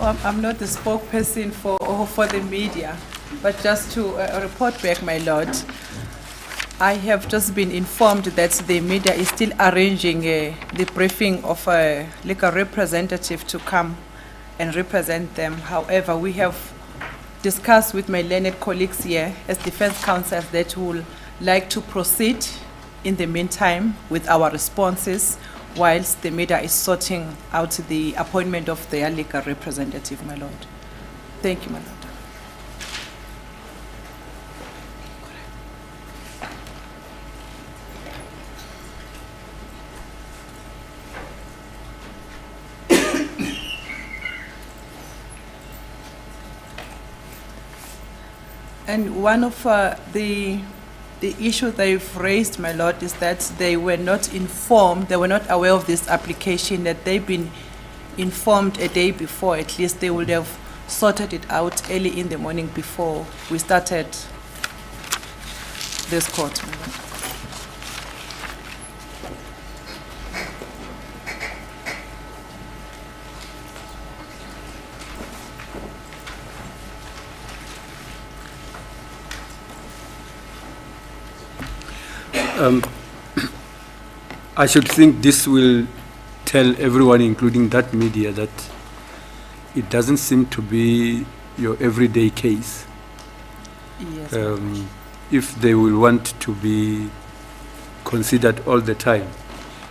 I'm not the spokesperson for the media, but just to report back, my lord, I have just been informed that the media is still arranging the briefing of a legal representative to come and represent them. However, we have discussed with my learned colleagues here as defense counsels that would like to proceed in the meantime with our responses whilst the media is sorting out the appointment of their legal representative, my lord. Thank you, my lord. And one of the issue they've raised, my lord, is that they were not informed, they were not aware of this application, that they've been informed a day before. At least they would have sorted it out early in the morning before we started this court, my lord. I should think this will tell everyone, including that media, that it doesn't seem to be your everyday case. Yes, if they will want to be considered all the time,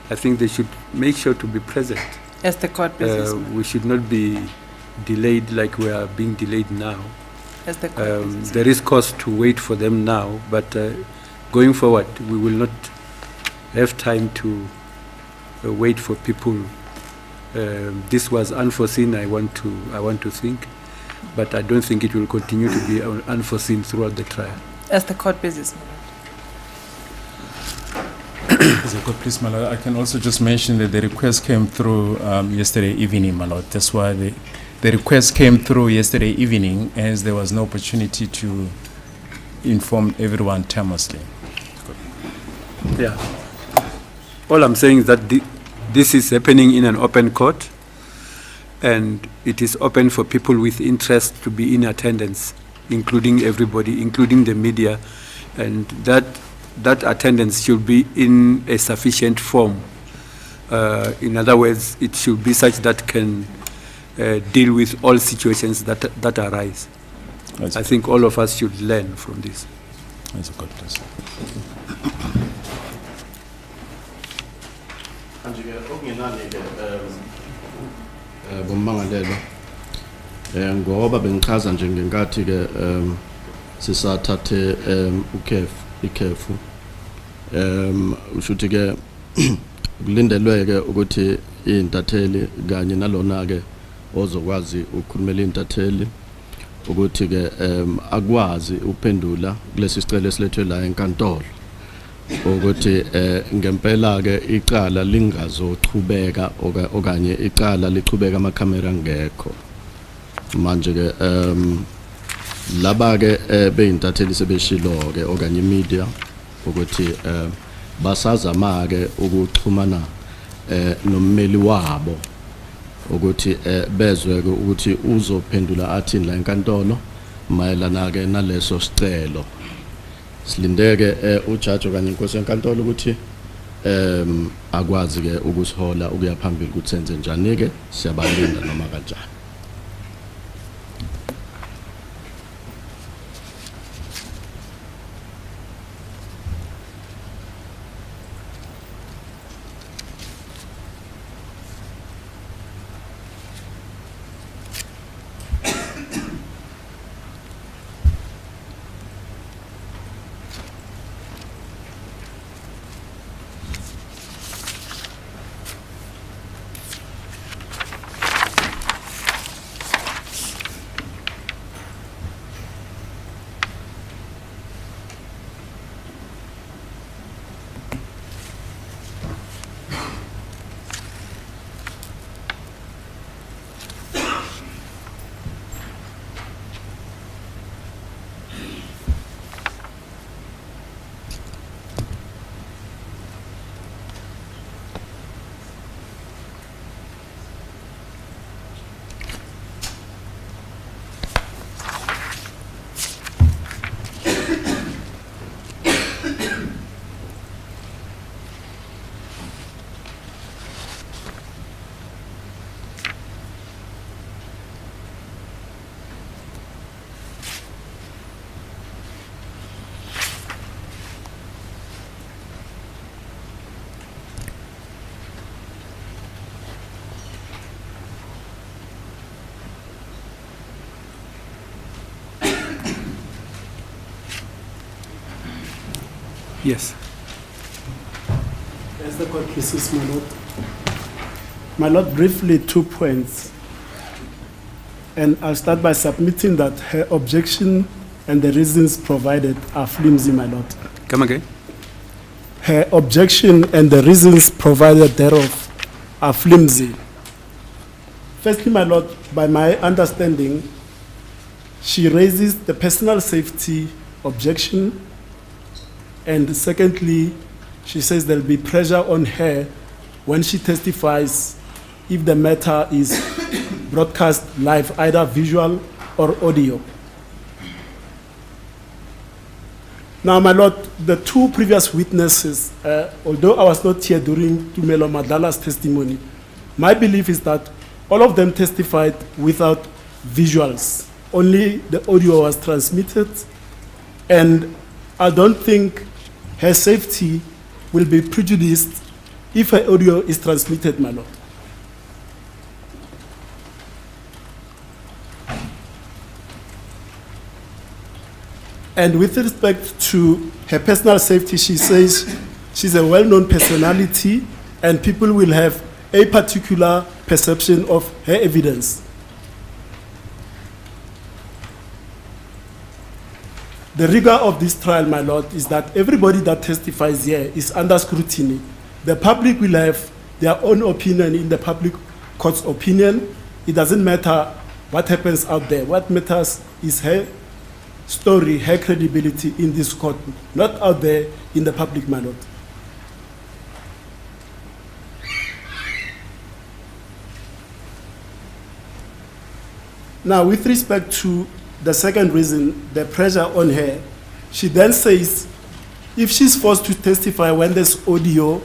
I think they should make sure to be present. as the court business, We should not be delayed like we are being delayed now. as the court business. There is cost to wait for them now, but going forward, we will not have time to wait for people. This was unforeseen, I want to think, but I don't think it will continue to be unforeseen throughout the trial. As the court business, my lord. As a court, please, my lord, I can also just mention that the request came through yesterday evening, my lord. That's why the request came through yesterday evening, as there was no opportunity to inform everyone timely. Yeah. All I'm saying is that this is happening in an open court, and it is open for people with interest to be in attendance, including everybody, including the media, and that attendance should be in a sufficient form. In other words, it should be such that can deal with all situations that arise. I think all of us should learn from this. That's a good place. Bommangalelo ngoba bengichaza nje ngenkathi ke sisathathe ikhefu ushuthi ke kulindelwe ke ukuthi intatheli kanye nalona ke ozokwazi ukukhulumela intatheli ukuthi ke akwazi uphendula kulesi sicelo esilethwe la enkantolo ukuthi ngempela ke icala lingazochubeka okanye icala lichubeka amakhamera ngekho manje ke laba ke beyintatheli sebeshilo ke okanye media ukuthi basazama ke ukuxhumana nommeli wabo ukuthi bezwe ke ukuthi uzophendula athini la enkantolo mayelana ke naleso sicelo. Silindeke ujaji okanye inkosi yenkantolo ukuthi akwazi ke ukusihola ukuya phambili ukuthi senze njani ke siyabalinda noma kanjani. Yes. As the court pleases, my lord. My lord, briefly 2 points. And I'll start by submitting that her objection and the reasons provided are flimsy, my lord. Come again. Her objection and the reasons provided thereof are flimsy. Firstly, my lord, by my understanding, she raises the personal safety objection, and secondly, she says there'll be pressure on her when she testifies if the matter is broadcast live, either visual or audio. Now, my lord, the 2 previous witnesses, although I was not here during Tumelo Madala's testimony, my belief is that all of them testified without visuals. Only the audio was transmitted, and I don't think her safety will be prejudiced if her audio is transmitted, my lord. And with respect to her personal safety, she says she's a well-known personality and people will have a particular perception of her evidence. The rigor of this trial, my lord, is that everybody that testifies here is under scrutiny. The public will have their own opinion in the public court's opinion. It doesn't matter what happens out there. What matters is her story, her credibility in this court, not out there in the public, my lord. Now, with respect to the second reason, the pressure on her, she then says if she's forced to testify when there's audio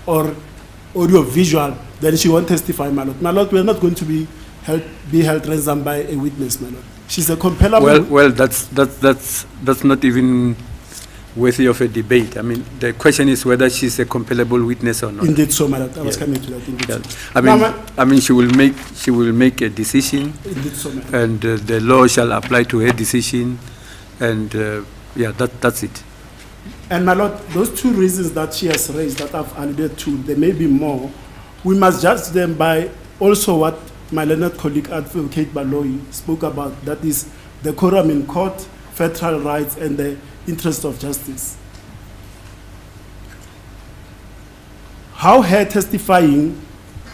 or audio visual, then she won't testify, my lord. My lord, we're not going to be held ransom by a witness, my lord. She's a compellable. Well, that's not even worthy of a debate. I mean, the question is whether she's a compellable witness or not. Indeed, so, my lord. I was coming to that. Indeed, Yeah. so. I mean, she will make a decision, Indeed, so, my lord. and the law shall apply to her decision, and yeah, that's it. And my lord, those 2 reasons that she has raised that I've alluded to, there may be more. We must judge them by also what my learned colleague Advocate Baloyi spoke about, that is the quorum in court, federal rights, and the interest of justice. How her testifying,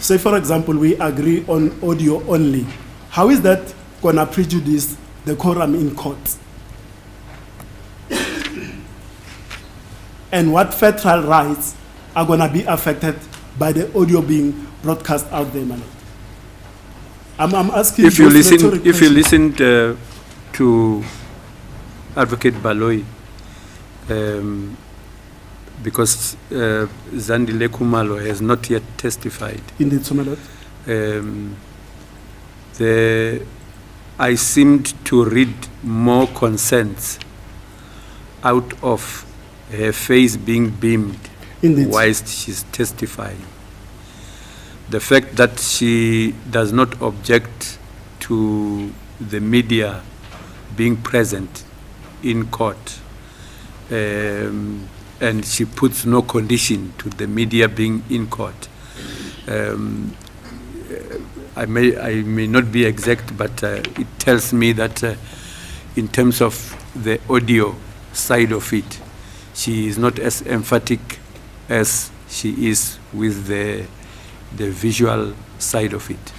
say for example, we agree on audio only, how is that going to prejudice the quorum in court? And what federal rights are going to be affected by the audio being broadcast out there, man? I'm asking If you those listened to Advocate Baloyi, because Zandile Kumalo has not yet testified. Indeed, so, my lord. I seemed to read more consents out of her face being beamed. Indeed. Whilst she's testifying. The fact that she does not object to the media being present in court, and she puts no condition to the media being in court. I may not be exact, but it tells me that in terms of the audio side of it, she is not as emphatic as she is with the visual side of it.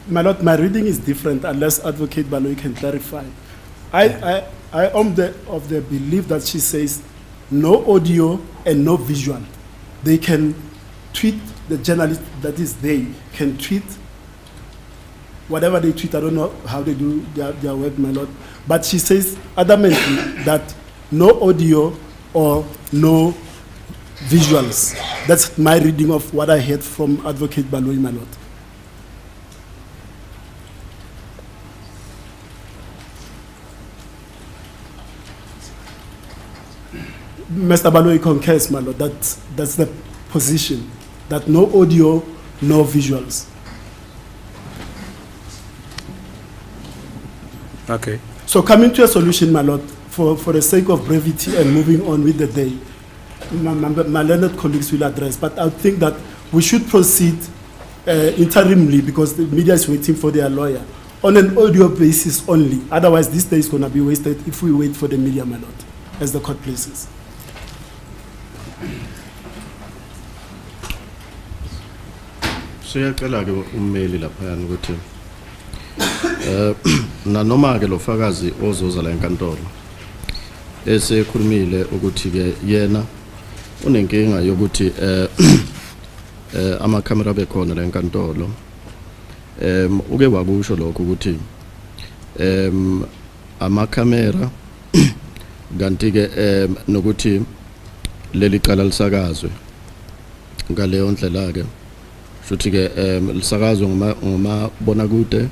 My lord, my reading is different unless Advocate Baloyi can clarify. I am of the belief that she says no audio and no visual. They can tweet, the journalist, that is they can tweet whatever they tweet. I don't know how they do their work, my lord. But she says adamantly that no audio or no visuals. That's my reading of what I heard from Advocate Baloyi, my lord. Mr. Baloyi concurs, my lord. That's the position, that no audio, no visuals. Okay. So coming to a solution, my lord, for the sake of brevity and moving on with the day, my learned colleagues will address, but I think that we should proceed interimly because the media is waiting for their lawyer on an audio basis only. Otherwise, this day is going to be wasted if we wait for the media, my lord, as the court places. Siyacela ke ummeli lapha ukuthi nanoma ke lo fakazi ozoza la enkantolo esekhulumile ukuthi ke yena unenkinga yokuthi amakhamera bekhona la enkantolo uke wakusho lokho ukuthi amakhamera kanti ke nokuthi leli cala lisakazwe ngaleyo ndlela ke futhi ke lisakazwe ngomabona kude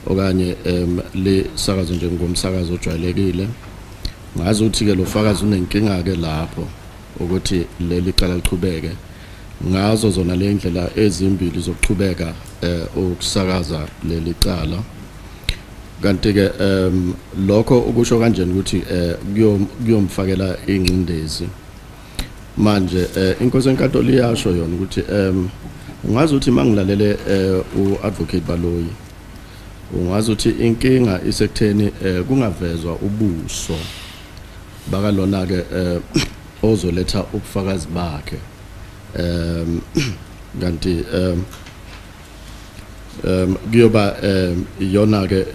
okanye lisakazwe njengomsakazo ojwayelekile ngazi ukuthi ke lo fakazi unenkinga ke lapho ukuthi leli cala liqhubeke ngazo zona le ndlela ezimbili zokuqhubeka ukusakaza leli cala kanti ke lokho ukusho kanjeni ukuthi kuyomfakela ingcindezi manje inkosi enkantolo iyasho yona ukuthi ungazi ukuthi mangilalele uadvocate Baloyi ungazi ukuthi inkinga isekutheni kungavezwa ubuso bakalona ke ozoletha ubufakazi bakhe kanti kuyoba iyona ke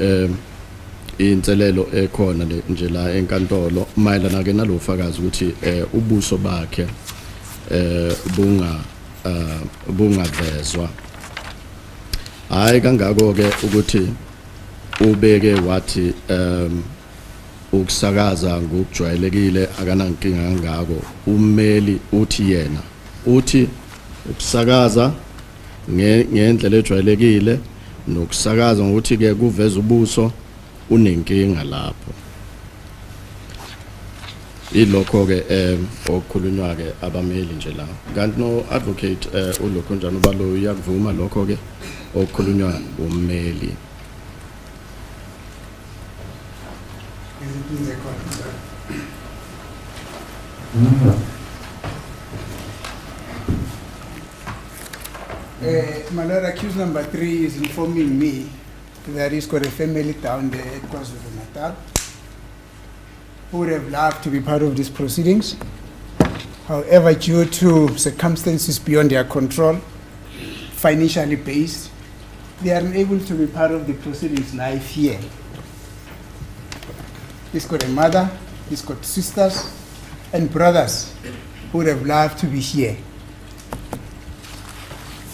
inselelo ekhona nje la enkantolo mayelana ke nalofakazi ukuthi ubuso bakhe bungavezwa hayi kangako ke ukuthi ubeke wathi ukusakaza ngokujwayelekile akanankinga kangako ummeli uthi yena uthi ukusakaza ngendlela ejwayelekile nokusakaza ngokuthi ke kuveza ubuso unenkinga lapho ilokho ke okukhulunywa ke abameli nje la kanti no advocate ulokho njalo Baloyi uyakuvuma lokho ke okukhulunywa ummeli My lord, accused number 3 is informing me that he's got a family down there at KwaZulu-Natal who would have loved to be part of these proceedings. However, due to circumstances beyond their control, financially based, they are unable to be part of the proceedings live here. He's got a mother, he's got sisters and brothers who would have loved to be here.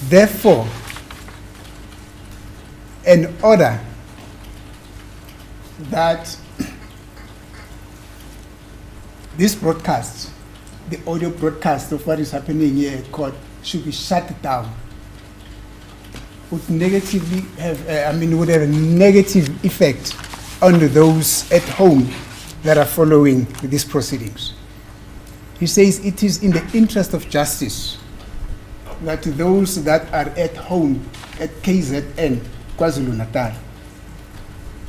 Therefore, an order that this broadcast, the audio broadcast of what is happening here at court, should be shut down would negatively have, would have a negative effect on those at home that are following these proceedings. He says it is in the interest of justice that those that are at home at KZN, KwaZulu-Natal,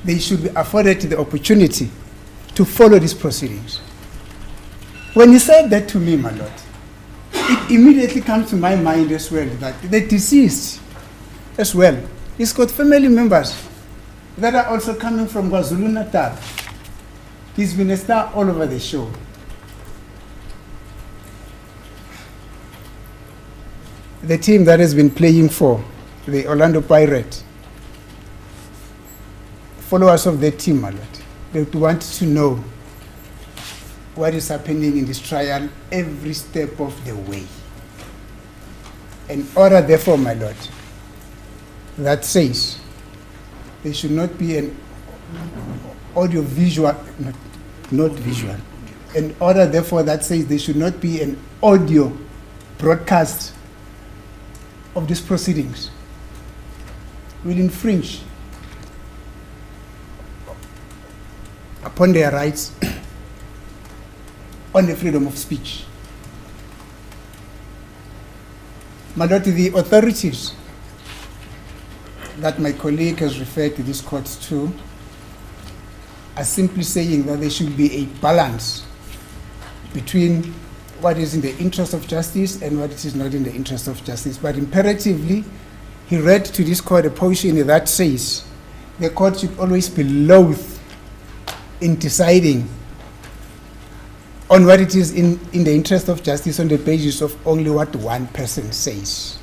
they should be afforded the opportunity to follow these proceedings. When he said that to me, my lord, it immediately comes to my mind as well that the deceased as well, he's got family members that are also coming from KwaZulu-Natal. He's been a star all over the show. The team that has been playing for the Orlando Pirates, followers of the team, my lord, they would want to know what is happening in this trial every step of the way. An order, therefore, my lord, that says there should not be an audio-visual, not visual. An order, therefore, that says there should not be an audio broadcast of these proceedings will infringe upon their rights on the freedom of speech. My lord, the authorities that my colleague has referred to this court to are simply saying that there should be a balance between what is in the interest of justice and what is not in the interest of justice. But imperatively, he read to this court a portion that says the court should always be loath in deciding on what it is in the interest of justice on the basis of only what one person says.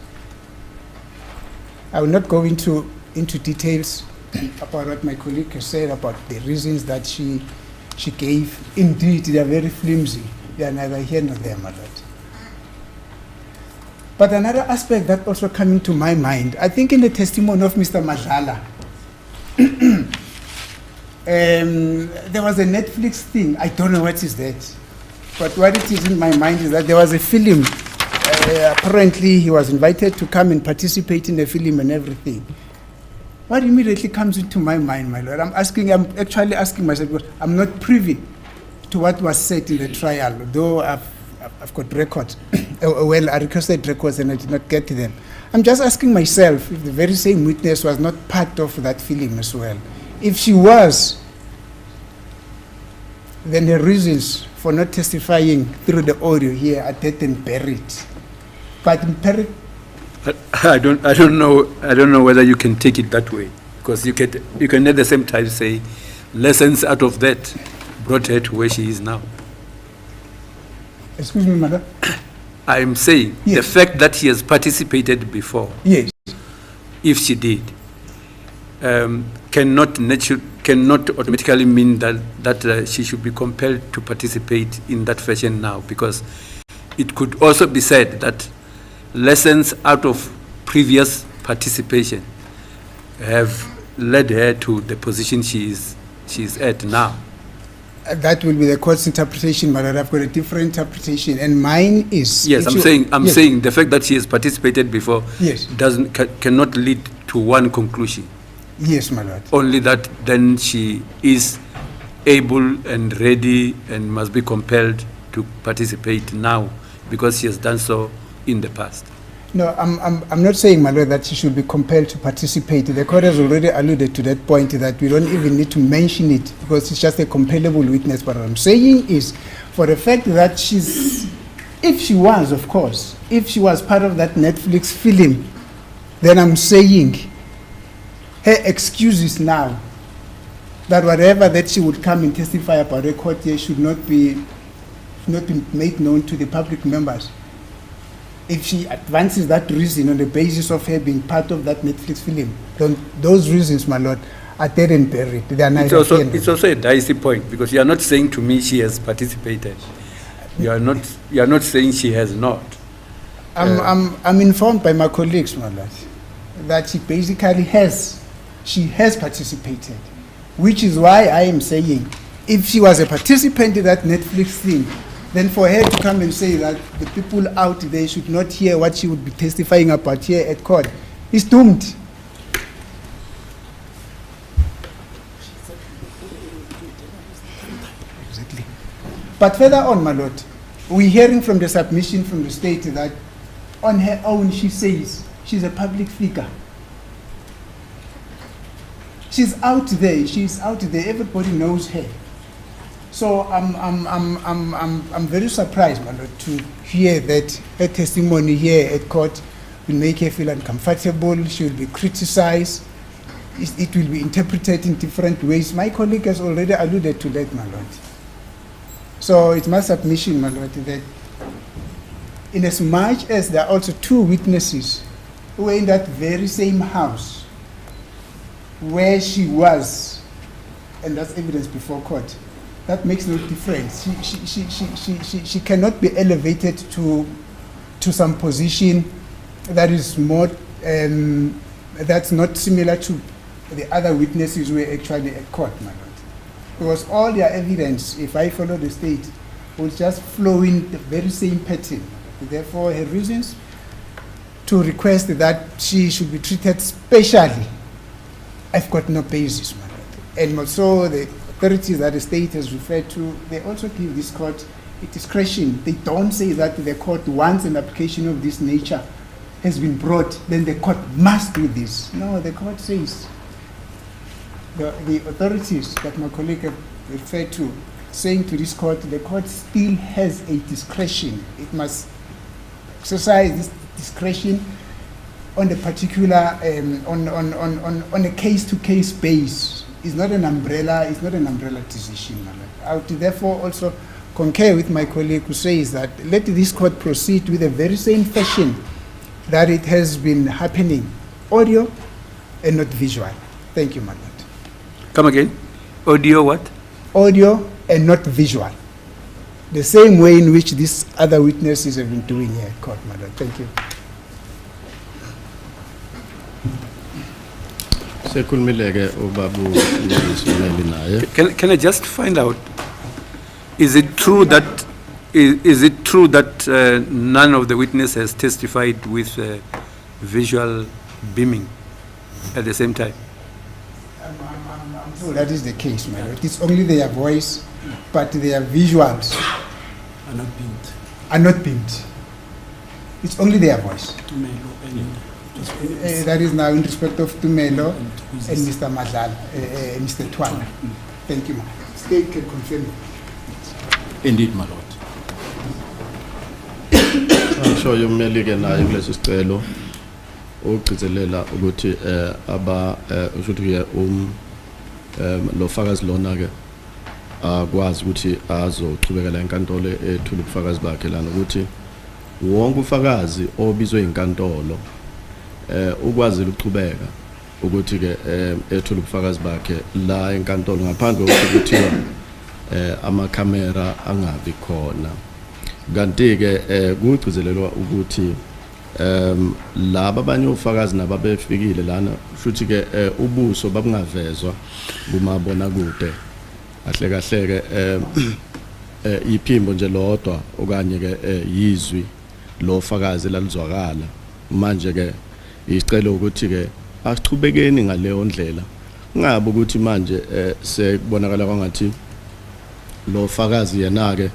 I will not go into details about what my colleague has said about the reasons that she gave. Indeed, they are very flimsy. They are neither here nor there, my lord. But another aspect that also came into my mind, I think in the testimony of Mr. Madlala, there was a Netflix thing. I don't know what is that. But what it is in my mind is that there was a film. Apparently, he was invited to come and participate in the film and everything. What immediately comes into my mind, my lord? I'm actually asking myself, because I'm not privy to what was said in the trial, though I've got records. Well, I requested records and I did not get them. I'm just asking myself if the very same witness was not part of that film as well. If she was, then the reasons for not testifying through the audio here are dead and buried. But I don't know whether you can take it that way, because you can at the same time say lessons out of that brought her to where she is now. Excuse me, madam. I'm saying yes. The fact that she has participated before, yes, if she did, cannot automatically mean that she should be compelled to participate in that fashion now, because it could also be said that lessons out of previous participation have led her to the position she is at now. That will be the court's interpretation, but I've got a different interpretation, and mine is. Yes, I'm saying the fact that she has participated before yes. cannot lead to one conclusion. Yes, my lord. Only that then she is able and ready and must be compelled to participate now because she has done so in the past. No, I'm not saying, my lord, that she should be compelled to participate. The court has already alluded to that point, that we don't even need to mention it because it's just a compellable witness. But what I'm saying is, for the fact that if she was, of course, if she was part of that Netflix film, then I'm saying her excuses now that whatever that she would come and testify about her court here should not be made known to the public members. If she advances that reason on the basis of her being part of that Netflix film, then those reasons, my lord, are dead and buried. They are neither it's also a dicey point, because you are not saying to me she has participated. You are not saying she has not. I'm informed by my colleagues, my lord, that she basically has participated, which is why I am saying if she was a participant in that Netflix thing, then for her to come and say that the people out there should not hear what she would be testifying about here at court is doomed. Exactly. But further on, my lord, we're hearing from the submission from the state that on her own she says she's a public figure. She's out there, everybody knows her. So I'm very surprised, my lord, to hear that her testimony here at court will make her feel uncomfortable. She will be criticized. It will be interpreted in different ways. My colleague has already alluded to that, my lord. So it's my submission, my lord, that in as much as there are also two witnesses who were in that very same house where she was, and that's evidence before court, that makes no difference. She cannot be elevated to some position that is more that's not similar to the other witnesses who were actually at court, my lord. Because all their evidence, if I follow the state, will just flow in the very same pattern. Therefore, her reasons to request that she should be treated specially, I've got no basis, my lord. And also the authorities that the state has referred to, they also give this court a discretion. They don't say that the court, once an application of this nature has been brought, then the court must do this. No, the court says, the authorities that my colleague have referred to saying to this court, the court still has a discretion. It must exercise this discretion on the particular, on a case-to-case basis. It's not an umbrella decision. I would therefore also concur with my colleague who says that let this court proceed with the very same fashion that it has been happening, audio and not visual. Thank you, my lord. Come again. Audio what? Audio and not visual. The same way in which these other witnesses have been doing here at court, my lord. Thank you. Can I just find out, is it true that none of the witnesses testified with visual beaming at the same time? No, that is the case, my lord. It's only their voice, but their visuals are not beamed. It's only their voice. That is now in respect of Tumelo and Mr. Madlal, Mr. Twana. Thank you, ma. State can confirm. Indeed, my lord. Ngisho yommeli ke naye kulesi sicelo ukugcizelela ukuthi ushuthi ke lo fakazi lona ke akwazi ukuthi azochubekela enkantolo ethula ubufakazi bakhe lana ukuthi wonke ufakazi obizwe inkantolo ukwazile ukuchubeka ukuthi ke ethula ubufakazi bakhe la enkantolo ngaphandle kokuthi kuthiwa amakhamera angabi khona. Kanti ke kugcizelelwa ukuthi laba abanye ofakazi nababefikile lana futhi ke ubuso babungavezwa kumabona kude kahle kahle ke iphimbo nje lodwa okanye ke yizwi lo fakazi lalizwakala. Manje ke isicelo ukuthi ke asichubekeni ngaleyo ndlela ngabe ukuthi manje sekubonakala kwangathi lo fakazi yena ke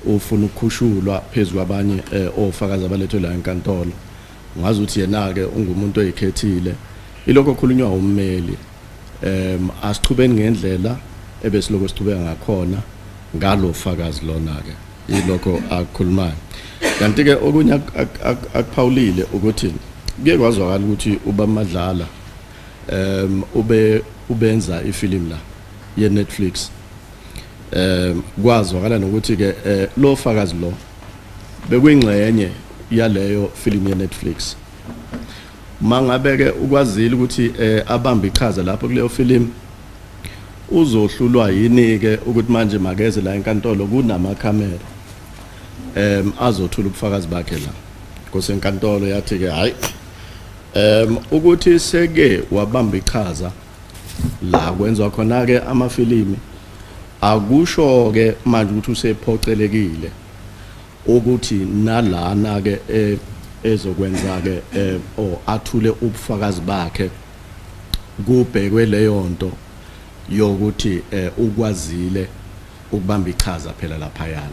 ufuna ukukhushulwa phezulu abanye ofakazi abalethwe la enkantolo. Ngazi ukuthi yena ke ungumuntu oyikhethile ilokho okhulunywa ummeli asichubeni ngendlela ebesiloko sichubeka ngakhona ngalo fakazi lona ke ilokho akukhulumayo. Kanti ke okunye akuphawulile ukuthi kuye kwazwakala ukuthi ubamadlala ubenza ifilimu la ye Netflix. Kwazwakala nokuthi ke lo fakazi lo bekuyingxenye yaleyo film ye Netflix. Mangabe ke ukwazile ukuthi abamba ichaza lapho kuleyo film uzohlulwa yini ke ukuthi manje makeze la enkantolo kunamakhamera azothula ubufakazi bakhe la kosenkantolo yathi ke hayi ukuthi seke wabamba ichaza la kwenza khona ke amafilimi akusho ke manje ukuthi usephocelekile ukuthi nalana ke ezokwenza ke athule ubufakazi bakhe kubhekwe leyo nto yokuthi ukwazile ukubamba ichaza phela lapha yana.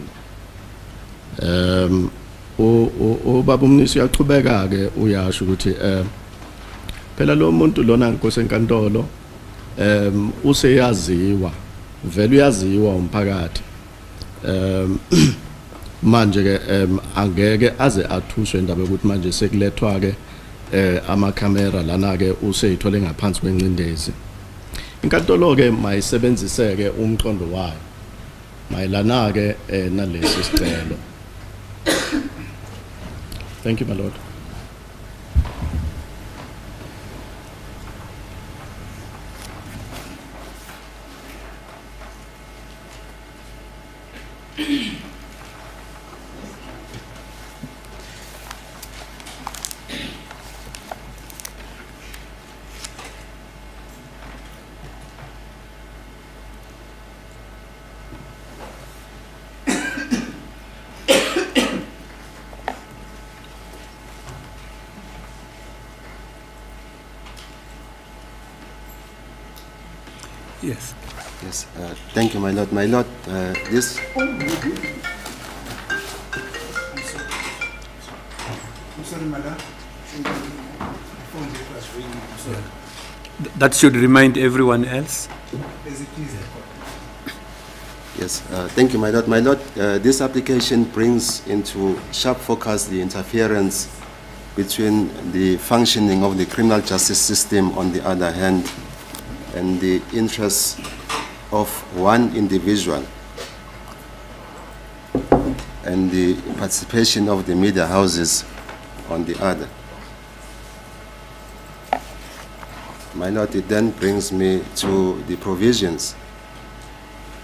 Ubaba umnisi uyachubeka ke uyasho ukuthi phela lo muntu lona nkosenkantolo useyaziwa vele uyaziwa umphakathi manje ke angeke aze athuswe indaba ukuthi manje sekulethwa ke amakhamera lana ke useyithole ngaphansi kwencindezi. Inkantolo ke mayisebenzise ke umqondo wayo mayilana ke nalesi sicelo. Thank you, my lord. Yes. Yes, thank you, my lord. My lord, this... I'm sorry, madam. That should remind everyone else. There's a please. Yes, thank you, my lord. My lord, this application brings into sharp focus the interference between the functioning of the criminal justice system on the other hand and the interests of one individual and the participation of the media houses on the other. My lord, it then brings me to the provisions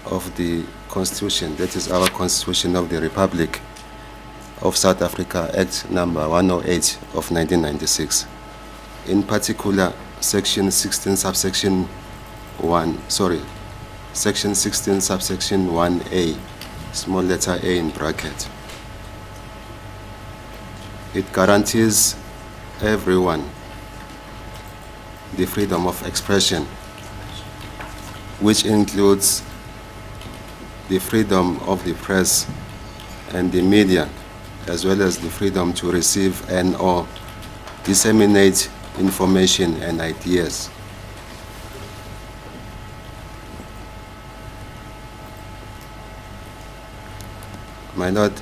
of the Constitution, that is our Constitution of the Republic of South Africa, Act number 108 of 1996. In particular, Section 16 subsection 1A, small letter A in bracket. It guarantees everyone the freedom of expression, which includes the freedom of the press and the media, as well as the freedom to receive and or disseminate information and ideas. My lord,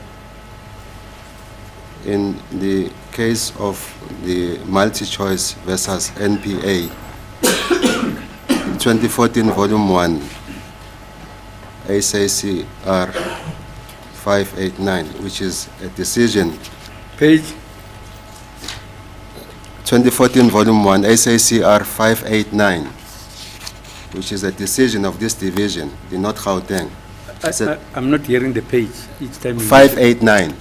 in the case of the multi-choice versus NPA, 2014 volume 1, SACR 589, which is a decision. Page? 2014 volume 1, SACR 589, which is a decision of this division, the North Gauteng. I'm not hearing the page each time. 589,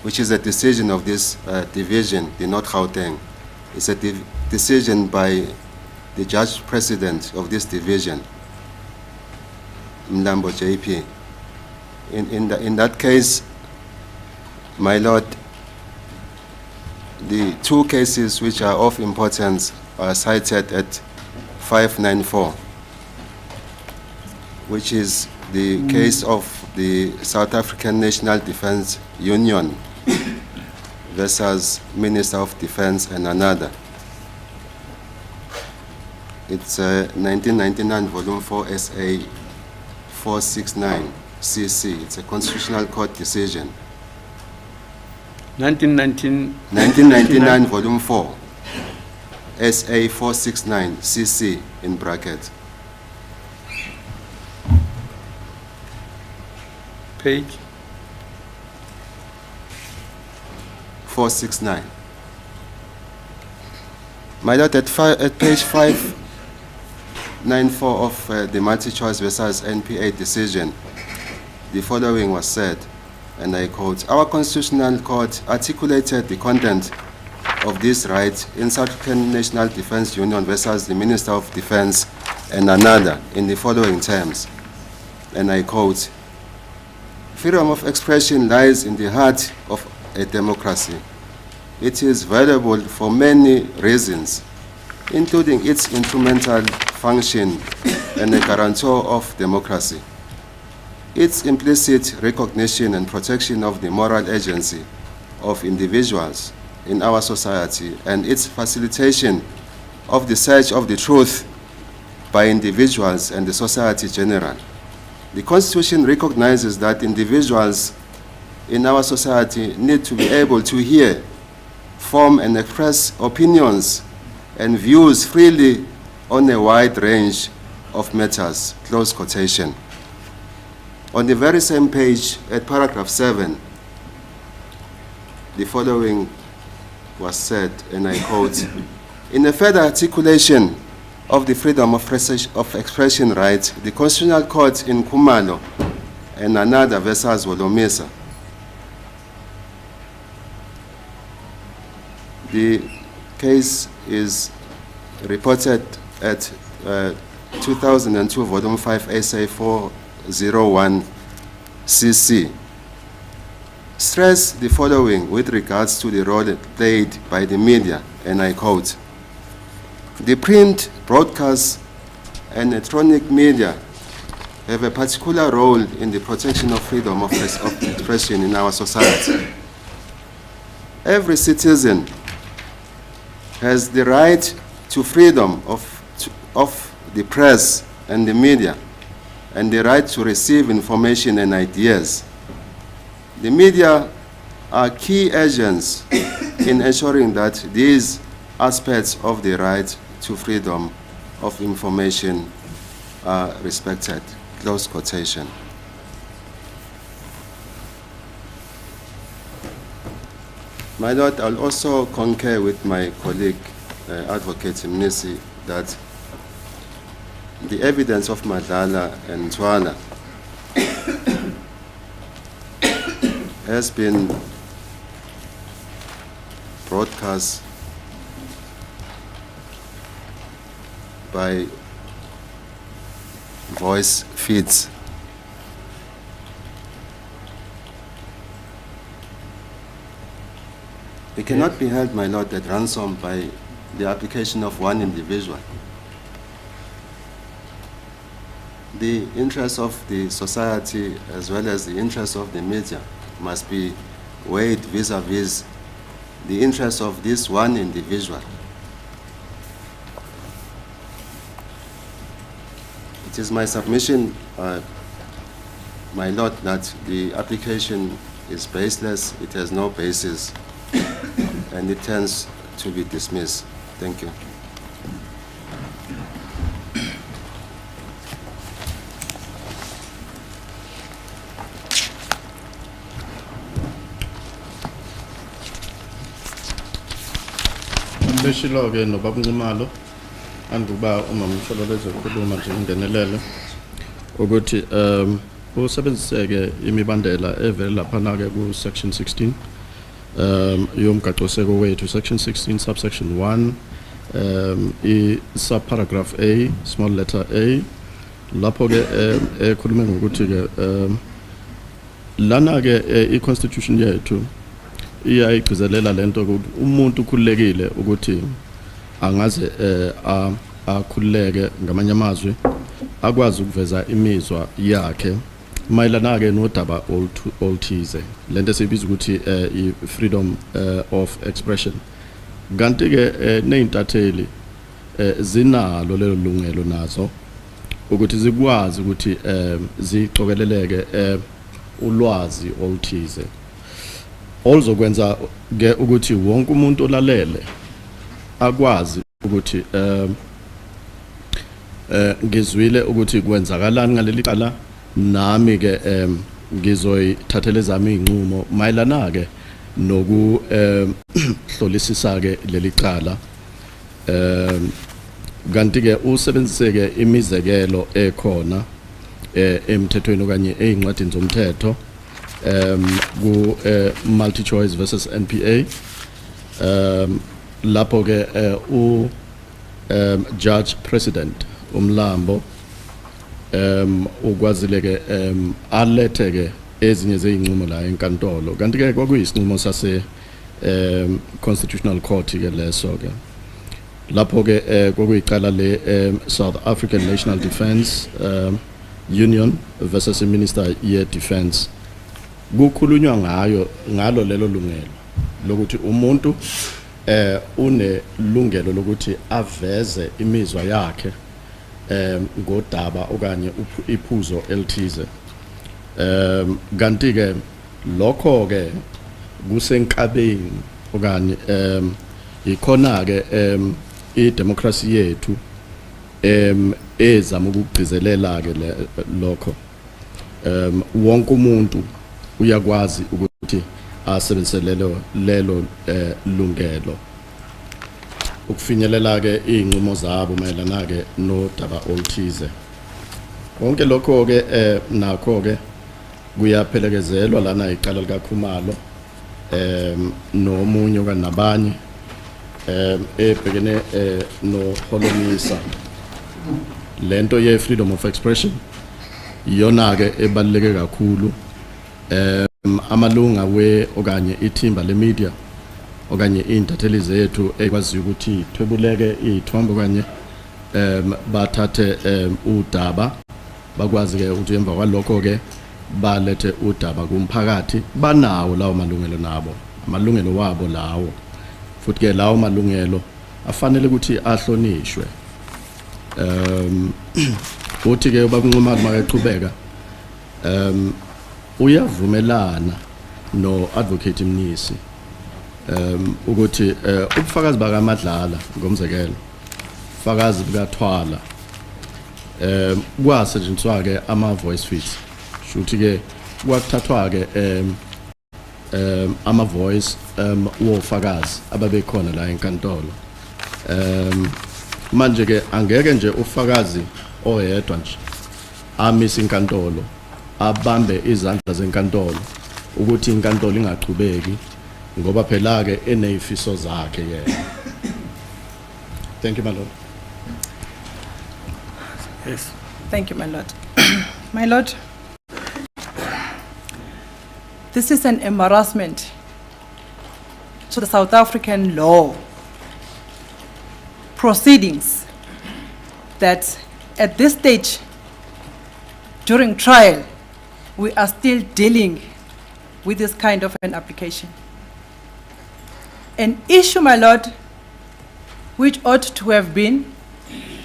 which is a decision of this division, the North Gauteng. It's a decision by the judge president of this division, Mlambo JP. In that case, my lord, the two cases which are of importance are cited at 594, which is the case of the South African National Defence Union versus Minister of Defence and another. It's 1999 volume 4 SA 469 CC. It's a constitutional court decision. 1999 volume 4 SA 469 CC in bracket. Page? 469. My lord, at page 594 of the multi-choice versus NPA decision, the following was said, and I quote, "Our Constitutional Court articulated the content of this right in South African National Defence Union versus the Minister of Defence and another in the following terms," and I quote, "Freedom of expression lies in the heart of a democracy. It is valuable for many reasons, including its instrumental function and a guarantor of democracy, its implicit recognition and protection of the moral agency of individuals in our society, and its facilitation of the search of the truth by individuals and the society general. The Constitution recognizes that individuals in our society need to be able to hear, form and express opinions and views freely on a wide range of matters," close quotation. On the very same page, at paragraph 7, the following was said, and I quote, "In a further articulation of the freedom of expression right, the Constitutional Court in Kumalo and another versus Wolomisa, the case is reported at 2002 volume 5 SA 401 CC, stress the following with regards to the role played by the media, and I quote, "The print, broadcast, and electronic media have a particular role in the protection of freedom of expression in our society. Every citizen has the right to freedom of the press and the media, and the right to receive information and ideas. The media are key agents in ensuring that these aspects of the right to freedom of information are respected. Close quotation. My Lord, I'll also concur with my colleague, Advocate Mnisi, that the evidence of Madlala and Ntwana has been broadcast by voice feeds. It cannot be held, my Lord, at ransom by the application of one individual. The interests of the society as well as the interests of the media must be weighed vis-a-vis the interests of this one individual. It is my submission, my Lord, that the application is baseless, it has no basis, and it tends to be dismissed. Thank you. Beshiloke nobaba Nxumalo andikuba umamsholo lezokhuluma nje ingenelele ukuthi usebenziseke imibandela evela lapha ke ku section 16 yomgaqoseko wethu section 16 subsection 1 I subparagraph A small letter A lapho ke ekhuluma ngokuthi ke lana ke I constitution yethu iyayigcizelela lento ukuthi umuntu ukhulekile ukuthi angaze akhuleke ngamanye amazwi akwazi ukuveza imizwa yakhe mayelana ke nodaba olthize lento esibiza ukuthi freedom of expression kanti ke neintatheli zinalo lelo lungelo nazo ukuthi zikwazi ukuthi zicokeleleke ulwazi olthize olzokwenza ke ukuthi wonke umuntu olalele akwazi ukuthi ngizwile ukuthi kwenzakalani ngaleli cala nami ke ngizoyithathela ezami inqumo mayelana ke noku hlolisisa ke leli cala kanti ke usebenziseke imizekelo ekhona emthethweni okanye ezincwadini zomthetho ku multi choice versus NPA lapho ke u judge president umlambo ukwazile ke alethe ke ezinye zezinqumo la enkantolo kanti ke kwakuyisinqumo sase constitutional court ke leso ke lapho ke kwakuyicala le South African National Defence Union versus the Minister ye Defence kukhulunywa ngalo lelo lungelo lokuthi umuntu unelungelo lokuthi aveze imizwa yakhe ngodaba okanye iphuzo elithize kanti ke lokho ke kusenkabeni okanye ikhona ke idemocracy yethu ezama ukugcizelela ke lokho wonke umuntu uyakwazi ukuthi asebenzise lelo lungelo ukufinyelela ke izinqumo zabo mayelana ke nodaba olthize konke lokho ke nakho ke kuyaphelekezelwa lana iqala likaKhumalo nomunye kanabanye ebhekene no Holomisa lento ye freedom of expression iyona ke ebaluleke kakhulu amalunga okanye ithimba le media okanye intatheli zethu ekwazi ukuthi thwebuleke izithombe okanye bathathe udaba bakwazi ke ukuthi emva kwalokho ke balethe udaba kumphakathi banawo lawo malungelo nabo amalungelo wabo lawo futhi ke lawo malungelo afanele ukuthi ahlonishwe uthi ke bakunquma makaqhubeka uyavumelana no advocate Mnisi ukuthi ubufakazi bakaMadlala ngomzekelo ufakazi bukaThwala kwasetshenziswa ke ama voice feeds shuthi ke kwakuthathwa ke ama voice wofakazi ababekhona la enkantolo manje ke angeke nje ufakazi oyedwa nje amisa inkantolo abambe izandla zenkantolo ukuthi inkantolo ingaqhubeki ngoba phela ke eneyifiso zakhe yena. Thank you, my lord. Yes. Thank you, my lord. My lord, this is an embarrassment to the South African law proceedings that at this stage during trial we are still dealing with this kind of an application. An issue, my lord, which ought to have been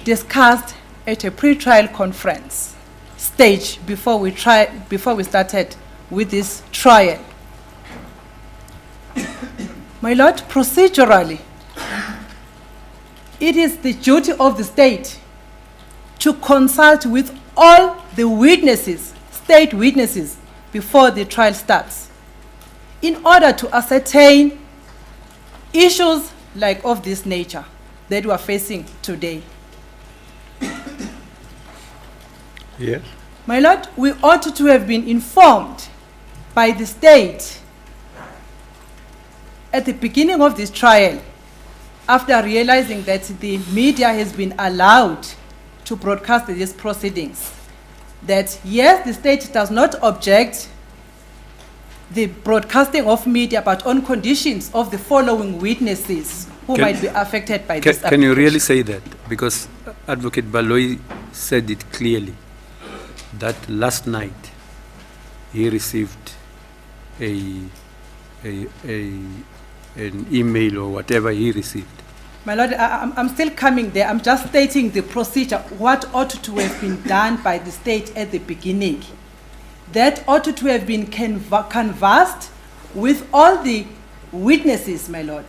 discussed at a pre-trial conference stage before we started with this trial. My lord, procedurally, it is the duty of the state to consult with all the witnesses, state witnesses, before the trial starts, in order to ascertain issues like of this nature that we are facing today. Yes. My lord, we ought to have been informed by the state at the beginning of this trial, after realizing that the media has been allowed to broadcast these proceedings, that yes, the state does not object the broadcasting of media, but on conditions of the following witnesses who might be affected by this Can you really say that? Because Advocate Baloyi said it clearly that last night he received an email or whatever he received. My lord, I'm still coming there. I'm just stating the procedure, what ought to have been done by the state at the beginning. That ought to have been canvassed with all the witnesses, my lord,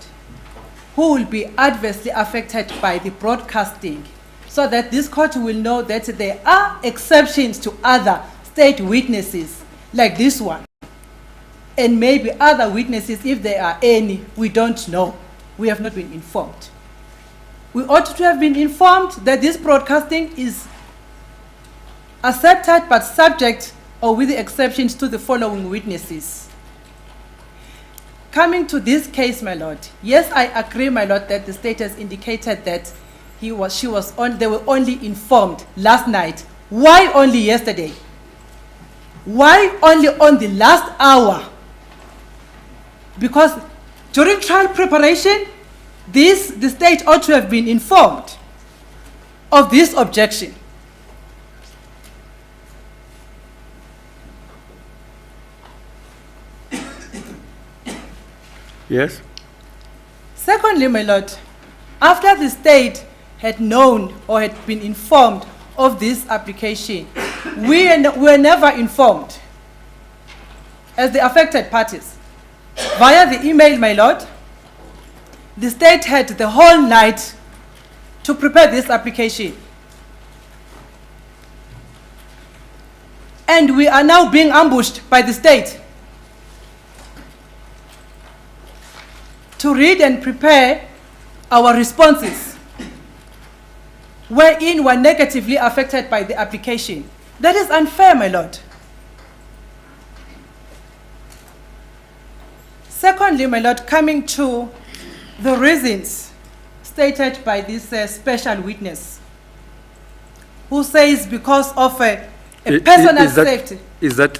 who will be adversely affected by the broadcasting, so that this court will know that there are exceptions to other state witnesses like this one, and maybe other witnesses, if there are any, we don't know. We have not been informed. We ought to have been informed that this broadcasting is accepted but subject or with the exceptions to the following witnesses. Coming to this case, my lord, yes, I agree, my lord, that the state has indicated that they were only informed last night. Why only yesterday? Why only on the last hour? Because during trial preparation, the state ought to have been informed of this objection. Yes? Secondly, my lord, after the state had known or had been informed of this application, we were never informed as the affected parties. Via the email, my lord, the state had the whole night to prepare this application. And we are now being ambushed by the state to read and prepare our responses, wherein we're negatively affected by the application. That is unfair, my lord. Secondly, my lord, coming to the reasons stated by this special witness, who says because of a personal safety. Is that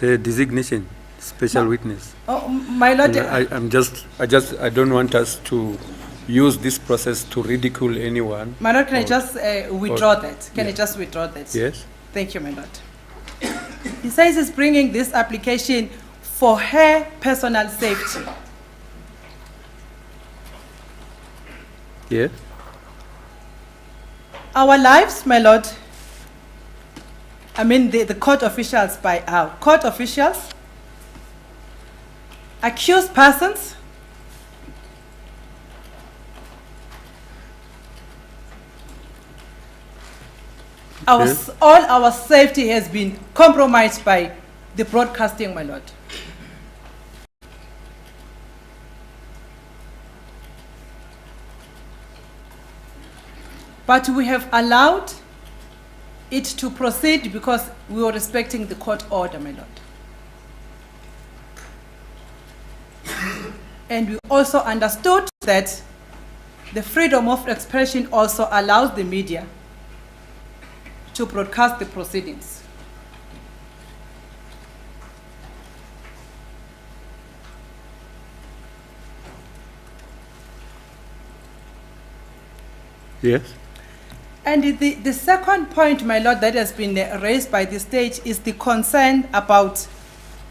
a designation, special witness? Oh, my lord. I don't want us to use this process to ridicule anyone. My lord, can I just withdraw that? Can I just withdraw that? Yes. Thank you, my lord. He says he's bringing this application for her personal safety. Yes. Our lives, my lord, I mean the court officials by court officials, accused persons, Yes. all our safety has been compromised by the broadcasting, my lord. But we have allowed it to proceed because we were respecting the court order, my lord. And we also understood that the freedom of expression also allows the media to broadcast the proceedings. Yes. And the second point, my lord, that has been raised by the state is the concern about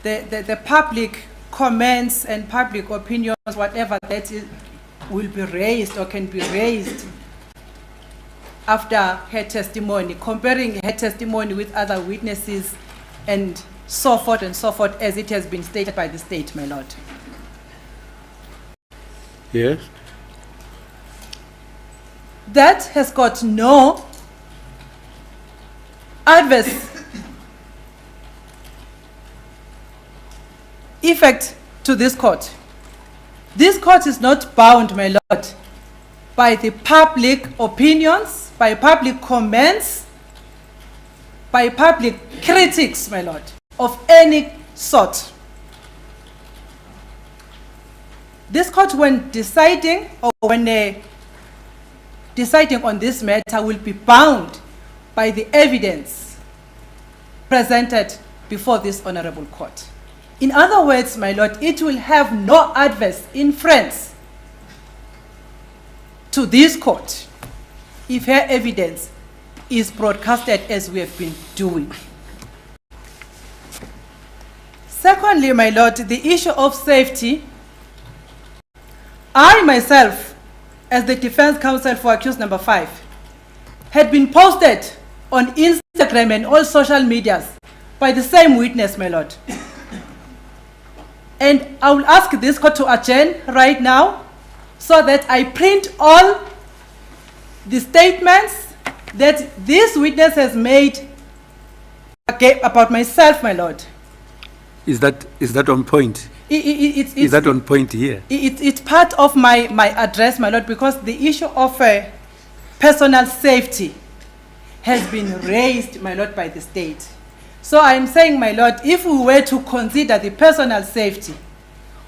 the public comments and public opinions, whatever that is, will be raised or can be raised after her testimony, comparing her testimony with other witnesses and so forth, as it has been stated by the state, my lord. Yes. That has got no adverse effect to this court. This court is not bound, my lord, by the public opinions, by public comments, by public critics, my lord, of any sort. This court, when deciding or when deciding on this matter, will be bound by the evidence presented before this honorable court. In other words, my lord, it will have no adverse inference to this court if her evidence is broadcasted as we have been doing. Secondly, my lord, the issue of safety. I myself, as the defense counsel for accused number 5, had been posted on Instagram and all social medias by the same witness, my lord. And I will ask this court to adjourn right now so that I print all the statements that this witness has made about myself, my lord. Is that on point? Is that on point here? It's part of my address, my lord, because the issue of personal safety has been raised, my lord, by the state. So I'm saying, my lord, if we were to consider the personal safety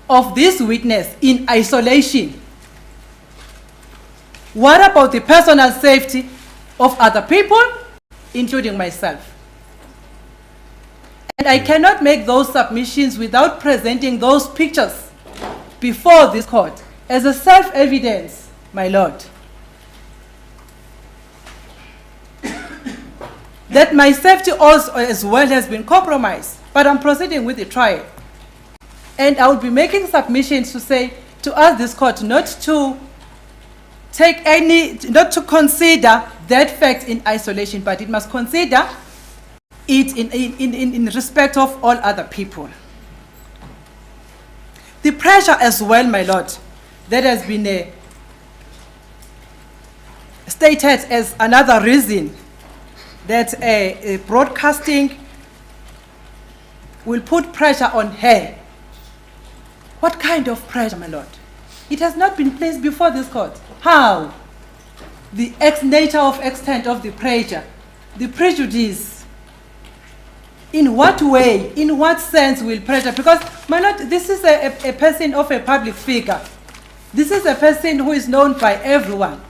of this witness in isolation, what about the personal safety of other people, including myself? And I cannot make those submissions without presenting those pictures before this court as a self-evidence, my lord, that my safety also as well has been compromised. But I'm proceeding with the trial. And I will be making submissions to ask this court not to consider that fact in isolation, but it must consider it in respect of all other people. The pressure as well, my lord, that has been stated as another reason that broadcasting will put pressure on her. What kind of pressure, my lord? It has not been placed before this court. How? The nature of extent of the pressure, the prejudice. In what way, in what sense will pressure? Because, my lord, this is a person of a public figure. This is a person who is known by everyone.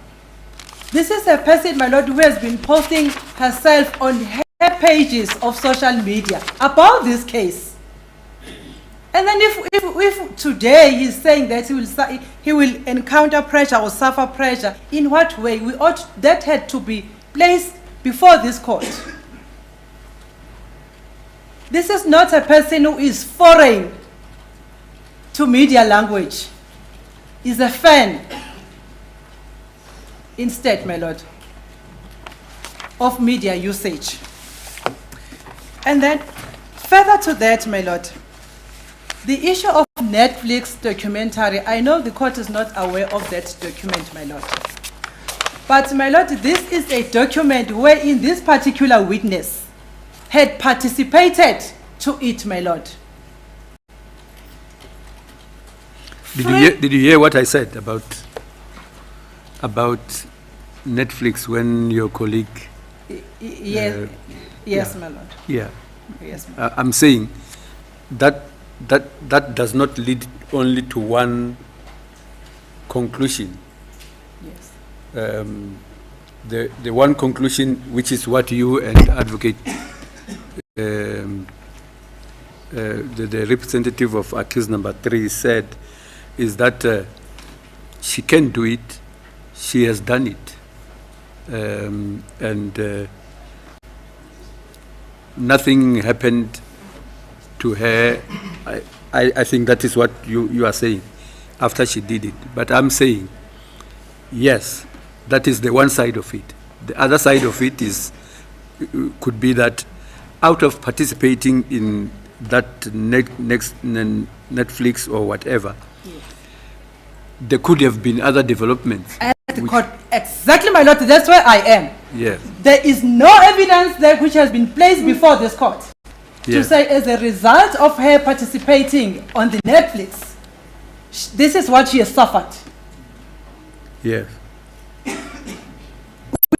This is a person, my lord, who has been posting herself on her pages of social media about this case. And then if today he's saying that he will encounter pressure or suffer pressure, in what way? That had to be placed before this court. This is not a person who is foreign to media language. He's a fan, instead, my lord, of media usage. And then, further to that, my lord, the issue of Netflix documentary, I know the court is not aware of that document, my lord. But, my lord, this is a document wherein this particular witness had participated to it, my lord. Did you hear what I said about Netflix when your colleague? Yes, yes, yeah. my lord. Yeah. Yes, my lord. I'm saying that does not lead only to one conclusion. Yes. The one conclusion, which is what you and advocate, the representative of accused number 3 said, is that she can do it, she has done it, and nothing happened to her. I think that is what you are saying, after she did it. But I'm saying, yes, that is the one side of it. The other side of it is, could be that out of participating in that Netflix or whatever, Yes. there could have been other developments. At the court, exactly, my lord, that's where I am. Yes. There is no evidence there which has been placed before this court to Yes. say as a result of her participating on the Netflix, this is what she has suffered. Yes.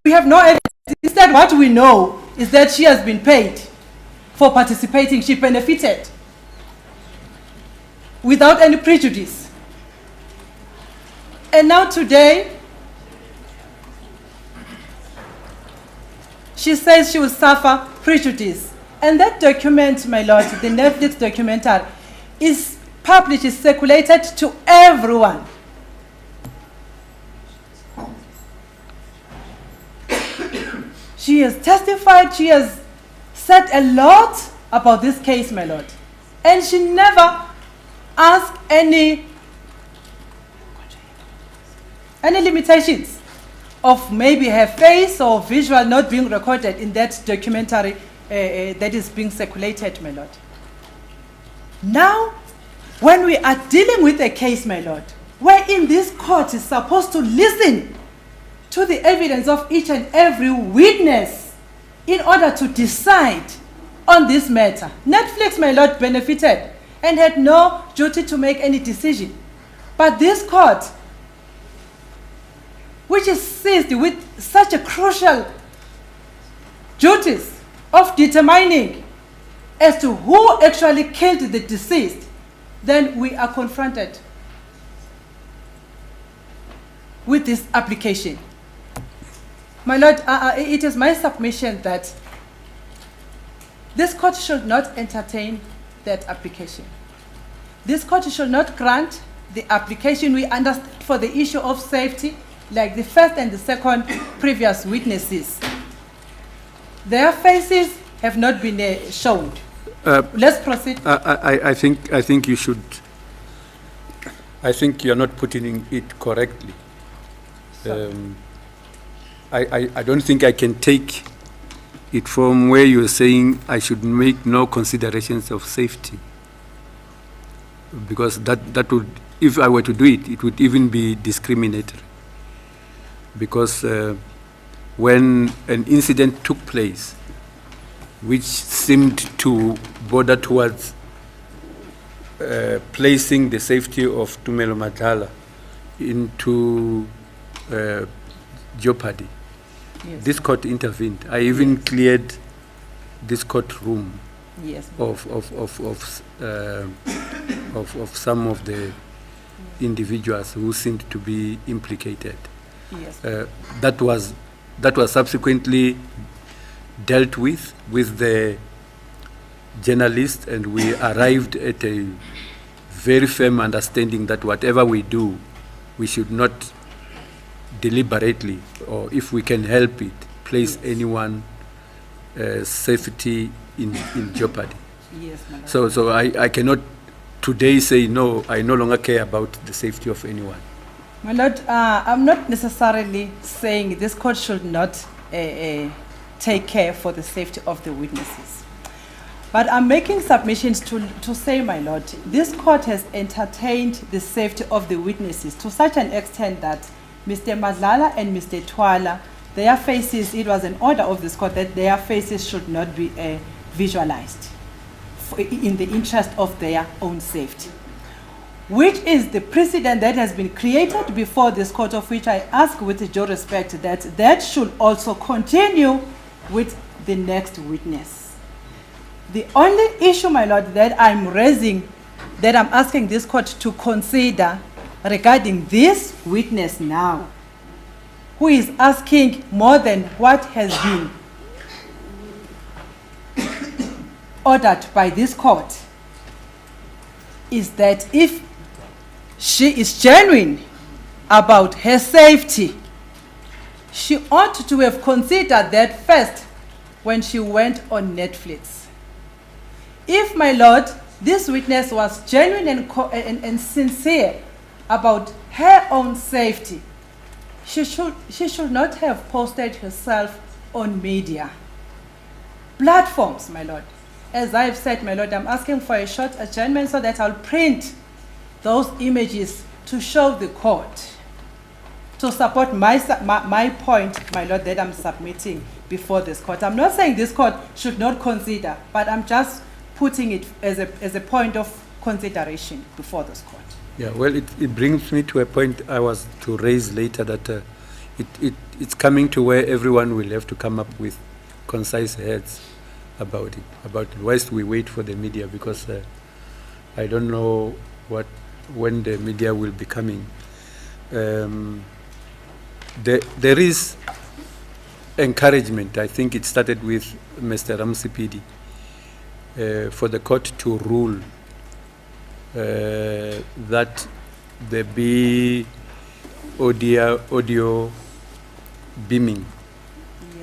We have no evidence. Instead, what we know is that she has been paid for participating. She benefited without any prejudice. And now today, she says she will suffer prejudice. And that document, my lord, the Netflix documentary, is published, is circulated to everyone. She has testified, she has said a lot about this case, my lord. And she never asked any limitations of maybe her face or visual not being recorded in that documentary that is being circulated, my lord. Now, when we are dealing with a case, my lord, wherein this court is supposed to listen to the evidence of each and every witness in order to decide on this matter. Netflix, my lord, benefited and had no duty to make any decision. But this court, which is seized with such a crucial duties of determining as to who actually killed the deceased, then we are confronted with this application. My lord, it is my submission that this court should not entertain that application. This court should not grant the application. We understand for the issue of safety, like the first and the second previous witnesses, their faces have not been shown. Let's proceed. I think you should. I think you are not putting it correctly. I don't think I can take it from where you're saying I should make no considerations of safety, because that would, if I were to do it, it would even be discriminatory. Because when an incident took place, which seemed to border towards placing the safety of Tumelo Madala into jeopardy, Yes. this court intervened. I even cleared this courtroom Yes. of some of the individuals who seemed to be implicated. Yes. That was subsequently dealt with the journalist, and we arrived at a very firm understanding that whatever we do, we should not deliberately, or if we can help it, place anyone safety in jeopardy. Yes, my lord. So I cannot today say no, I no longer care about the safety of anyone. My lord, I'm not necessarily saying this court should not take care for the safety of the witnesses. But I'm making submissions to say, my lord, this court has entertained the safety of the witnesses to such an extent that Mr. Madlala and Mr. Twala, their faces, it was an order of this court that their faces should not be visualized in the interest of their own safety, which is the precedent that has been created before this court, of which I ask with due respect that that should also continue with the next witness. The only issue, my lord, that I'm raising, that I'm asking this court to consider regarding this witness now, who is asking more than what has been ordered by this court, is that if she is genuine about her safety, she ought to have considered that first when she went on Netflix. If, my lord, this witness was genuine and sincere about her own safety, she should not have posted herself on media platforms, my lord. As I've said, my lord, I'm asking for a short adjournment so that I'll print those images to show the court, to support my point, my lord, that I'm submitting before this court. I'm not saying this court should not consider, but I'm just putting it as a point of consideration before this court. Yeah, well, it brings me to a point I was to raise later, that it's coming to where everyone will have to come up with concise heads about it, whilst we wait for the media, because I don't know when the media will be coming. There is encouragement. I think it started with Mr. Ramsipidi for the court to rule that there be audio beaming,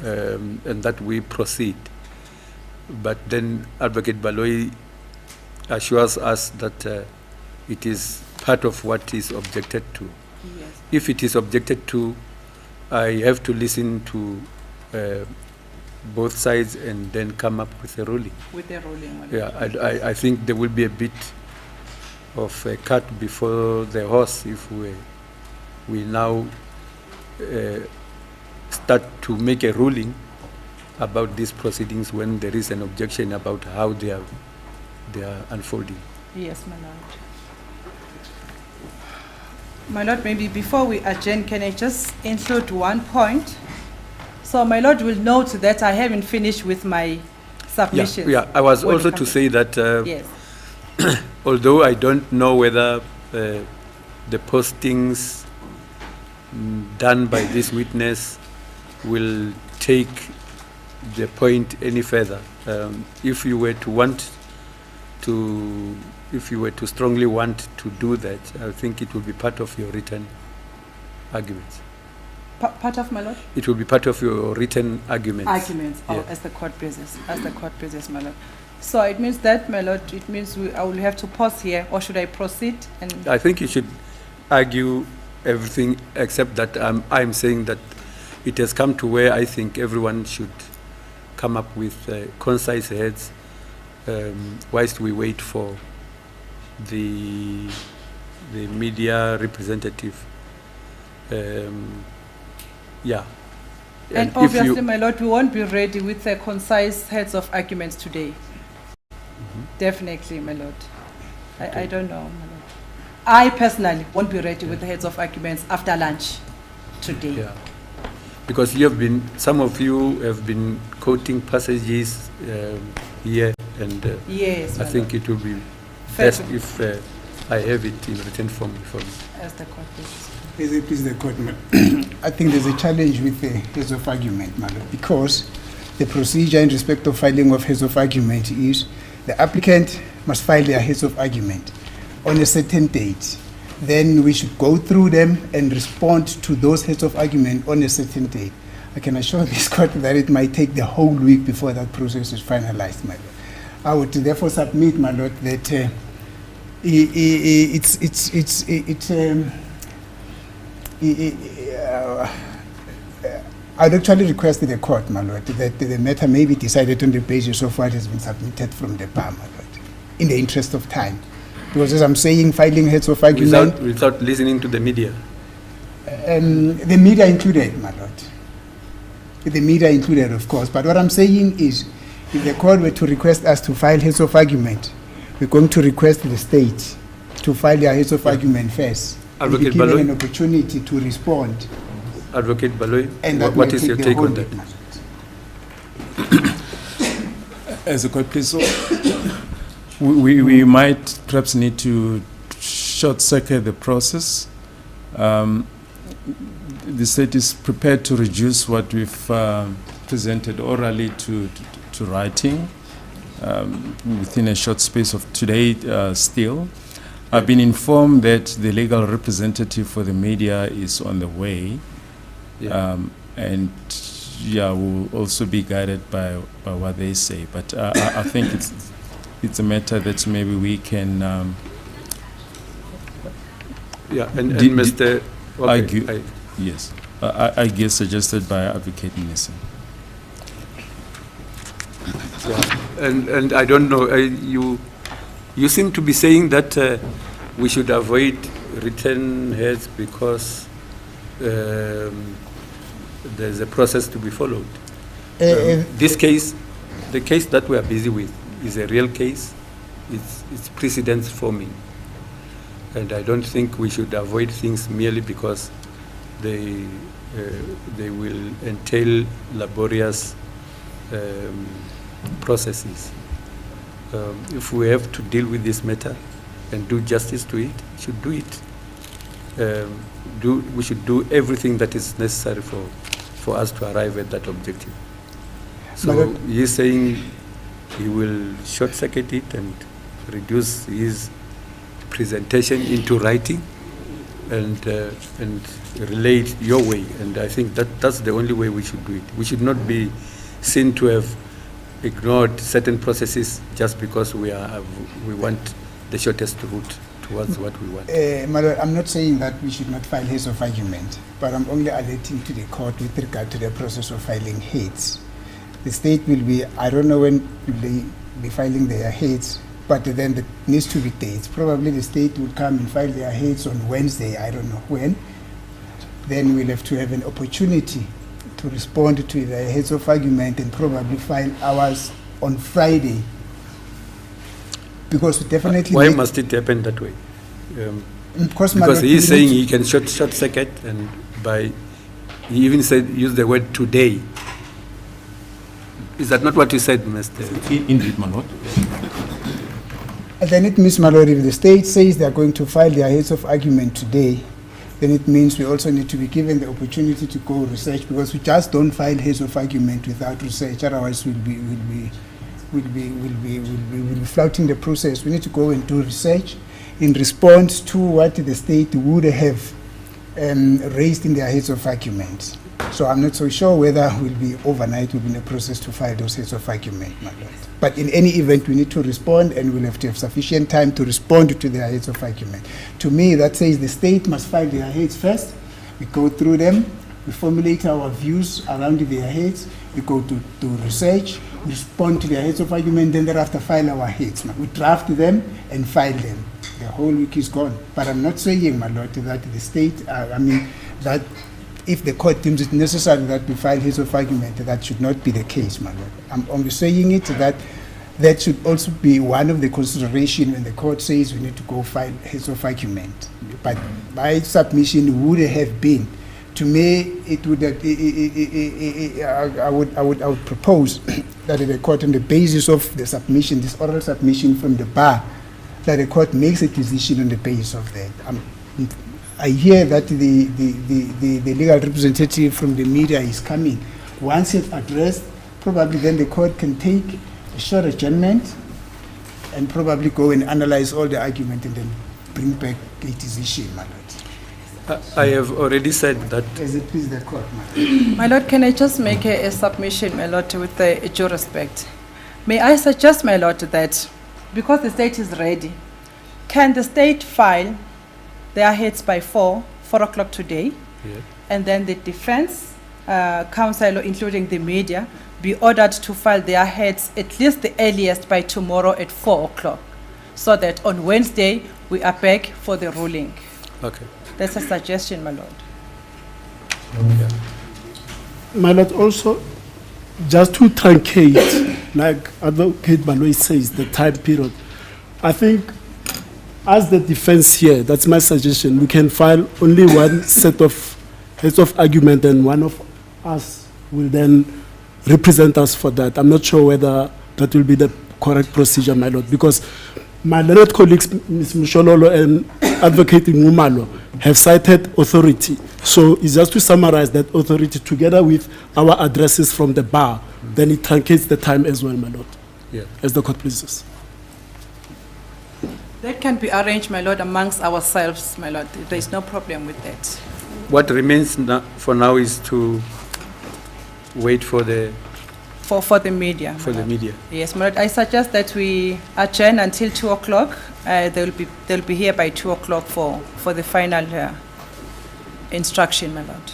and that we proceed. But then Advocate Baloyi assures us that it is part of what is objected to. Yes. If it is objected to, I have to listen to both sides and then come up with a ruling. With the ruling one. Yeah, I think there will be a bit of a cart before the horse if we now start to make a ruling about these proceedings when there is an objection about how they are unfolding. Yes, my lord. My lord, maybe before we adjourn, can I just include one point? So my lord will note that I haven't finished with my submissions. Yeah, I was also to say that yes. although I don't know whether the postings done by this witness will take the point any further. If you were to strongly want to do that, I think it will be part of your written arguments. Part of, my lord? It will be part of your written arguments. Arguments, Yeah. as the court pleases, my lord. So it means that, my lord, it means I will have to pause here, or should I proceed? And I think you should argue everything except that I'm saying that it has come to where I think everyone should come up with concise heads whilst we wait for the media representative. Yeah. And if obviously, you, my lord, we won't be ready with the concise heads of arguments today. Definitely, my lord. I don't know, my lord. I personally won't be ready with the heads of arguments after lunch today. Yeah. Because some of you have been quoting passages here, and Yes, I my think lord. it will be Fair best to- if I have it in written form before me. As the court pleases. Please, the court. I think there's a challenge with the heads of argument, my lord, because the procedure in respect of filing of heads of argument is the applicant must file their heads of argument on a certain date. Then we should go through them and respond to those heads of argument on a certain date. I can assure this court that it might take the whole week before that process is finalized, my lord. I would therefore submit, my lord, that I'd actually requested the court, my lord, that the matter may be decided on the basis of what has been submitted from the bar, my lord, in the interest of time. Because as I'm saying, filing heads of argument... Without listening to the media? The media included, my lord. The media included, of course. But what I'm saying is, if the court were to request us to file heads of argument, we're going to request the state to file their heads of argument first. Advocate and be given Baloy? an opportunity to respond. Advocate Baloy, And that what may is your the take whole on bit, that? my lord. As a court, please. So we might perhaps need to short-circuit the process. The state is prepared to reduce what we've presented orally to writing within a short space of today still. I've been informed that the legal representative for the media is on the way. Yeah. And yeah, we'll also be guided by what they say. But I think it's a matter that maybe we can Yeah, and Did- Mr. argue. Yes, I guess suggested by Advocate Nissen. Yeah. And I don't know, you seem to be saying that we should avoid return heads because there's a process to be followed. This case, the case that we are busy with is a real case. It's precedence forming. And I don't think we should avoid things merely because they will entail laborious processes. If we have to deal with this matter and do justice to it, we should do it. We should do everything that is necessary for us to arrive at that objective. So he's saying he will short-circuit it and reduce his presentation into writing and relay it your way. And I think that's the only way we should do it. We should not be seen to have ignored certain processes just because we want the shortest route towards what we want. My lord, I'm not saying that we should not file heads of argument, but I'm only alerting to the court with regard to the process of filing heads. The state will be, I don't know when they be filing their heads, but then there needs to be dates. Probably the state will come and file their heads on Wednesday, I don't know when. Then we'll have to have an opportunity to respond to the heads of argument and probably file ours on Friday. Because we definitely Why must it happen that way? because He's saying he can short-circuit, and he even used the word today. Is that not what you said, Mr.? Indeed, my lord. And then it means, my lord, if the state says they are going to file their heads of argument today, then it means we also need to be given the opportunity to go research, because we just don't file heads of argument without research. Otherwise, we'll be flouting the process. We need to go and do research in response to what the state would have raised in their heads of argument. So I'm not so sure whether we'll be overnight within the process to file those heads of argument, my lord. But in any event, we need to respond, and we'll have to have sufficient time to respond to their heads of argument. To me, that says the state must file their heads first. We go through them, we formulate our views around their heads, we go to research, we respond to their heads of argument, then thereafter file our heads. We draft them and file them. The whole week is gone. But I'm not saying, my lord, that the state, that if the court deems it necessary that we file heads of argument, that should not be the case, my lord. I'm only saying it that should also be one of the consideration when the court says we need to go file heads of argument. But my submission would have been, to me, it would have, I would propose that the court, on the basis of the submission, this oral submission from the bar, that the court makes a decision on the basis of that. I hear that the legal representative from the media is coming. Once it's addressed, probably then the court can take a short adjournment and probably go and analyze all the argument and then bring back a decision, my lord. I have already said that. As it please the court, my lord. My lord, can I just make a submission, my lord, with due respect? May I suggest, my lord, that because the state is ready, can the state file their heads by 4 o'clock today, Yeah. and then the defense council, including the media, be ordered to file their heads at least the earliest by tomorrow at 4 o'clock, so that on Wednesday we are back for the ruling. Okay. That's a suggestion, my lord. My lord, also, just to truncate, like Advocate Baloyi says, the time period, I think as the defense here, that's my suggestion, we can file only one set of heads of argument and one of us will then represent us for that. I'm not sure whether that will be the correct procedure, my lord, because my learned colleagues, Ms. Mushololo and Advocate Ngumalo, have cited authority. So it's just to summarize that authority together with our addresses from the bar, then it truncates the time as well, my lord, as the court pleases. That can be arranged, my lord, amongst ourselves, my lord. There is no problem with that. What remains for now is to wait for the For the media. my lord. media. Yes, my lord. I suggest that we adjourn until 2 o'clock. They'll be here by 2 o'clock for the final instruction, my lord.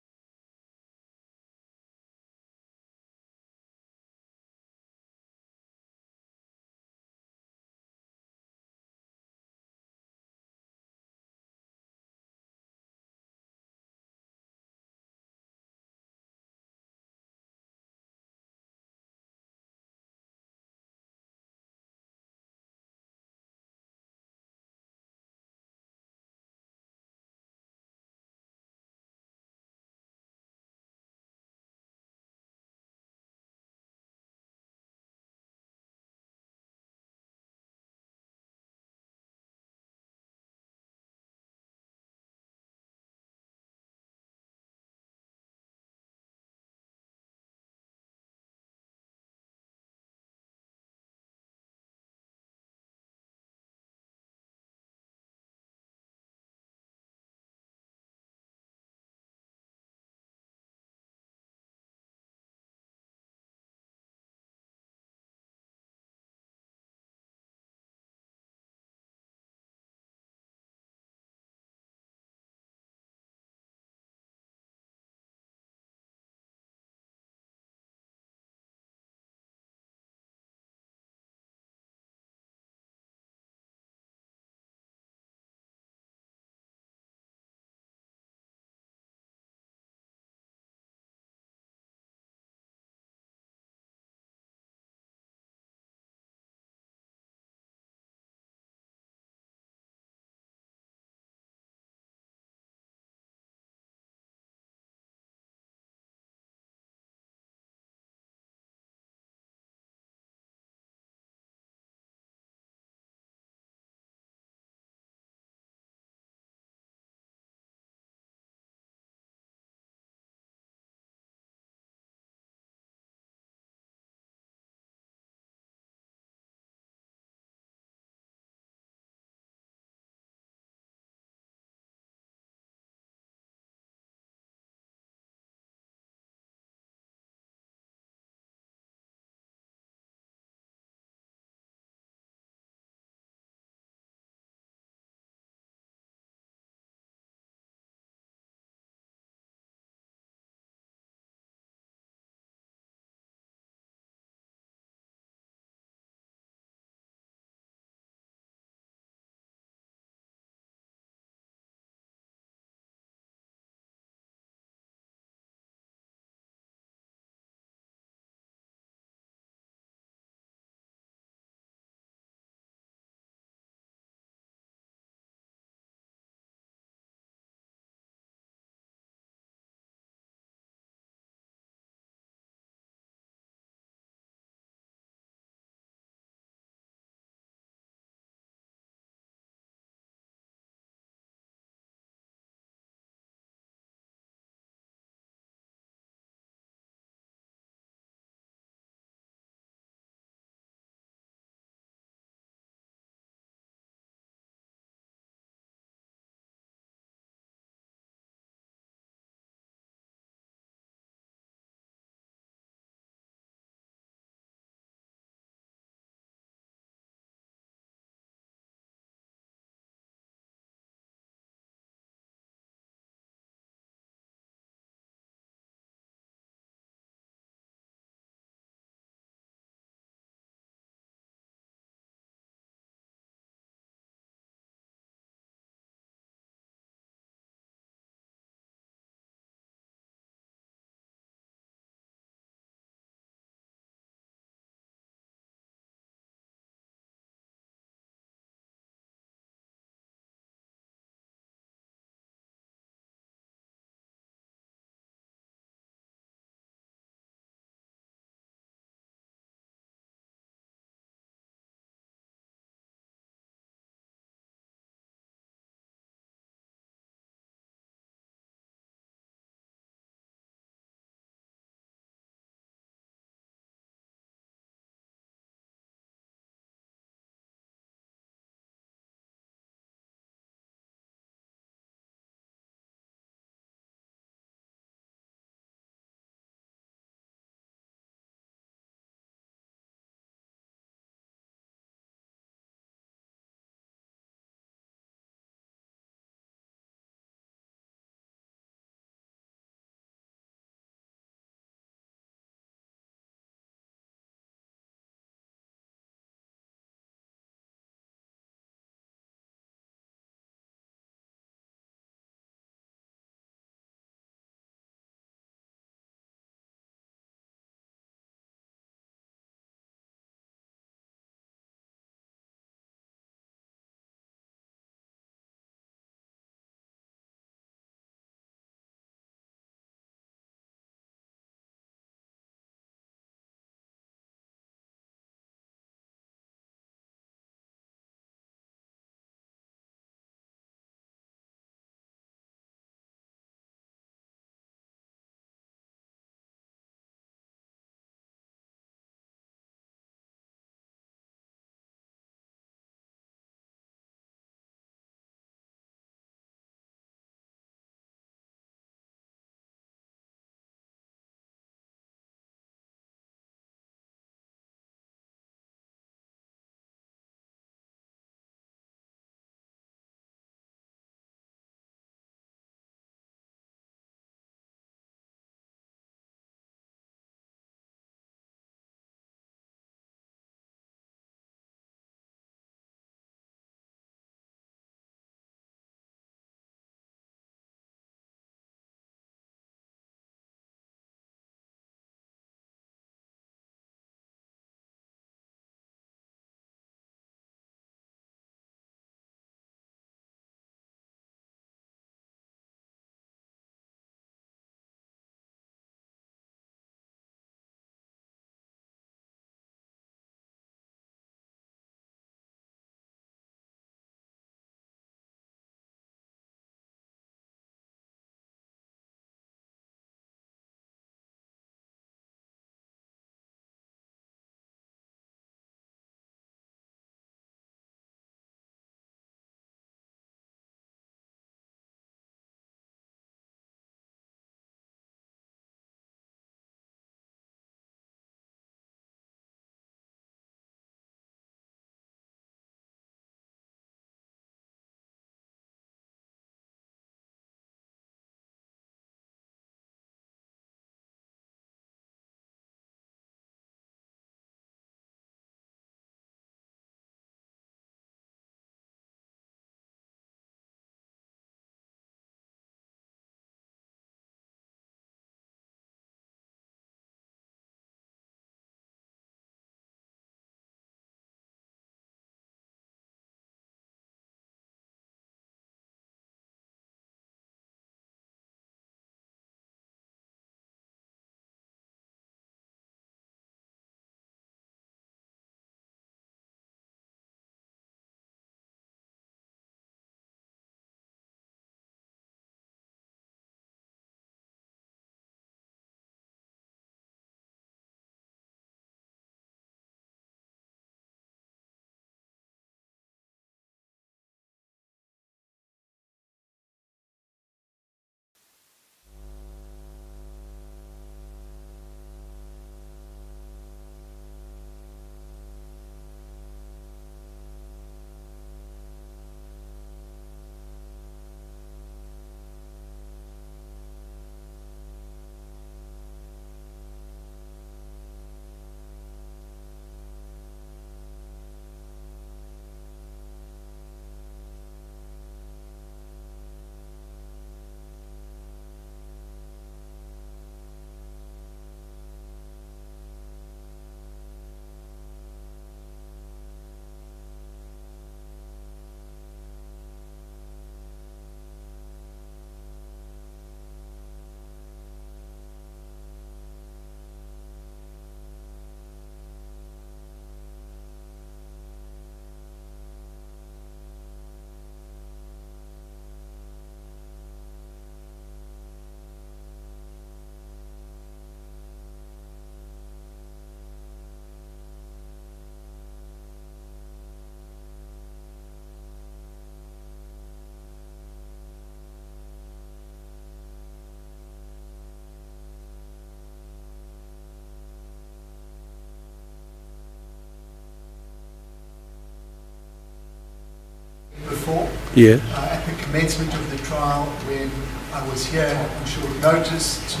Yes. At the commencement of the trial, when I was here on short notice to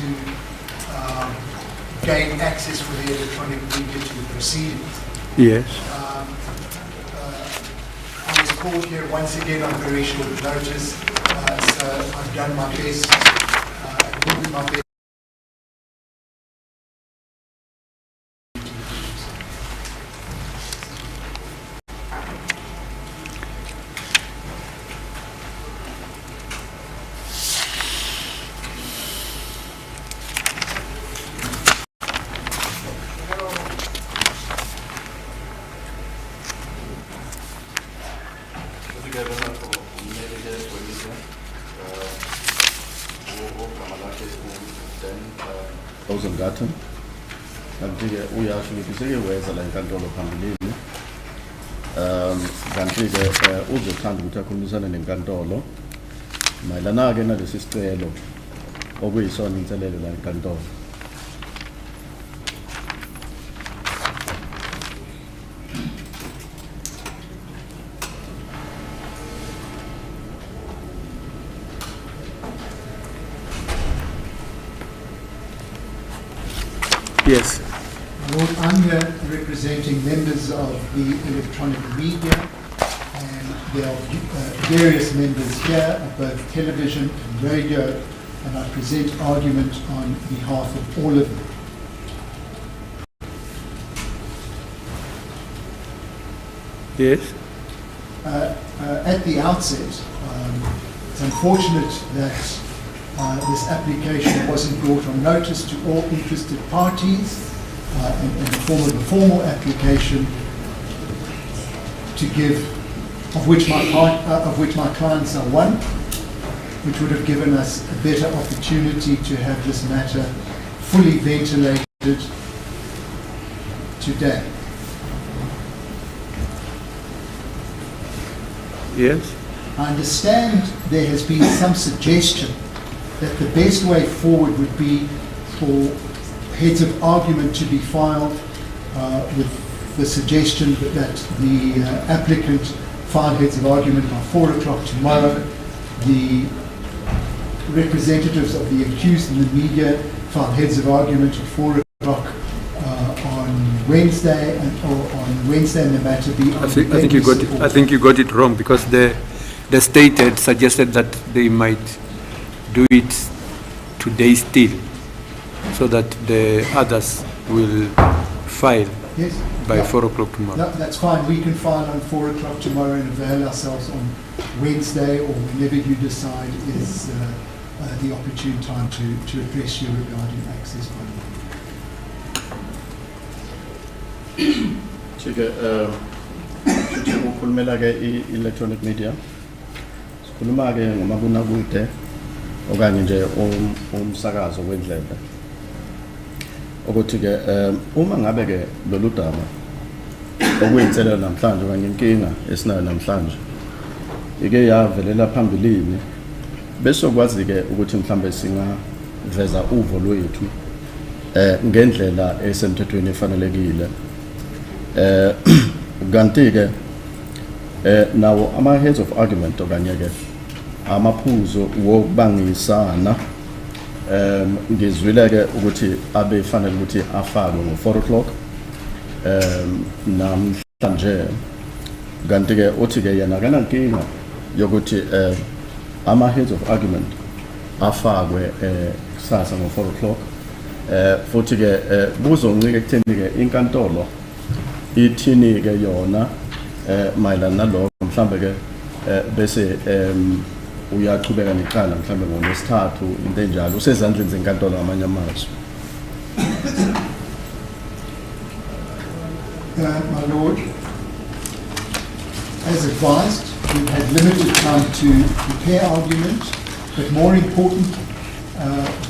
gain access for the electronic media to the proceedings. Yes. I was called here once again on very short notice, so I've done my best, and will do my best. Ozengathi kanti-ke uyasho ukuthi sekeweza la enkantolo phambilini kanti-ke uzothanda ukuthi akhulumisane nenkantolo mayelana-ke nalesi sicelo okuyisona inselelo la enkantolo. Yes. Lord, I'm here representing members of the electronic media, and there are various members here of both television and radio, and I present argument on behalf of all of them. Yes. At the outset, it's unfortunate that this application wasn't brought on notice to all interested parties in the form of a formal application to give, of which my clients are one, which would have given us a better opportunity to have this matter fully ventilated today. Yes. I understand there has been some suggestion that the best way forward would be for heads of argument to be filed with the suggestion that the applicant file heads of argument by 4 o'clock tomorrow. The representatives of the accused and the media file heads of argument at 4 o'clock on Wednesday, and the matter be on I think you got it wrong, because the state had suggested that they might do it today still, so that the others will file by 4 o'clock tomorrow. No, that's fine. We can file on 4 o'clock tomorrow and avail ourselves on Wednesday, or whenever you decide is the opportune time to address you regarding access. Ukukhulumela-ke i-electronic media, sikhuluma-ke ngomabonakude okanye nje umsakazo wendlela, ukuthi-ke uma ngabe-ke lolu daba okuyinselelo namhlanje okanye inkinga esinayo namhlanje ike yavelela phambilini, bese okwazi-ke ukuthi mhlambe singaveza uvo lwethu ngendlela esemthethweni efanelekile. Kanti-ke nawo ama-heads of argument okanye-ke amaphuzo wokubangisana ngizwile-ke ukuthi abefanele ukuthi afakwe ngo-4 o'clock namhlanje. Kanti-ke uthi-ke yena akanankinga yokuthi ama-heads of argument afakwe kusasa ngo-4 o'clock. Futhi-ke kuzoncika ekutheni-ke inkantolo ithini-ke yona mayelana nalokho, mhlambe-ke bese uyaqhubeka necala mhlambe ngoLwesithathu, into enjalo, usezandleni zenkantolo ngamanye amazwi. My Lord, as advised, we've had limited time to prepare argument, but more important,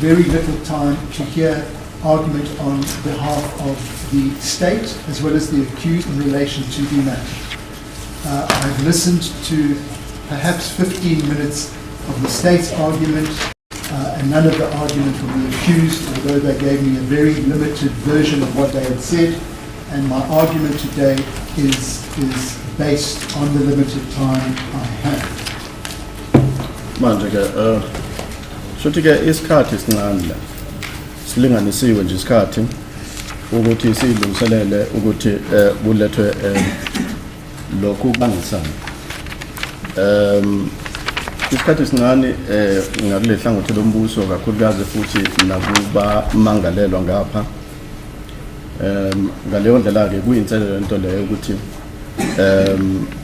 very little time to hear argument on behalf of the state as well as the accused in relation to the matter. I've listened to perhaps 15 minutes of the state's argument and none of the argument from the accused, although they gave me a very limited version of what they had said. And my argument today is based on the limited time I have. Manje ke shothi ke isikhathi sincane la. Silinganisiwe nje isikhathi ukuthi silungiselele ukuthi kulethwe lokhu bangisana. Isikhathi sincane ngakule hlangothi lombuso kakhulukazi futhi nakuba mangalelwa ngapha. Ngaleyo ndlela ke kuyinselelo into leyo ukuthi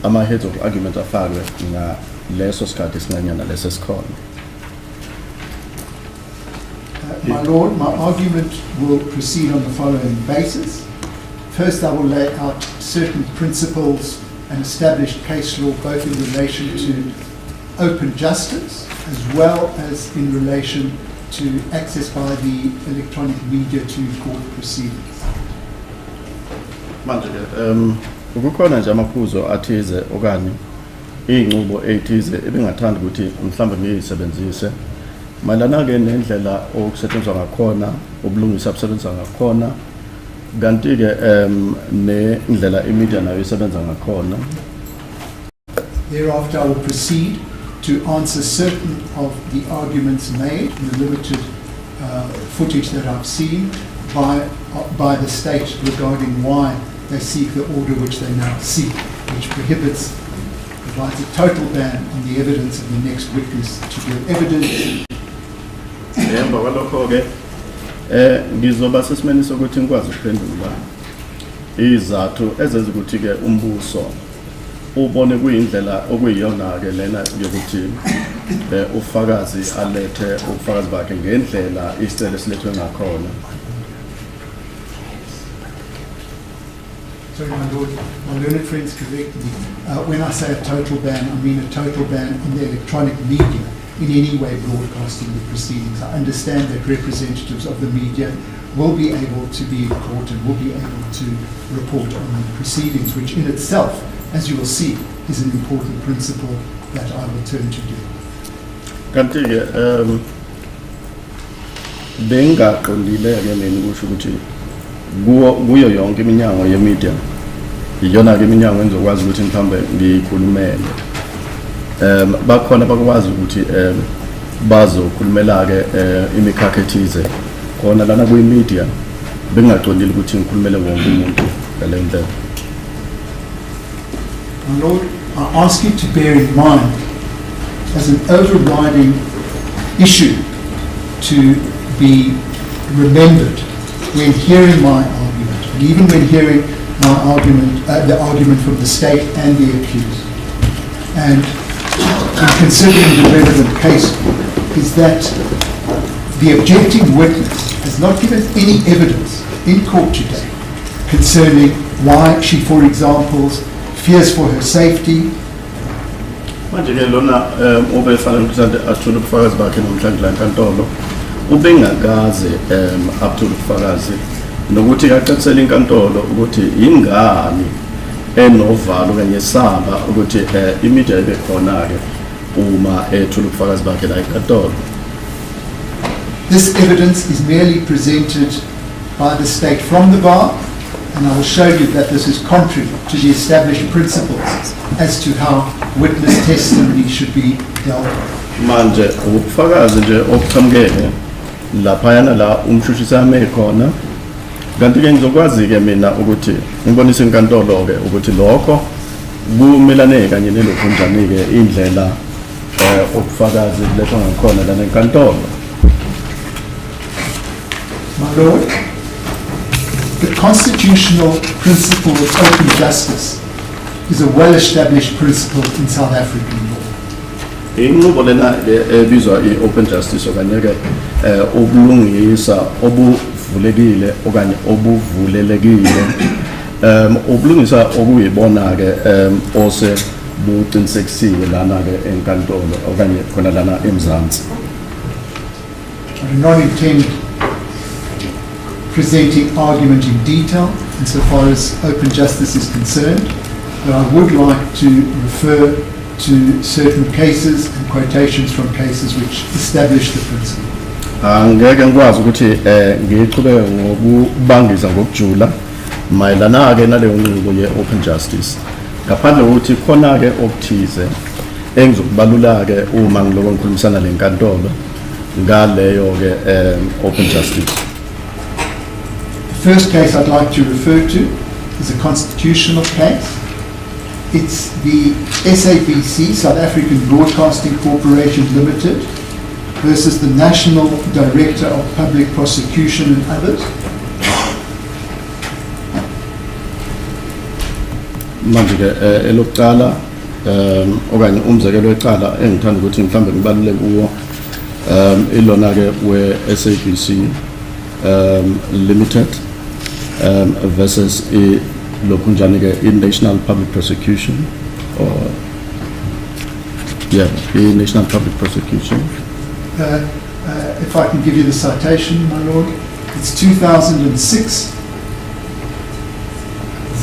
ama heads of argument afakwe ngaleso sikhathi sincanyana leso sikhona. My Lord, my argument will proceed on the following basis. First, I will lay out certain principles and established case law both in relation to open justice as well as in relation to access by the electronic media to court proceedings. Manje ukukhona nje amaphuzo athize okanye inqubo ethize ebingathanda ukuthi mhlawumbe ngiyisebenzise malana ke nendlela okusetshenzwa ngakhona ubulungisa obusebenzisa ngakhona kanti ke nendlela imedia nayo isebenza ngakhona. Thereafter, I will proceed to answer certain of the arguments made in the limited footage that I've seen by the state regarding why they seek the order which they now seek, which provides a total ban on the evidence of the next witness to give evidence. Emva kwalokho ke ngizoba sesimeni sokuthi ngikwazi ukuphendula izathu ezenza ukuthi ke umbuso ubone kuyindlela okuyiyona ke lena yokuthi ufakazi alethe ubufakazi bakhe ngendlela isicelo silethwe ngakhona. Sorry, my Lord, my learned friends correct me. When I say a total ban, I mean a total ban on the electronic media in any way broadcasting the proceedings. I understand that representatives of the media will be able to be in court and will be able to report on the proceedings, which in itself, as you will see, is an important principle that I will turn to do. Kanti ke bengaqondile ke mina kusho ukuthi kuyo yonke iminyango yemedia iyona ke iminyango engizokwazi ukuthi mhlambe ngikhulumele. Bakhona bakwazi ukuthi bazokhulumela ke imikhakha ethize khona lana kwi-media bengaqondile ukuthi ngikhulumele wonke umuntu ngale ndlela. My Lord, I ask you to bear in mind as an overriding issue to be remembered when hearing my argument, and even when hearing my argument, the argument from the state and the accused, and in considering the relevant case, is that the objecting witness has not given any evidence in court today concerning why she, for example, fears for her safety. Manje ke lona obefana mhlawumbe athula ubufakazi bakhe namhlanje la enkantolo ubengakaze athula ubufakazi nokuthi kacacisela inkantolo ukuthi ingani enovalo kanye saba ukuthi imedia ibe khona ke uma ethula ubufakazi bakhe la enkantolo. This evidence is merely presented by the state from the bar, and I will show you that this is contrary to the established principles as to how witness testimony should be dealt with. Manje ubufakazi nje obuqhamukele laphayana la umshushisi ame khona kanti ke ngizokwazi ke mina ukuthi ngibonise inkantolo ke ukuthi lokho kumelane kanye nelokho njani ke indlela ubufakazi lethwa ngakhona la enkantolo. My Lord, the constitutional principle of open justice is a well-established principle in South African law. Inqubo lena ebizwa i-open justice okanye ke ubulungisa obuvulekile okanye obuvulelekile ubulungisa okuyibona ke ose buqinisekisiwe lana ke enkantolo okanye khona lana eMzansi. I do not intend presenting argument in detail insofar as open justice is concerned, but I would like to refer to certain cases and quotations from cases which establish the principle. Angeke ngikwazi ukuthi ngiqhubeke ngokubangisa ngokujula mayelana ke naleyo nqubo ye-open justice ngaphandle kokuthi khona ke okuthize engizokubalula ke uma ngiloko ngikhulumisana lenkantolo ngaleyo ke open justice. The first case I'd like to refer to is a constitutional case. It's the SABC, South African Broadcasting Corporation Limited, versus the National Director of Public Prosecution and others. Manje ke elokuqala okanye umzekelo weqala engithanda ukuthi mhlambe ngibalule kuwo ilona ke we SABC Limited versus lokunjani ke in National Public Prosecution or in National Public Prosecution. If I can give you the citation, my lord, it's 2006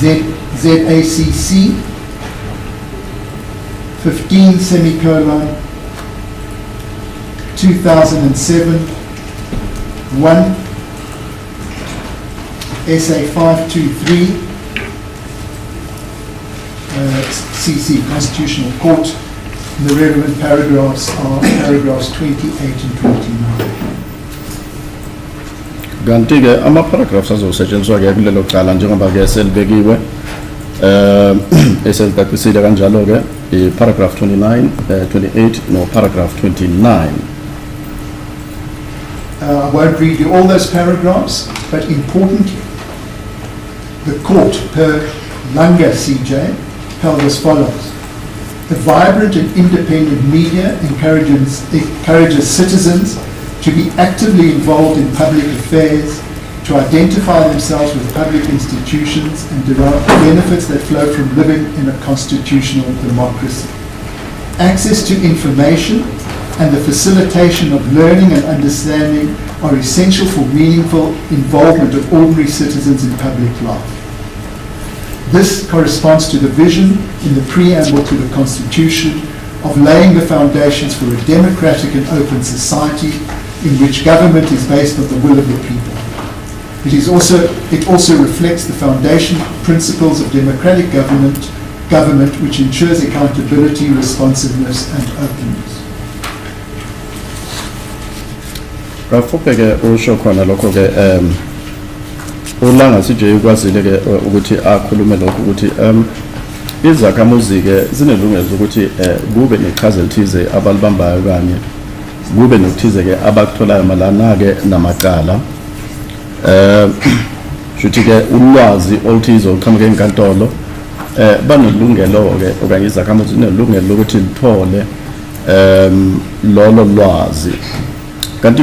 ZACC 15 semicolon 2007 1 SA 523 CC Constitutional Court. And the relevant paragraphs are paragraphs 28 and 29. Kanti ke ama paragraphs azosetshenziswa ke kulelo qala njengoba ke selibekiwe eselitatisile kanjalo ke paragraph 29 28 no paragraph 29. I won't read you all those paragraphs, but importantly, the court per Langa CJ held as follows. A vibrant and independent media encourages citizens to be actively involved in public affairs, to identify themselves with public institutions and derive benefits that flow from living in a constitutional democracy. Access to information and the facilitation of learning and understanding are essential for meaningful involvement of ordinary citizens in public life. This corresponds to the vision in the preamble to the Constitution of laying the foundations for a democratic and open society in which government is based on the will of the people. It also reflects the foundation principles of democratic government which ensures accountability, responsiveness and openness. Rafupeke usho khona lokho ke ulanga sije ukwazile ke ukuthi akhulume lokho ukuthi izakhamuzi ke zinelungelo ukuthi kube neqhaza elithize abalibambayo kanye kube nokuthize ke abakutholayo malana ke namaqala futhi ke ulwazi oluthize oqhamuke enkantolo banelungelo ke okanye izakhamuzi zinelungelo lokuthi lithole lolo lwazi. Kanti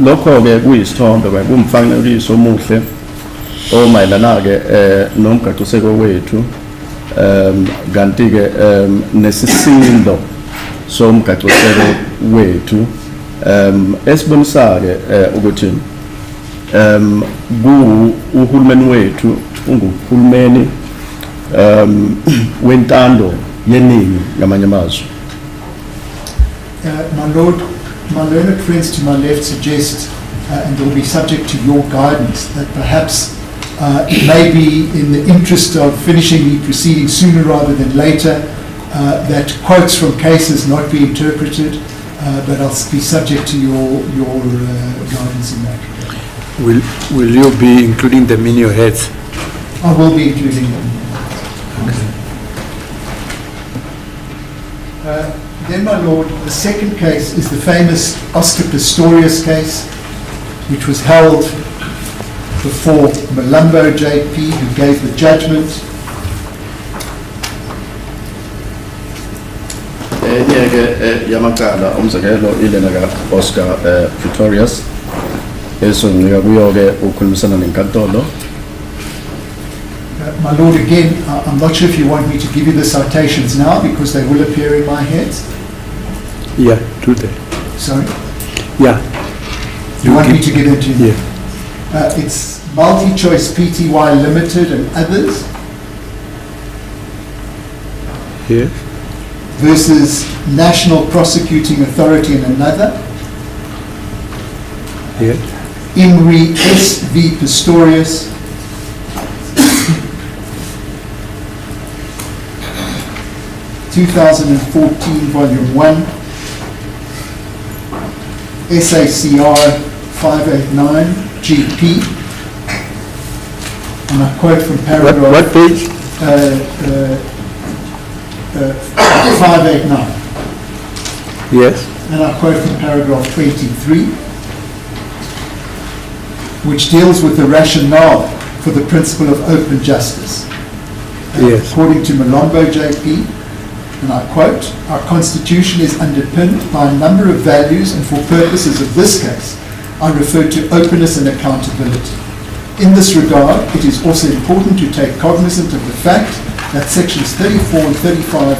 lokho ke kuyisithombe kumfanekiso omuhle omayelana ke nomgaqoseko wethu kanti ke nesisindo somgaqoseko wethu esibonisa ke ukuthi uhulumeni wethu unguhulumeni wentando yeningi ngamanye amazwi. My Lord, my learned friends to my left suggest, and will be subject to your guidance, that perhaps it may be in the interest of finishing the proceedings sooner rather than later, that quotes from cases not be interpreted, but I'll be subject to your guidance in that. Will you be including them in your heads? I will be including them. Then, my Lord, the second case is the famous Oscar Pistorius case, which was held before Malumbo JP, who gave the judgment. Yamakala umzekelo ilena ka Oscar Pistorius esonga kuyoke ukukhulumisana nenkantolo. My Lord, again, I'm not sure if you want me to give you the citations now because they will appear in my head. Yeah, do that. Sorry? Yeah. You want me to give it to you? Yeah. It's Multi-Choice Pty Limited and others. Here. Versus National Prosecuting Authority and another. Here. Imri S.V. Pistorius. 2014, Volume 1, SACR 589, GP, and I quote from paragraph... What page? 589. Yes. And I quote from paragraph 23, which deals with the rationale for the principle of open justice. Yes. According to Malombo JP, and I quote, "Our constitution is underpinned by a number of values, and for purposes of this case, I refer to openness and accountability. In this regard, it is also important to take cognizance of the fact that sections 34 and 35,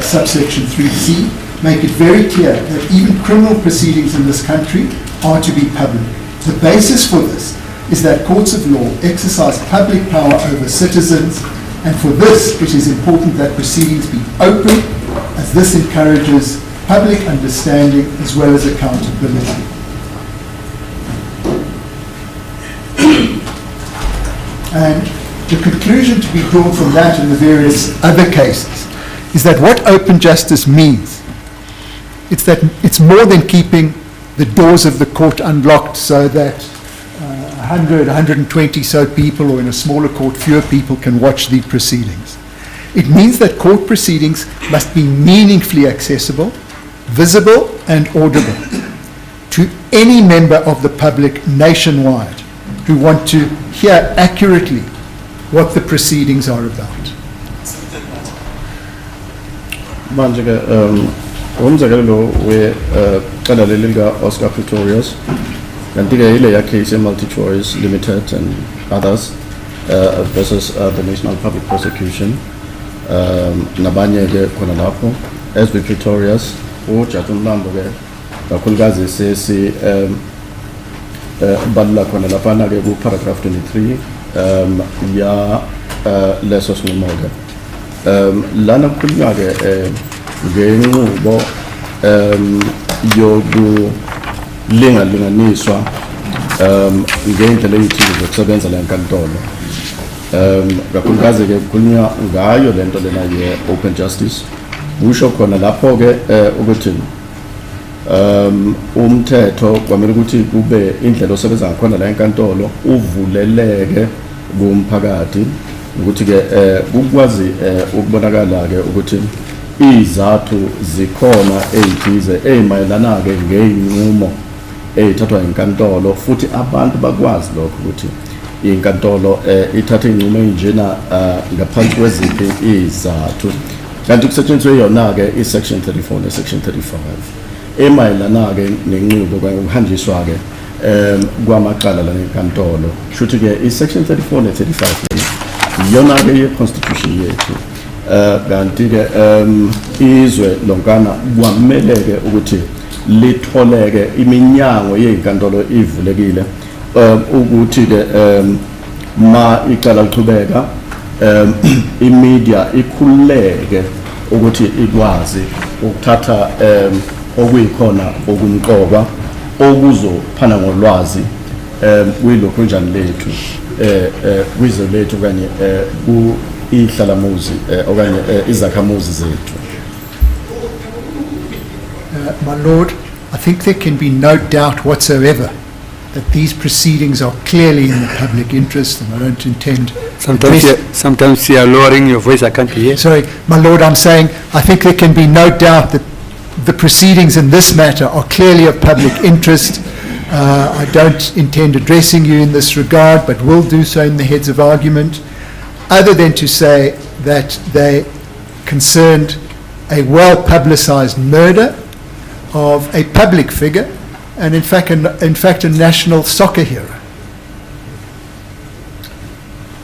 subsection 3C, make it very clear that even criminal proceedings in this country are to be public. The basis for this is that courts of law exercise public power over citizens, and for this it is important that proceedings be open, as this encourages public understanding as well as accountability." And the conclusion to be drawn from that and the various other cases is that what open justice means, it's that it's more than keeping the doors of the court unlocked so that 100, 120 so people, or in a smaller court, fewer people can watch the proceedings. It means that court proceedings must be meaningfully accessible, visible and audible to any member of the public nationwide who want to hear accurately what the proceedings are about. Manje ke umzekelo lo weqala leli lika Oscar Pretorius kanti ke ile yakhe ise multi choice limited and others versus the National Public Prosecution nabanye ke khona lapho as with Pretorius uJaji Mlambo ke kakhulukazi sesi balula khona lapha ke ku paragraph 23 ya leso sinqumo ke lana kukhulunywa ke ngenqubo yokulinganiswa ngendlela eyithile zokusebenza le nkantolo kakhulukazi ke kukhulunywa ngayo lento lena ye open justice usho khona lapho ke ukuthi umthetho kwamele ukuthi kube indlela osebenza ngakhona la enkantolo uvuleleke kumphakathi ukuthi ke ukwazi ukubonakala ke ukuthi izathu zikhona ezithize ezimayelana ke ngeinqumo ezithathwa inkantolo futhi abantu bakwazi lokho ukuthi inkantolo ithatha inqumo enjena ngaphansi kweziphi izathu kanti kusetshenziswe yona ke isection 34 nesection 35 emayelana ke nenqubo kanye ukuhanjiswa ke kwamaqala la enkantolo futhi ke isection 34 ne35 yona ke ye-constitution yethu kanti ke izwe lonkana kwameleke ukuthi litholeke iminyango yezinkantolo ivulekile ukuthi ke ma icala liqhubeka imedia ikhuleke ukuthi ikwazi ukuthatha okuyikhona okumqoka okuzophana ngolwazi kuyilokho njani lethu kwizwe lethu kanye ihlalamuzi okanye izakhamuzi zethu. My Lord, I think there can be no doubt whatsoever that these proceedings are clearly in the public interest, and I don't intend... Sometimes you are lowering your voice, I can't hear. Sorry, my Lord, I'm saying I think there can be no doubt that the proceedings in this matter are clearly of public interest. I don't intend addressing you in this regard, but will do so in the heads of argument, other than to say that they concerned a well-publicized murder of a public figure, and in fact a national soccer hero.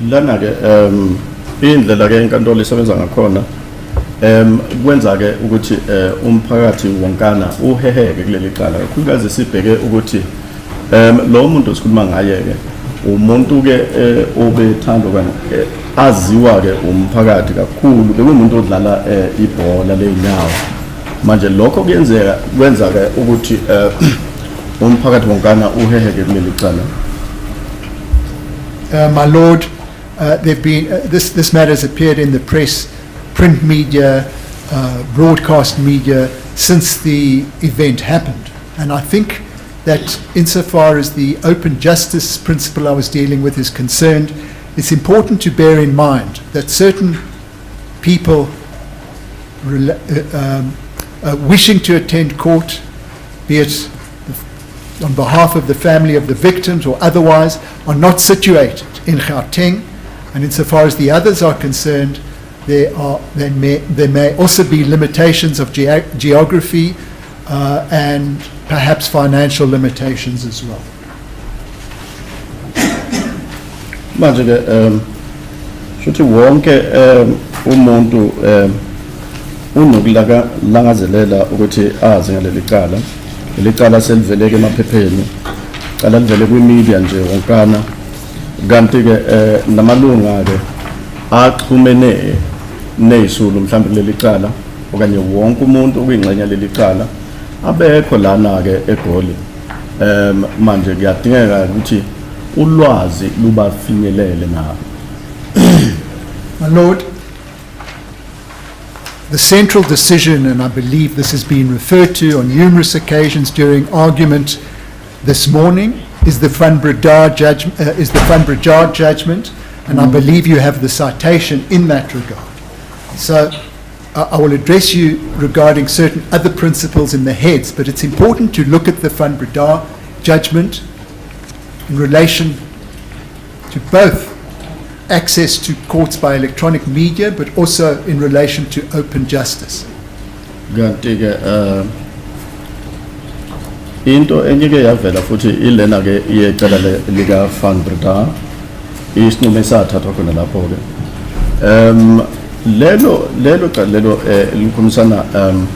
Lana ke indlela ke inkantolo isebenza ngakhona kwenza ke ukuthi umphakathi wonkana uheheke kuleli cala kakhulukazi sibheke ukuthi lo muntu esikhuluma ngaye ke umuntu ke obethanda okanye aziwa ke umphakathi kakhulu bekumuntu odlala ibhola leinyawo manje lokho kwenza ke ukuthi umphakathi wonkana uheheke kuleli cala. My Lord, there've been this matter has appeared in the press print media, broadcast media since the event happened. And I think that insofar as the open justice principle I was dealing with is concerned, it's important to bear in mind that certain people wishing to attend court, be it on behalf of the family of the victims or otherwise, are not situated in Gauteng. And insofar as the others are concerned, there may also be limitations of geography and perhaps financial limitations as well. Manje ke shuthi wonke umuntu unokulangazelela ukuthi azi ngaleli cala. Leli cala seliveleke emaphepheni, cala livele kwi-media nje wonkana, kanti ke namalunga ke axhumene nezulu mhlawumbe kuleli cala okanye wonke umuntu okuyingxenye leli cala abekho lana ke eGoli. Manje kuyadingeka ukuthi ulwazi lubafinyelele nabo. My Lord, the central decision, and I believe this has been referred to on numerous occasions during argument this morning, is the Van Breda judgment, and I believe you have the citation in that regard. So I will address you regarding certain other principles in the heads, but it's important to look at the Van Breda judgment in relation to both access to courts by electronic media, but also in relation to open justice. Kanti ke into enye ke yavela futhi ilena ke iyecala lika Van Breda isinqumo esathathwa khona lapho ke lelo likhulumisana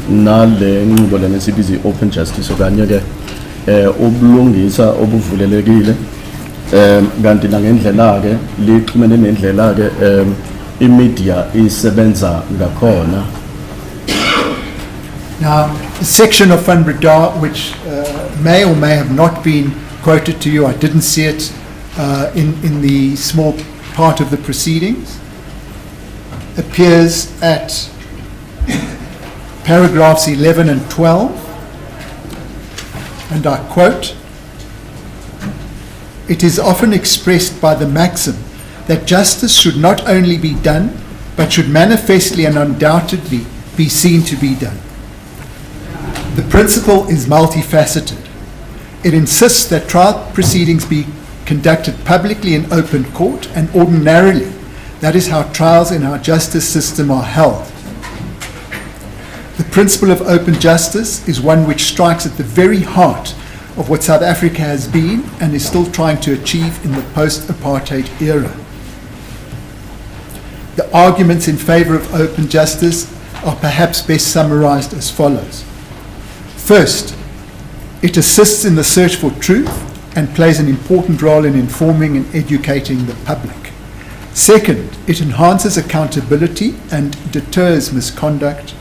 nale nqubo lena sibiza open justice okanye ke ubulungisa obuvulelekile kanti nangendlela ke lixhumene nendlela ke imedia isebenza ngakhona. Now, a section of Van Breda which may or may have not been quoted to you, I didn't see it in the small part of the proceedings, appears at paragraphs 11 and 12, and I quote, "It is often expressed by the maxim that justice should not only be done, but should manifestly and undoubtedly be seen to be done. The principle is multifaceted. It insists that trial proceedings be conducted publicly in open court, and ordinarily that is how trials in our justice system are held. The principle of open justice is one which strikes at the very heart of what South Africa has been and is still trying to achieve in the post-apartheid era. The arguments in favor of open justice are perhaps best summarized as follows. First, it assists in the search for truth and plays an important role in informing and educating the public. Second, it enhances accountability and deters misconduct.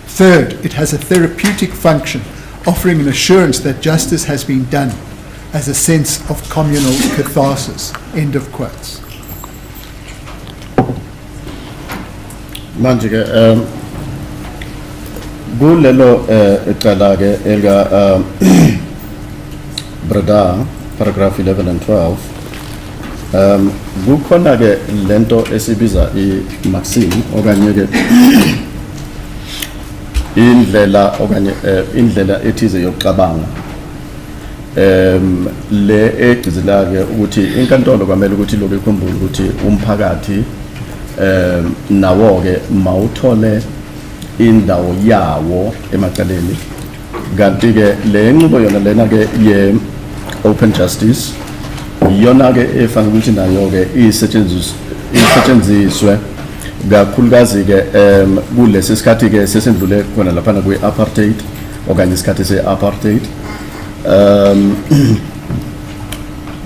Third, it has a therapeutic function, offering an assurance that justice has been done as a sense of communal catharsis." End of quotes. Manje ke kulelo ecala ke elika Breda paragraph 11 and 12 kukhona ke lento esibiza i-maxim okanye ke indlela ethize yokucabanga le egcizela ke ukuthi inkantolo kwamele ukuthi lokho ikhumbule ukuthi umphakathi nawo ke mawuthole indawo yawo emacaleni, kanti ke le nqubo yona lena ke ye open justice yona ke efanele ukuthi nayo ke isetshenziswe kakhulukazi ke kulesi sikhathi ke sesendlule khona lapha kwi-apartheid okanye isikhathi se-apartheid.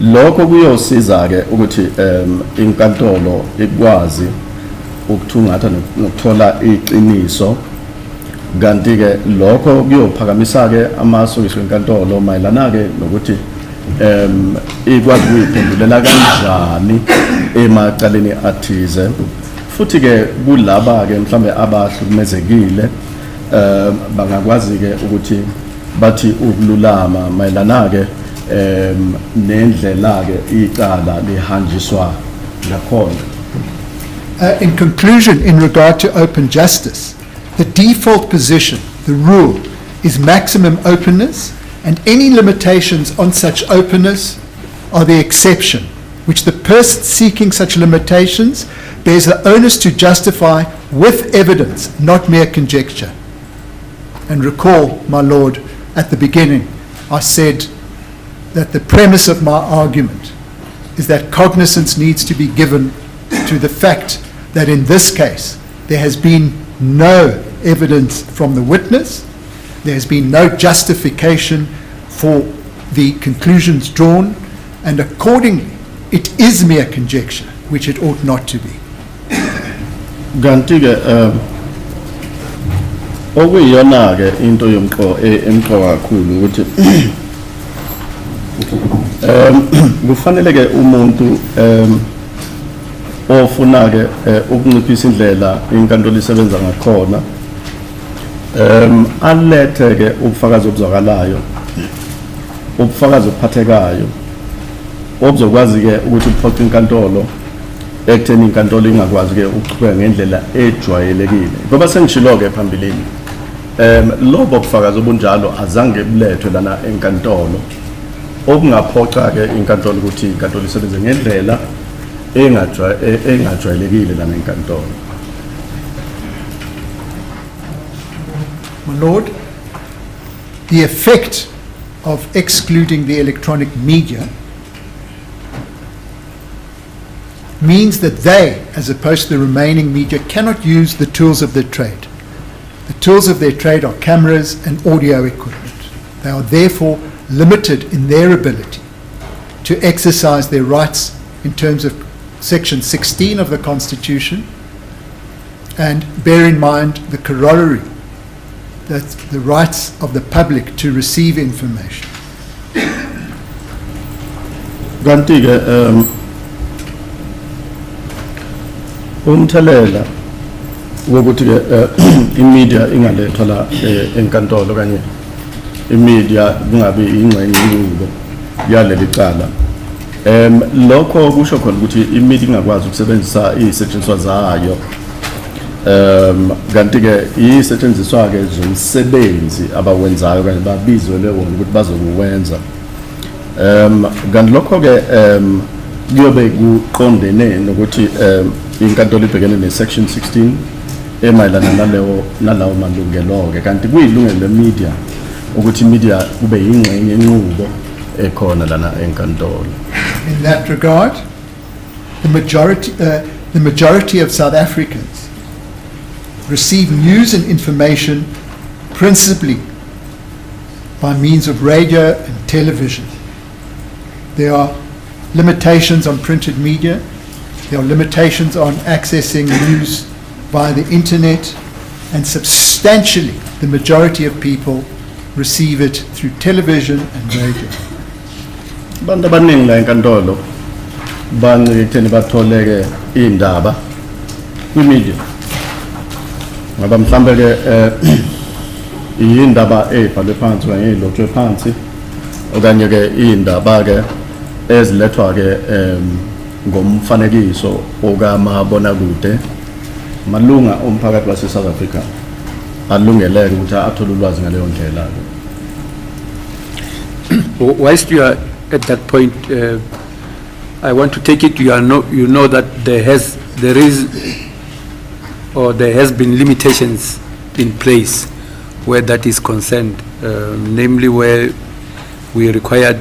Lokho kuyosiza ke ukuthi inkantolo ikwazi ukuthungatha nokuthola iqiniso, kanti ke lokho kuyophakamisa ke amasokiso enkantolo mayelana ke nokuthi ikwazi ukuyiphendulela kanjani emacaleni athize. futhi ke kulaba ke mhlambe abahlukumezekile bangakwazi ke ukuthi bathi ukululama mayelana ke nendlela ke icala lihanjiswa ngakhona. In conclusion, in regard to open justice, the default position, the rule, is maximum openness, and any limitations on such openness are the exception, which the person seeking such limitations bears the onus to justify with evidence, not mere conjecture. And recall, my Lord, at the beginning, I said that the premise of my argument is that cognizance needs to be given to the fact that in this case there has been no evidence from the witness, there has been no justification for the conclusions drawn, and accordingly it is mere conjecture, which it ought not to be. Ganti ke okuyiyona ke into emqoka kakhulu ukuthi kufanele ke umuntu ofuna ke ukunciphisa indlela inkantolo isebenza ngakhona alethe ke ubufakazi obuzwakalayo, ubufakazi obuphathekayo obuzokwazi ke ukuthi uphoqa inkantolo ekutheni inkantolo ingakwazi ke ukuchubeka ngendlela ejwayelekile. Ngoba sengishilo ke phambilini lobo bufakazi obunjalo azange bulethwe lana enkantolo okungaphoqa ke inkantolo ukuthi inkantolo isebenze ngendlela engajwayelekile lana enkantolo. My Lord, the effect of excluding the electronic media means that they, as opposed to the remaining media, cannot use the tools of their trade. The tools of their trade are cameras and audio equipment. They are therefore limited in their ability to exercise their rights in terms of Section 16 of the Constitution, and bear in mind the corollary, that the rights of the public to receive information. Ganti ke umthelela wokuthi ke imedia ingalethwa la enkantolo kanye imedia kungabe ingxenye inqubo yaleli cala lokho kusho khona ukuthi imedia ingakwazi ukusebenzisa izisetshenziswa zayo kanti ke izisetshenziswa ke zomsebenzi abawenzayo kanye babizwe lewo ukuthi bazokuwenza kanti lokho ke kuyobe kuqondene nokuthi inkantolo ibhekene ne-Section 16 emayelana nalawo malungelo ke kanti kuyilungelo le-media ukuthi media kube yingxenye enqubo ekhona lana enkantolo. In that regard, the majority of South Africans receive news and information principally by means of radio and television. There are limitations on printed media. There are limitations on accessing news via the internet, and substantially the majority of people receive it through television and radio. Bantu abaningi la enkantolo banikutheni batholeke indaba kwi-media. Ngaba mhlambe ke indaba ebhalwe phansi okanye elotshwe phansi okanye ke indaba ke ezilethwa ke ngomfanekiso okamabonakude malunga omphakathi wase South Africa alungeleke ukuthi athole ulwazi ngaleyo ndlela. Whilst you are at that point, I want to take it you know that there has been limitations in place where that is concerned, namely where we required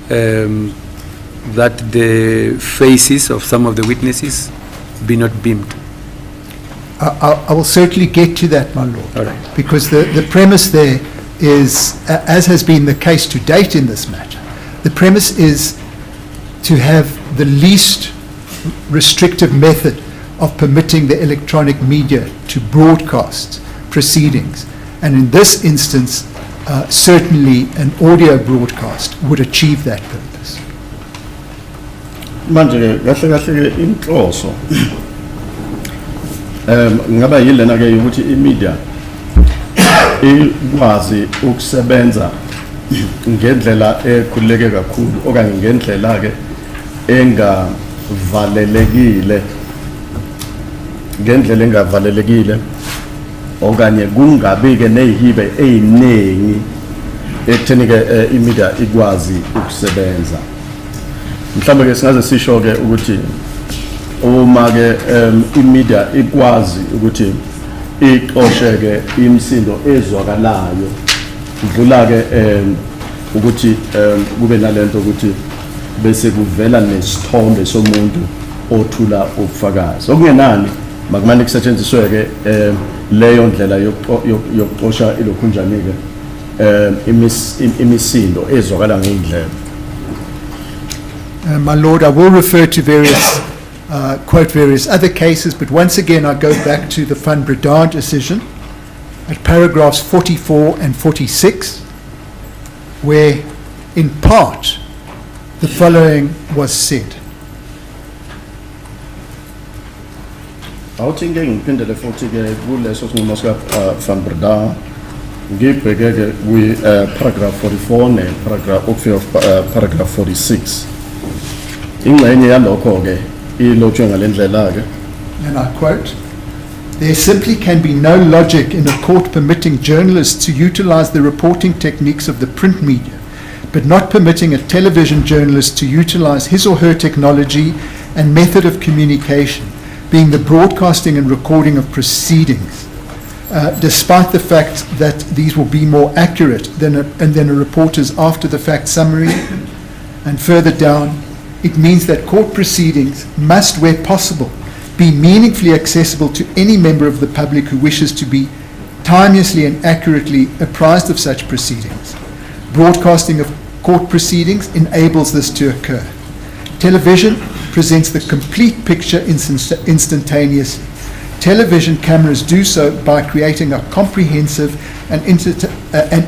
that the faces of some of the witnesses be not beamed. I will certainly get to that, my Lord. All right. Because the premise there is, as has been the case to date in this matter, the premise is to have the least restrictive method of permitting the electronic media to broadcast proceedings. And in this instance, certainly an audio broadcast would achieve that purpose. Manje kahle kahle inhloso ngaba yilena ke ukuthi imedia ikwazi ukusebenza ngendlela ekhululeke kakhulu okanye ngendlela ke engavalelekile okanye kungabi ke nezihibe eziningi ekutheni ke imedia ikwazi ukusebenza. Mhlawumbe ke singaze sisho ke ukuthi uma ke imedia ikwazi ukuthi iqoshe ke imisindo ezwakalayo udlula ke ukuthi kube nalento ukuthi bese kuvela nesithombe somuntu othula ubufakazi okungenani makumane kusetshenziswe ke leyo ndlela yokuqosha ilokhunjani ke imisindo ezwakala ngendlela. My Lord, I will refer to quote various other cases, but once again I go back to the Van Breda decision at paragraphs 44 and 46, where in part the following was said. Awuthi ngeke ngiphindele futhi ke kuleso sinqumo sika Van Breda ngibheke ke kwi paragraph 44 ne paragraph 46 ingxenye yalokho ke ilotshwe ngalendlela ke. And I quote, "There simply can be no logic in a court permitting journalists to utilize the reporting techniques of the print media, but not permitting a television journalist to utilize his or her technology and method of communication, being the broadcasting and recording of proceedings, despite the fact that these will be more accurate than a reporter's after-the-fact summary." And further down, it means that court proceedings must, where possible, be meaningfully accessible to any member of the public who wishes to be timeously and accurately apprised of such proceedings. Broadcasting of court proceedings enables this to occur. Television presents the complete picture instantaneously. Television cameras do so by creating a comprehensive and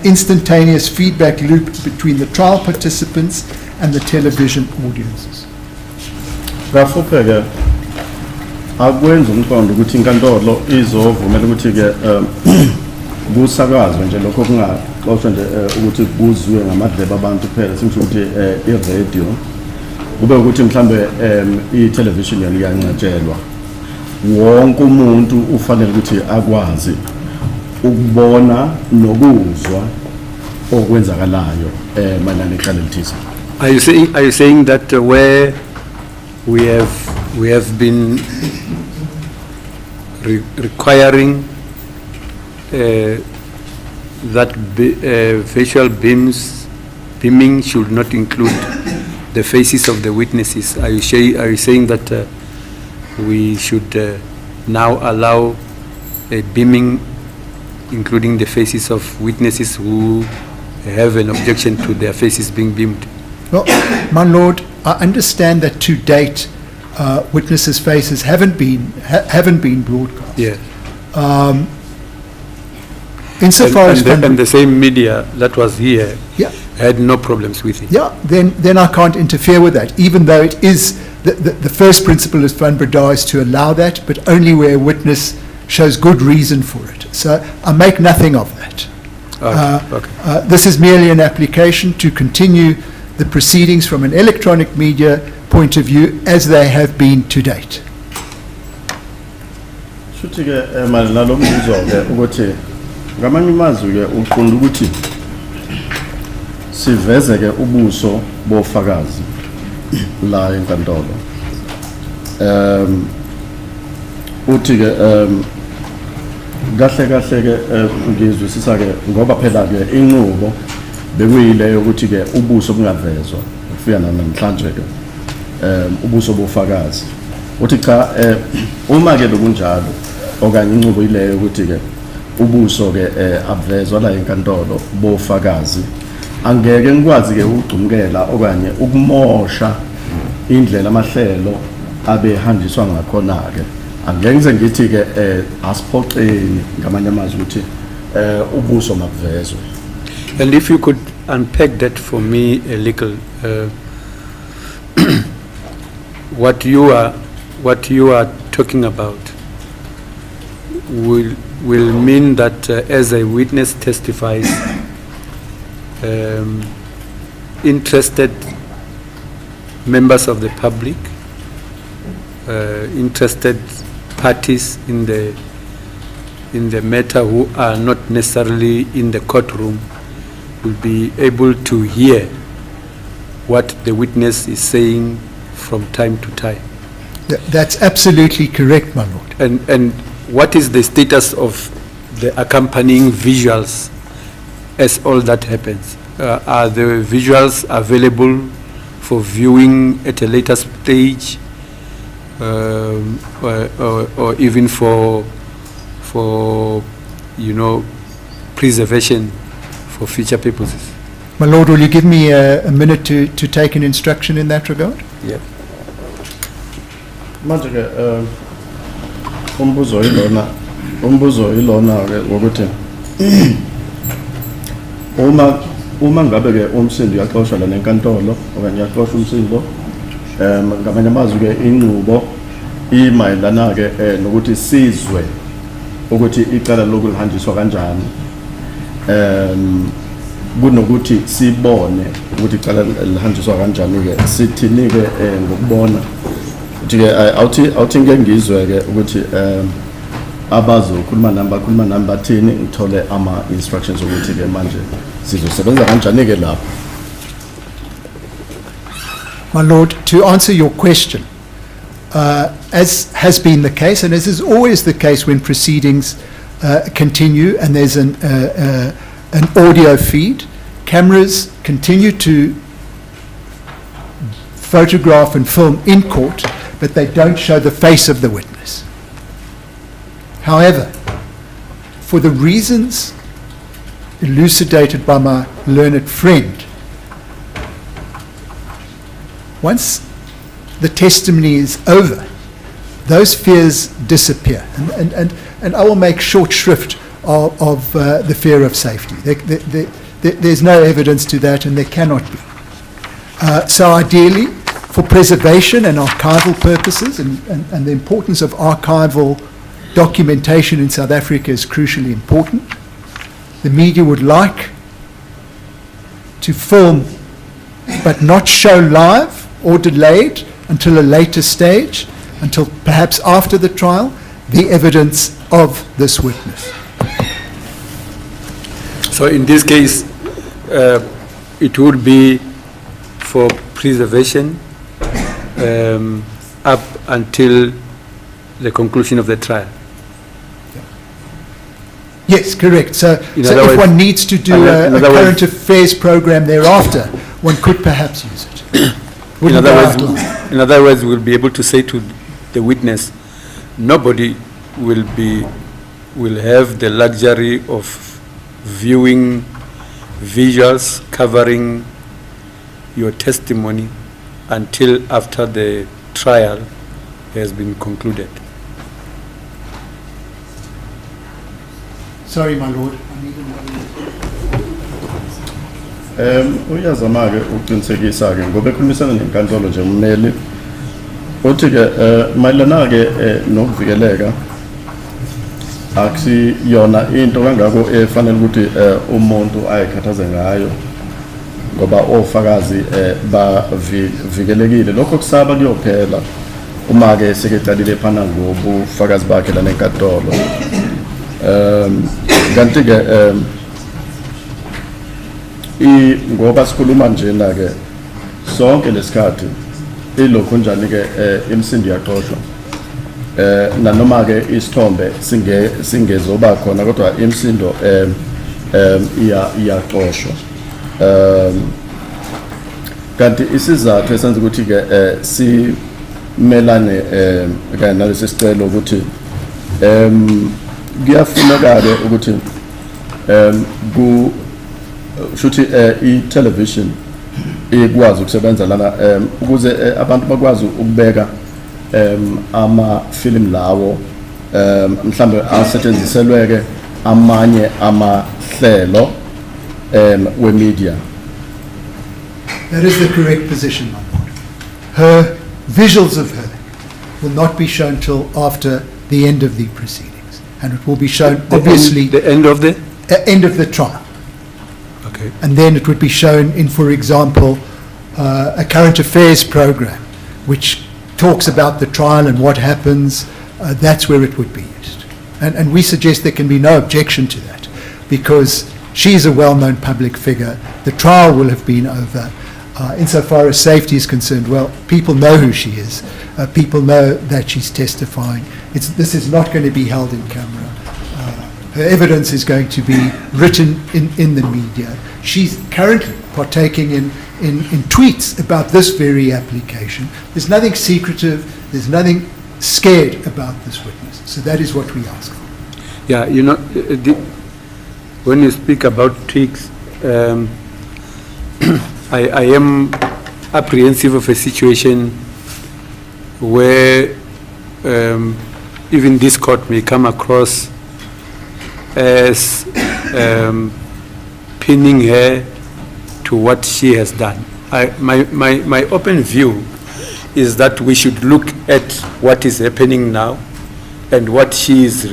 instantaneous feedback loop between the trial participants and the television audiences. Ngafuphe akwenza umqondo ukuthi inkantolo izovumela ukuthi ke kusakazwe nje lokho kungaxoshwa nje ukuthi kuzwe ngamadlebe abantu kuphela simisho ukuthi i-radio kube ukuthi mhlambe i-television yaliyancatshelwa wonke umuntu ufanele ukuthi akwazi ukubona nokuzwa okwenzakalayo mayelana neqala elithize. Are you saying that where we have been requiring that visual beaming should not include the faces of the witnesses? Are you saying that we should now allow a beaming including the faces of witnesses who have an objection to their faces being beamed? Well, my Lord, I understand that to date witnesses' faces haven't been broadcast. Yeah. Insofar as the same media that was here, yeah, had no problems with it. Yeah, then I can't interfere with that, even though it is the first principle of Van Breda is to allow that, but only where a witness shows good reason for it. So I make nothing of that. Okay. This is merely an application to continue the proceedings from an electronic media point of view as they have been to date. Shuthi ke nalo mbuzo ke ukuthi ngamanye amazwi ke uqonda ukuthi siveze ke ubuso bofakazi la enkantolo. Uthi ke kahle ke ngizwisisa ke ngoba phela ke inqubo bekuyileyo ukuthi ke ubuso bungavezwa kufika namhlanje ke ubuso bofakazi uthi cha uma ke lokunjalo okanye inqubo ileyo ukuthi ke ubuso ke avezwa la enkantolo bofakazi angeke ngikwazi ke ukugcumkela okanye ukumosha indlela amahlelo abehanjiswa ngakhona ke angeke ngize ngithi ke asiphoqeni ngamanye amazwi ukuthi ubuso makuvezwe. And if you could unpack that for me a little, what you are talking about will mean that as a witness testifies, interested members of the public, interested parties in the matter who are not necessarily in the courtroom will be able to hear what the witness is saying from time to time. That's absolutely correct, my lord. And what is the status of the accompanying visuals as all that happens? Are the visuals available for viewing at a later stage, or even for preservation for future purposes? My lord, will you give me a minute to take an instruction in that regard? Yeah. Manje ke umbuzo ilona ke ukuthi uma ngabe ke umsindo uyaxoshwa la nenkantolo okanye uyaxoshwa umsindo ngamanye amazwi ke inqubo imayelana ke nokuthi sizwe ukuthi icala lokulihanjiswa kanjani kunokuthi sibone ukuthi icala lihanjiswa kanjani ke sithini ke ngokubona ukuthi ke awuthi ngeke ngizwe ke ukuthi abazokhuluma nami bathini ngithole ama instructions ukuthi ke manje sizosebenza kanjani ke lapho. My lord, to answer your question, as has been the case, and as is always the case when proceedings continue and there's an audio feed, cameras continue to photograph and film in court, but they don't show the face of the witness. However, for the reasons elucidated by my learned friend, once the testimony is over, those fears disappear. And I will make short shrift of the fear of safety. There's no evidence to that, and there cannot be. So ideally, for preservation and archival purposes, and the importance of archival documentation in South Africa is crucially important, the media would like to film but not show live or delayed until a later stage, until perhaps after the trial, the evidence of this witness. So in this case, it would be for preservation up until the conclusion of the trial. Yes, correct. So if one needs to do a current affairs program thereafter, one could perhaps use it. In other words, we'll be able to say to the witness, nobody will have the luxury of viewing visuals covering your testimony until after the trial has been concluded. Sorry, my lord. Uyazama ke ukuqinisekisa ke ngoba ekhulumisana nenkantolo nje ummeli uthi ke mayelana ke nokuvikeleka akusi yona into kangako efanele ukuthi umuntu ayikhathaze ngayo ngoba ofakazi bavikelekile. Lokho kusaba kuyophela uma ke sekeqalile phana ngobufakazi bakhe la nenkantolo. Kanti ke ngoba sikhuluma njena ke sonke lesikhathi ilokho njani ke imsindo yaxoshwa nanoma ke isithombe singezoba khona kodwa imsindo iyaxoshwa. Kanti isizathu esenza ukuthi ke simelane kanye nalesi sicelo ukuthi kuyafuneka ke ukuthi shuthi i-television ikwazi ukusebenza lana ukuze abantu bakwazi ukubeka ama-film lawo mhlambe asetshenziselweke amanye amahlelo we-media. That is the correct position, my lord. Visuals of her will not be shown till after the end of the proceedings. and it will be shown, obviously, The end of the? end of the trial. Okay. And then it would be shown in, for example, a current affairs program, which talks about the trial and what happens. That's where it would be used. And we suggest there can be no objection to that, because she's a well-known public figure. The trial will have been over. Insofar as safety is concerned, well, people know who she is. People know that she's testifying. This is not going to be held in camera. Her evidence is going to be written in the media. She's currently partaking in tweets about this very application. There's nothing secretive. There's nothing scared about this witness. So that is what we ask for. Yeah, you know, when you speak about tweaks, I am apprehensive of a situation where even this court may come across as pinning her to what she has done. My open view is that we should look at what is happening now and what she is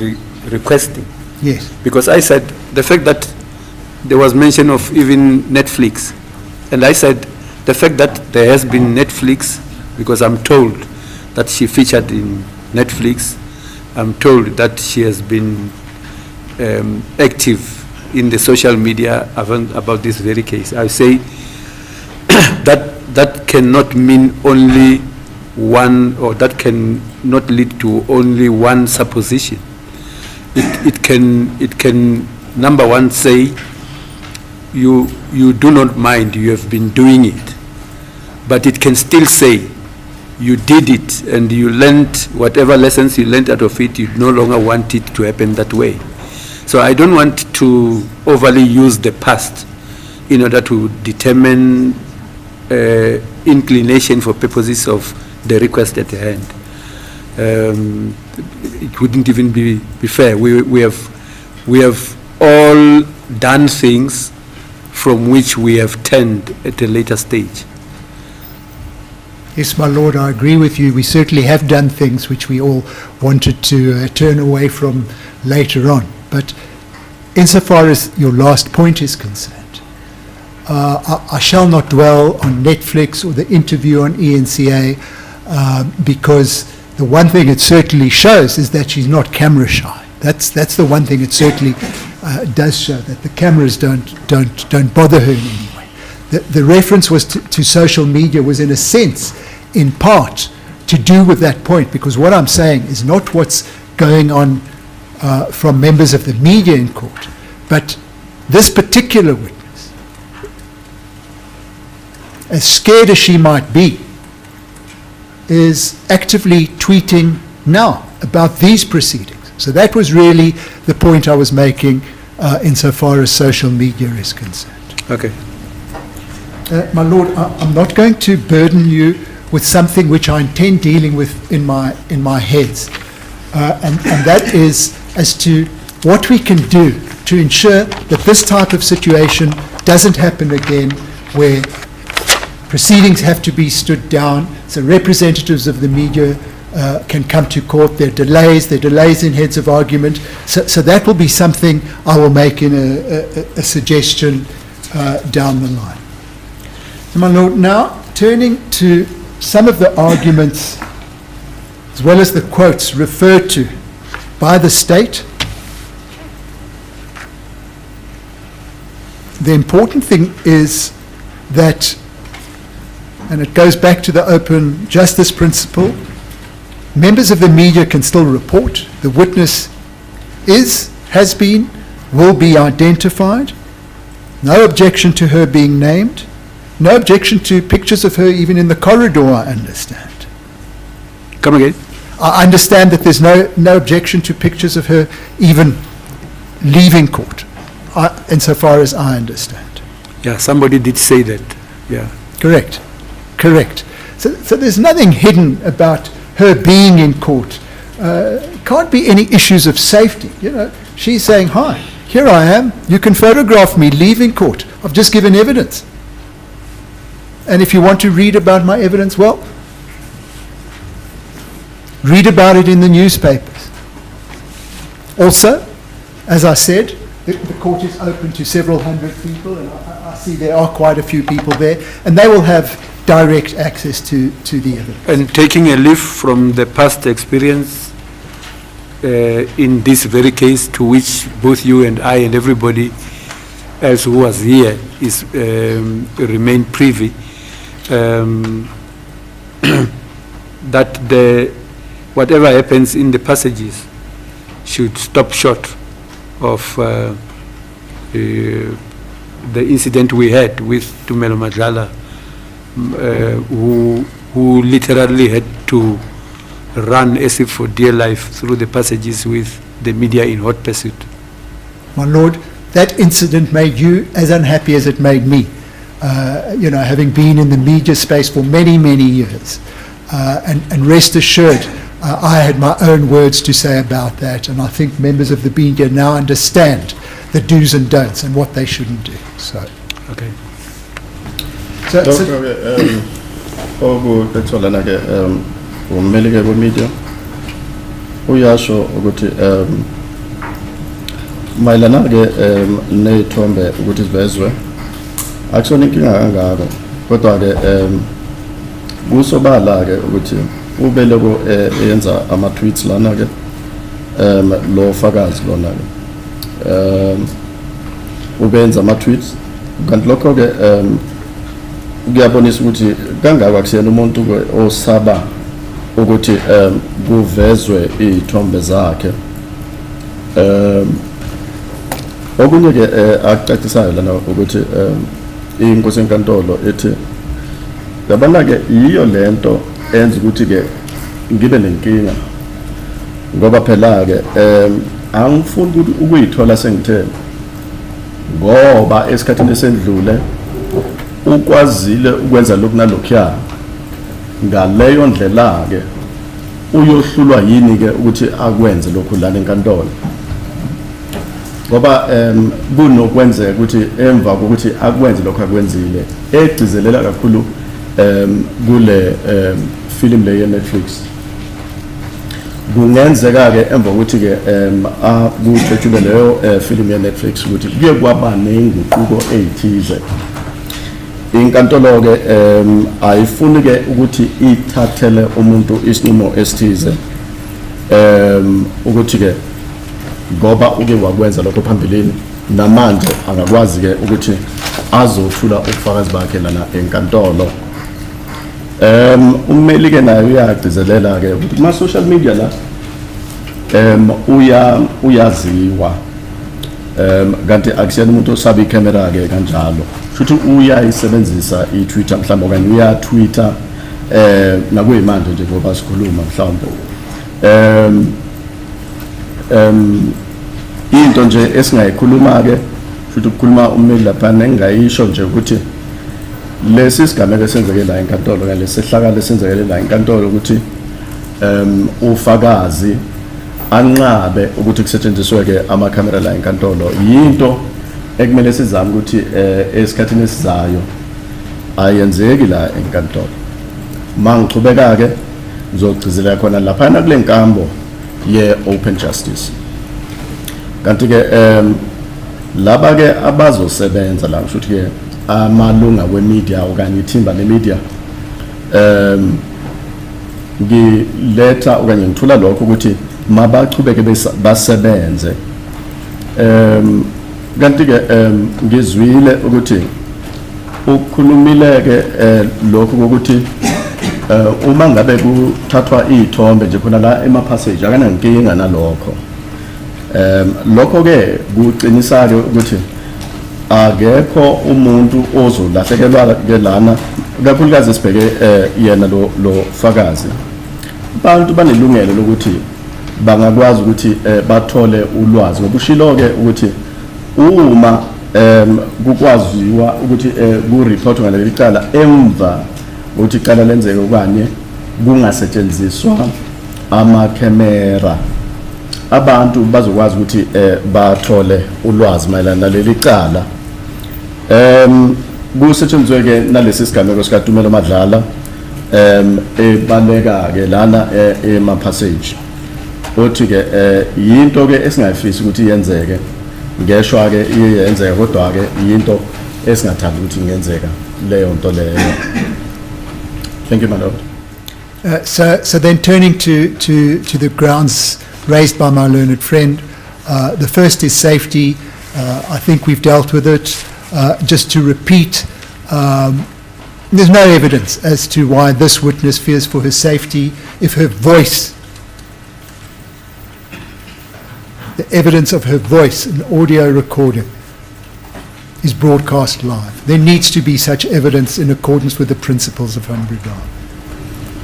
requesting. Yes. Because I said the fact that there was mention of even Netflix, and I said the fact that there has been Netflix, because I'm told that she featured in Netflix, I'm told that she has been active in the social media about this very case. I say that cannot mean only one, or that can not lead to only one supposition. It can number one say you do not mind, you have been doing it, but it can still say you did it and you learned whatever lessons you learned out of it, you no longer want it to happen that way. So I don't want to overly use the past in order to determine inclination for purposes of the request at hand. It wouldn't even be fair. We have all done things from which we have turned at a later stage. Yes, my lord, I agree with you. We certainly have done things which we all wanted to turn away from later on. But insofar as your last point is concerned, I shall not dwell on Netflix or the interview on ENCA, because the one thing it certainly shows is that she's not camera shy. That's the one thing it certainly does show, that the cameras don't bother her in any way. The reference was to social media was in a sense, in part, to do with that point, because what I'm saying is not what's going on from members of the media in court, but this particular witness, as scared as she might be, is actively tweeting now about these proceedings. So that was really the point I was making insofar as social media is concerned. Okay. My lord, I'm not going to burden you with something which I intend dealing with in my heads, and that is as to what we can do to ensure that this type of situation doesn't happen again, where proceedings have to be stood down, so representatives of the media can come to court. There are delays in heads of argument. So that will be something I will make in a suggestion down the line. So my lord, now turning to some of the arguments as well as the quotes referred to by the state, the important thing is that, and it goes back to the open justice principle, members of the media can still report. The witness has been, will be identified. No objection to her being named. No objection to pictures of her even in the corridor, I understand. Come again? I understand that there's no objection to pictures of her even leaving court, insofar as I understand. Yeah, somebody did say that. Yeah. Correct. So there's nothing hidden about her being in court. Can't be any issues of safety. You know, she's saying, "Hi, here I am. You can photograph me leaving court. I've just given evidence. And if you want to read about my evidence, well, read about it in the newspapers." Also, as I said, the court is open to several hundred people, and I see there are quite a few people there, and they will have direct access to the evidence. And taking a leaf from the past experience in this very case, to which both you and I and everybody else who was here is remain privy, that whatever happens in the passages should stop short of the incident we had with Tumelo Madlala, who literally had to run as if for dear life through the passages with the media in hot pursuit. My Lord, that incident made you as unhappy as it made me, having been in the media space for many, many years. And rest assured, I had my own words to say about that, and I think members of the media now understand the do's and don'ts and what they shouldn't do. So, okay. Umelike kwemedia uyasho ukuthi mayelana ke neyithombe ukuthi sivezwe akusona inkinga kangako, kodwa ke kusobala ke ukuthi ubeleko eyenza ama tweets lana ke lo fakazi lona ke ubenza ama tweets, kanti lokho ke kuyabonisa ukuthi kangaka kusiyena umuntu osaba ukuthi kuvezwe izithombe zakhe. Okunye ke akucacisayo lana ukuthi inkosi enkantolo ethi yabona ke yiyo lento enza ukuthi ke ngibe nenkinga, ngoba phela ke angifuni ukuyithola sengithe, ngoba esikhathini esendlule ukwazile ukwenza lokhu nalokhuya, ngaleyo ndlela ke uyohlulwa yini ke ukuthi akwenze lokhu lana enkantolo, ngoba kunokwenzeka ukuthi emva kokuthi akwenze lokhu akwenzile egcizelela kakhulu kule film le Netflix. Kungenzeka ke emva kokuthi ke akuthetshule leyo film ye Netflix ukuthi kuye kwaba nenguquko ezithize. Inkantolo ke ayifuni ke ukuthi ithathele umuntu isinqumo esithize ukuthi ke ngoba uke wakwenza lokho phambilini namanje angakwazi ke ukuthi azothula ubufakazi bakhe lana enkantolo. Ummeli ke naye uyagcizelela ke ukuthi ma social media la uyaziwa kanti akusiyena umuntu osaba ikamera ke kanjalo, futhi uyayisebenzisa i-Twitter mhlawumbe okanye uya-Twitter nakuyimanje nje ngoba sikhuluma mhlawumbe into nje esingayikhuluma ke futhi ukukhuluma ummeli lapha engayisho nje ukuthi lesi sigameko esenzeke la enkantolo kanye lesihlakalo esenzeke la enkantolo ukuthi ufakazi anqabe ukuthi kusetshenziswe ke amakhamera la enkantolo, yinto ekumele sizame ukuthi esikhathini esizayo ayenzeki la enkantolo. Mangichubeka ke ngizogcizelela khona lapha kule nkambo ye open justice, kanti ke laba ke abazosebenza la ngisho ukuthi ke amalunga wemedia okanye ithimba lemedia ngiletha okanye ngithula lokho ukuthi mabachubeke basebenze. Kanti ke ngizwile ukuthi ukukhulumile ke lokho ukuthi uma ngabe kuthathwa izithombe nje khona la emapassage akanankinga nalokho. Lokho ke kuqinisa ke ukuthi akekho umuntu ozolahlekelwa ke lana, kakhulukazi sibheke yena lo fakazi. Abantu banelungelo lokuthi bangakwazi ukuthi bathole ulwazi, ngoba ushilo ke ukuthi uma kukwaziwa ukuthi ku-report ngaleli cala emva ukuthi icala lenzeke okanye kungasetshenziswa amakhamera, abantu bazokwazi ukuthi bathole ulwazi mayelana naleli cala. Kusetshenziswe ke nalesi sigameko sikaTumelo Madlala ebaleka ke lana emapassage. othi ke yinto ke esingayifisi ukuthi yenzeke ngeshwa ke iyenzeka kodwa ke yinto esingathanda ukuthi ingenzeka leyo nto leyo. Thank you, my lord. So then turning to the grounds raised by my learned friend, the first is safety. I think we've dealt with it. Just to repeat, there's no evidence as to why this witness fears for her safety. If her voice, the evidence of her voice, an audio recording, is broadcast live, there needs to be such evidence in accordance with the principles of Hanbradar.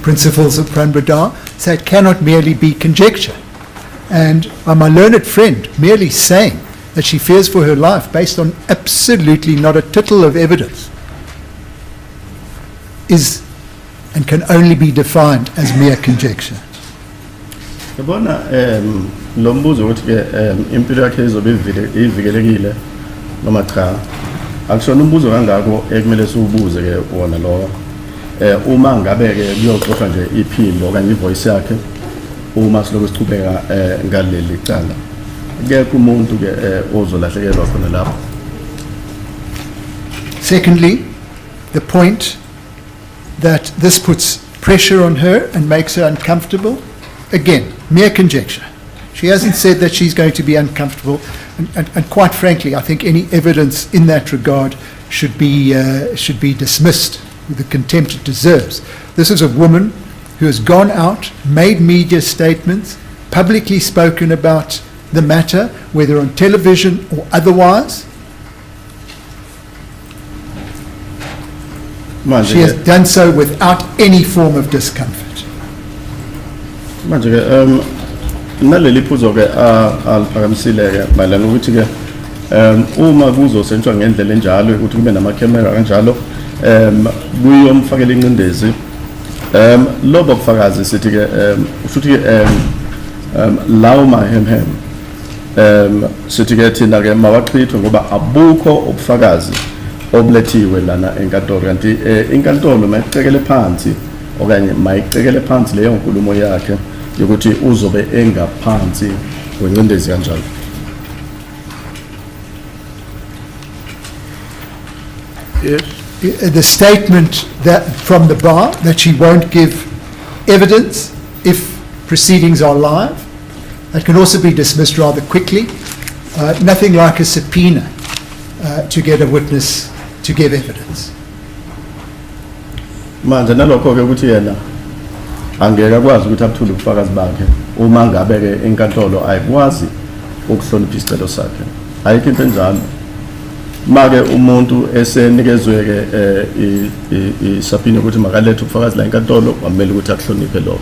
Principles of Hanbradar say it cannot merely be conjecture. And my learned friend merely saying that she fears for her life based on absolutely not a tittle of evidence is and can only be defined as mere conjecture. Yabona lo mbuzo ukuthi ke impilo yakhe izobe ivikelekile noma cha akushona umbuzo kangako ekumele siwubuze ke wona lo uma ngabe ke kuyoxoxa nje iphimbo okanye ivoice yakhe uma siloko sichubeka ngaleli cala kekho umuntu ke ozolahlekelwa khona lapho. Secondly, the point that this puts pressure on her and makes her uncomfortable, again, mere conjecture. She hasn't said that she's going to be uncomfortable, and quite frankly, I think any evidence in that regard should be dismissed with the contempt it deserves. This is a woman who has gone out, made media statements, publicly spoken about the matter, whether on television or otherwise. She has done so without any form of discomfort. Naleli phuzo ke alphakamisile ke mayelana ukuthi ke uma kuzosentshwa ngendlela enjalo ukuthi kube nama-camera kanjalo kuyomfakela ingcindezi lobo bufakazi sithi ke futhi lawo mahemhem sithi ke thina ke mawachithwe ngoba abukho ubufakazi obulethiwe lana enkantolo kanti inkantolo mayicekele phansi okanye mayicekele phansi leyo nkulumo yakhe yokuthi uzobe engaphansi kwencindezi kanjalo. Yes. The statement that from the bar that she won't give evidence if proceedings are live, that can also be dismissed rather quickly. Nothing like a subpoena to get a witness to give evidence. Manje nalokho ke ukuthi yena angeke akwazi ukuthi abuthule ubufakazi bakhe uma ngabe ke inkantolo ayikwazi ukuhlonipha isicelo sakhe. Ayikho into enjalo. Make umuntu esenikezwe ke isubpoena ukuthi makalethe ubufakazi la inkantolo kwamele ukuthi akuhloniphe lokho.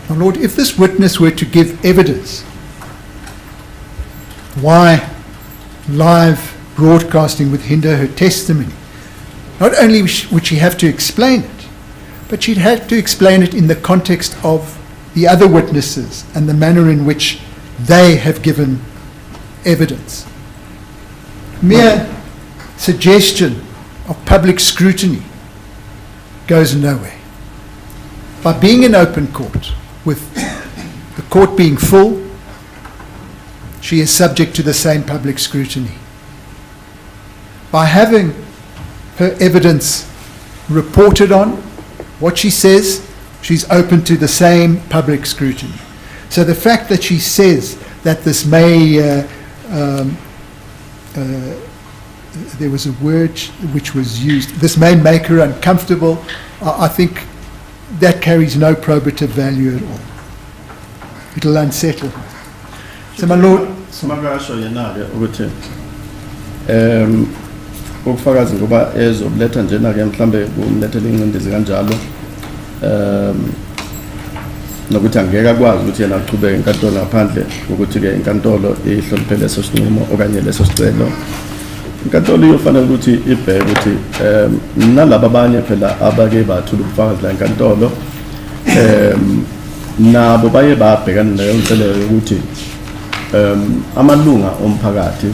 My Lord, if this witness were to give evidence, why live broadcasting would hinder her testimony? Not only would she have to explain it, but she'd have to explain it in the context of the other witnesses and the manner in which they have given evidence. Mere suggestion of public scrutiny goes nowhere. By being in open court, with the court being full, she is subject to the same public scrutiny. By having her evidence reported on, what she says, she's open to the same public scrutiny. So the fact that she says that this may, there was a word which was used, this may make her uncomfortable, I think that carries no probative value at all. It'll unsettle her. So my Lord, ubufakazi ngoba ezobuletha njena ke mhlambe kumlethela ingcindezi kanjalo nokuthi angeke akwazi ukuthi yena aqhubeke enkantolo ngaphandle ukuthi ke inkantolo ihloniphe leso sinqumo okanye leso sicelo. Inkantolo iyofanele ukuthi ibheke ukuthi nalabo abanye phela abake bathula ubufakazi la inkantolo nabo baye babhekana leyo nselelo yokuthi amalunga omphakathi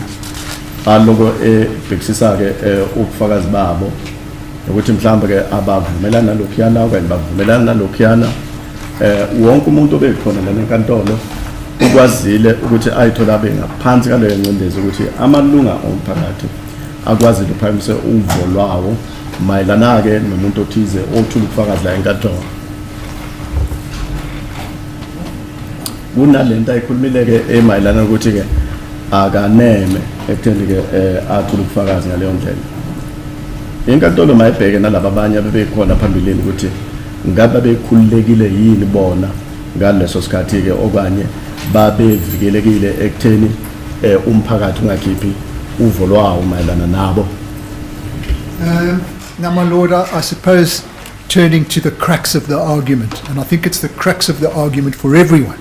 aloko ebhekisisa ke ubufakazi babo ukuthi mhlambe ke abavumelana nalokhuyana okanye bavumelana nalokhuyana wonke umuntu obekhona lana enkantolo ukwazile ukuthi ayithola bengaphansi kaleyo ngcindezi ukuthi amalunga omphakathi akwazile uphakamise uvo lwawo mayelana ke nomuntu othize othula ubufakazi la enkantolo. Kunalento ayikhulumile ke emayelana ukuthi ke akaneme ekutheni ke athula ubufakazi ngaleyo ndlela. Inkantolo mayibheke nalabo abanye abebekhona phambilini ukuthi ngabe bekhululekile yini bona ngaleso sikhathi ke okanye babevikelekile ekutheni umphakathi ungakhiphi uvo lwawo mayelana nabo. Now, my Lord, I suppose turning to the crux of the argument, and I think it's the crux of the argument for everyone,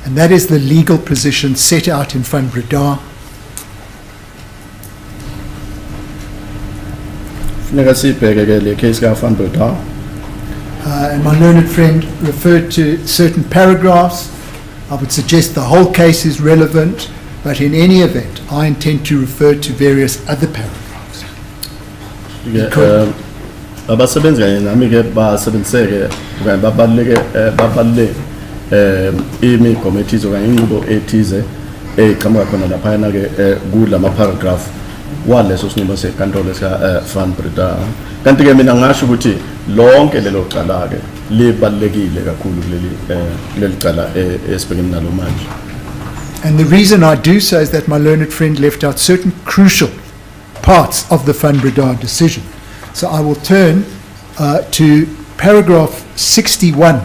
and that is the legal position set out in Van Breda. And my learned friend referred to certain paragraphs. I would suggest the whole case is relevant, but in any event, I intend to refer to various other paragraphs. Abasebenzi kanye nami ke basebenziseke okanye babaluleke imigomo okanye inqubo ethize eqhamuka khona lapha ke kulama paragraph waleso sinqumo senkantolo sika Van Breda. Kanti ke mina ngasho ukuthi lonke lelo cala ke libalulekile kakhulu kuleli cala esibhekene nalo manje. And the reason I do so is that my learned friend left out certain crucial parts of the Van Breda decision. So I will turn to paragraph 61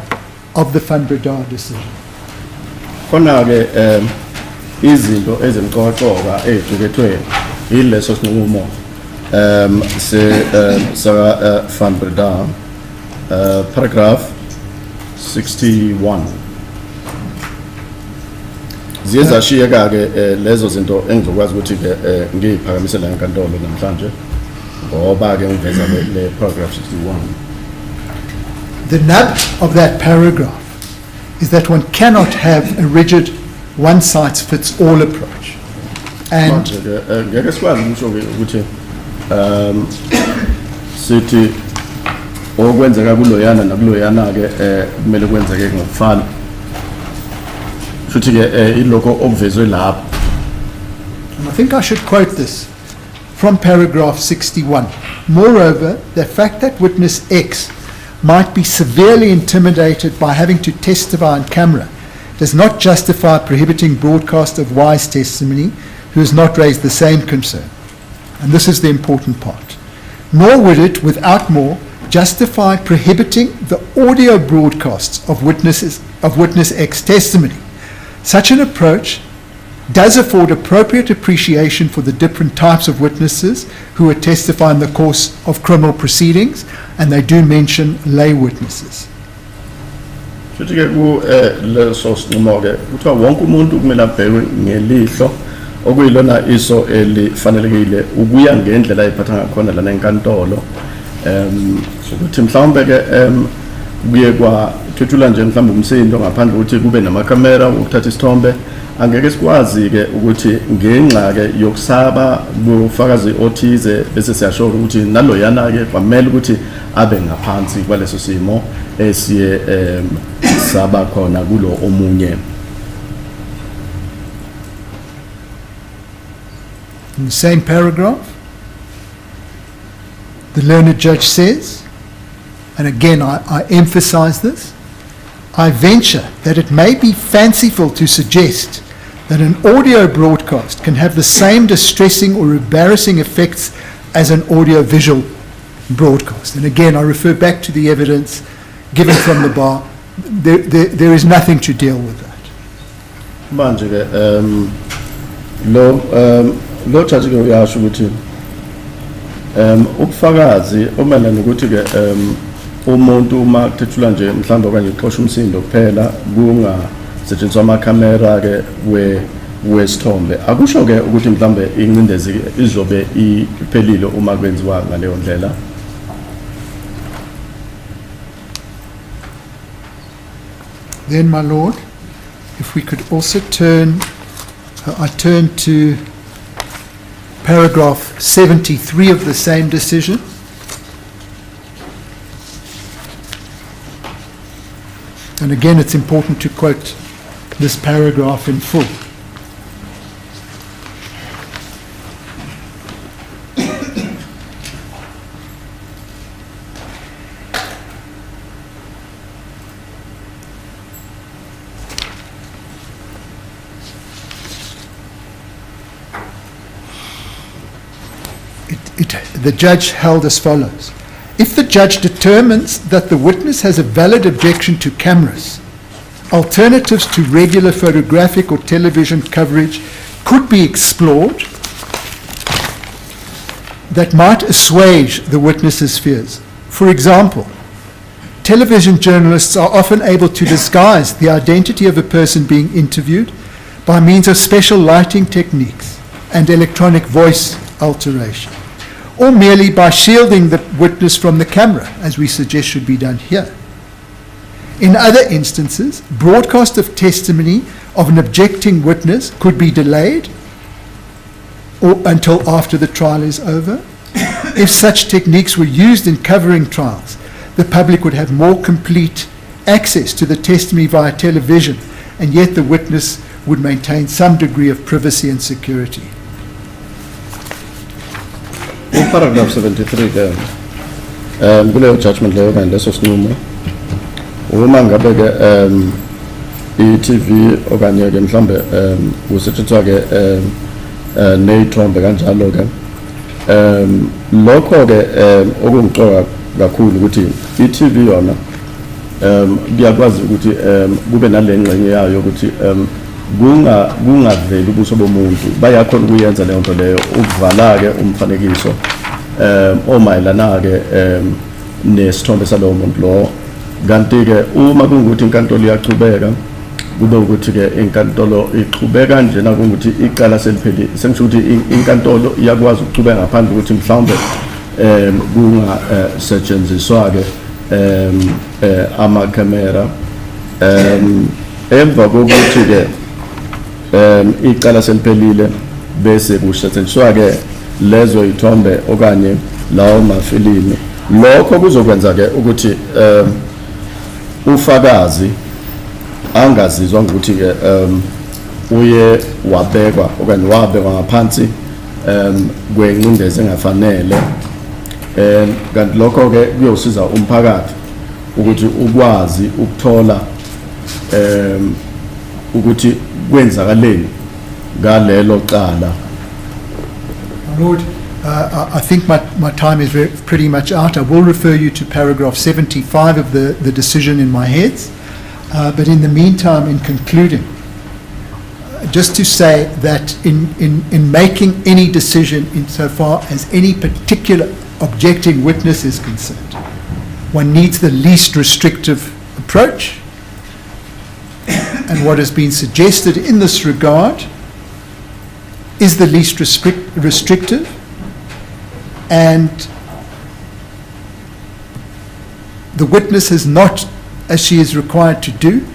of the Van Breda decision. Khona ke izinto ezimqoqoka eziqukethwe ileso sinqumo se Van Breda, paragraph 61. Ziyezashiyeka ke lezo zinto engizokwazi ukuthi ke ngiyiphakamise la enkantolo namhlanje ngoba ke ngiveza le paragraph 61. The nub of that paragraph is that one cannot have a rigid one-size-fits-all approach. And ngeke sikwazi ukusho ukuthi sithi okwenzeka kuloyana nakuloyana ke kumele kwenzeke ngokufana. And I think I should quote this from paragraph 61. Moreover, the fact that witness X might be severely intimidated by having to testify on camera does not justify prohibiting broadcast of Y's testimony, who has not raised the same concern. And this is the important part. Nor would it, without more, justify prohibiting the audio broadcasts of witness X testimony. Such an approach does afford appropriate appreciation for the different types of witnesses who would testify in the course of criminal proceedings, and they do mention lay witnesses. okuyilona iso elifanelekile ukuya ngendlela ayiphatha ngakhona lana enkantolo sokuthi mhlawumbe ke kuye kwathethula nje mhlawumbe umsindo ngaphandle ukuthi kube namakhamera ukuthatha isithombe angeke sikwazi ke ukuthi ngenxa ke yokusaba bufakazi othize bese siyasho ukuthi naloyana ke kwamele ukuthi abe ngaphansi kwaleso simo esiye saba khona kulo omunye. In the same paragraph, the learned judge says, and again I emphasize this, I venture that it may be fanciful to suggest that an audio broadcast can have the same distressing or embarrassing effects as an audio-visual broadcast. And again, I refer back to the evidence given from the bar. There is nothing to deal with that. Lo judge ke uyasho ukuthi ubufakazi omelana ukuthi ke umuntu uma kuthethula nje mhlawumbe okanye uxosha umsindo kuphela kungasetshenziswa amakhamera ke wesithombe akusho ke ukuthi mhlawumbe incindezi izobe iphelile uma kwenziwa ngaleyo ndlela. Then, my Lord, if we could also turn, I turn to paragraph 73 of the same decision. And again, it's important to quote this paragraph in full. The judge held as follows. If the judge determines that the witness has a valid objection to cameras, alternatives to regular photographic or television coverage could be explored that might assuage the witness's fears. For example, television journalists are often able to disguise the identity of a person being interviewed by means of special lighting techniques and electronic voice alteration, or merely by shielding the witness from the camera, as we suggest should be done here. In other instances, broadcast of testimony of an objecting witness could be delayed or until after the trial is over. If such techniques were used in covering trials, the public would have more complete access to the testimony via television, and yet the witness would maintain some degree of privacy and security. In paragraph 73 ke kuleyo judgment leyo kanye leso sinqumo uma ngabe ke i-TV okanye ke mhlambe kusetshenziswa ke neyithombe kanjalo ke lokho ke okungicoka kakhulu ukuthi i-TV yona kuyakwazi ukuthi kube nale ngxenye yayo ukuthi kungaveli ubuso bomuntu bayakhona ukuyenza leyo nto leyo ukuvala ke umfanekiso omayelana ke nesithombe salowo muntu lo. Kanti ke uma kungukuthi inkantolo iyachubeka kube ukuthi ke inkantolo ichubeka nje na kungukuthi iqala seliphelile, sengisho ukuthi inkantolo iyakwazi ukuchubeka ngaphandle ukuthi mhlawumbe kungasetshenziswa ke ama-camera emva kokuthi ke iqala seliphelile bese kusetshenziswa ke lezo ithombe okanye lawo mafilimi. Lokho kuzokwenza ke ukuthi ufakazi angazizwa ukuthi ke uye wabekwa okanye wabekwa ngaphansi kwengcindezi engafanele, kanti lokho ke kuyosiza umphakathi ukuthi ukwazi ukuthola ukuthi kwenzakaleni ngalelo cala. Lord, I think my time is pretty much out. I will refer you to paragraph 75 of the decision in my heads. But in the meantime, in concluding, just to say that in making any decision insofar as any particular objecting witness is concerned, one needs the least restrictive approach. And what has been suggested in this regard is the least restrictive, and the witness has not, as she is required to do,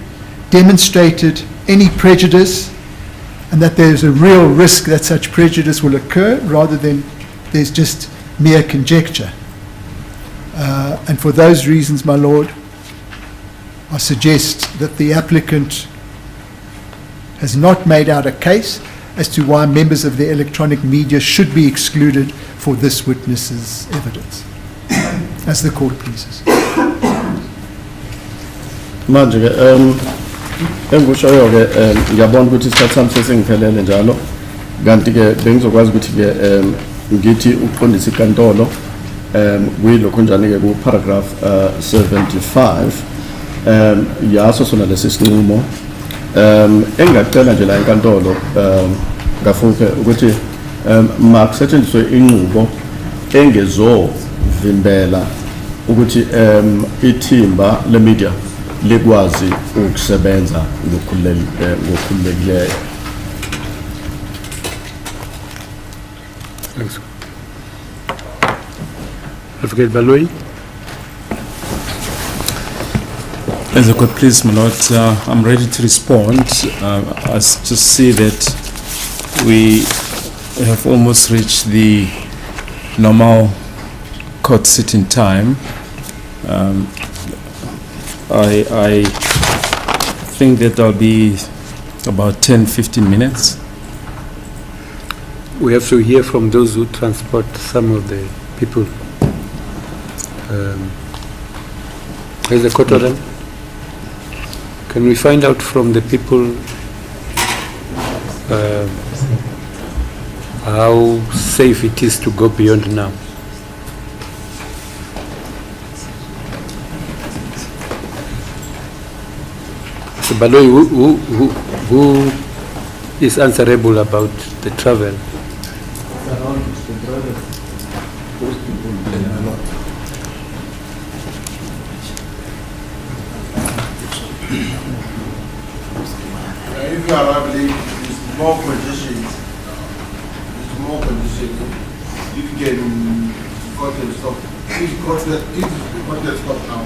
demonstrated any prejudice, and that there is a real risk that such prejudice will occur rather than there's just mere conjecture. And for those reasons, my Lord, I suggest that the applicant has not made out a case as to why members of the electronic media should be excluded for this witness's evidence. As the court pleases. Manje ke engikushoyo ke ngiyabona ukuthi isikhathi sami sesingiphelele njalo, kanti ke bengizokwazi ukuthi ke ngithi uqondisa inkantolo kuyilokho njani ke ku paragraph 75 yaso sona lesi sinqumo engacela nje la enkantolo ngafuphe ukuthi makusetshenziswe inqubo engezovimbela ukuthi ithimba le media likwazi ukusebenza ngokukhululekileyo. Advocate Baloyi. As the court please, my lord, I'm ready to respond. I just see that we have almost reached the normal court sitting time. I think that will be about 10-15 minutes. We have to hear from those who transport some of the people. Is the court order? Can we find out from the people how safe it is to go beyond now? So, Baloy, who is answerable about the travel? If you arrive late, it's more congestion. It's more congestion. If you can cut and stop, if you cut and stop now,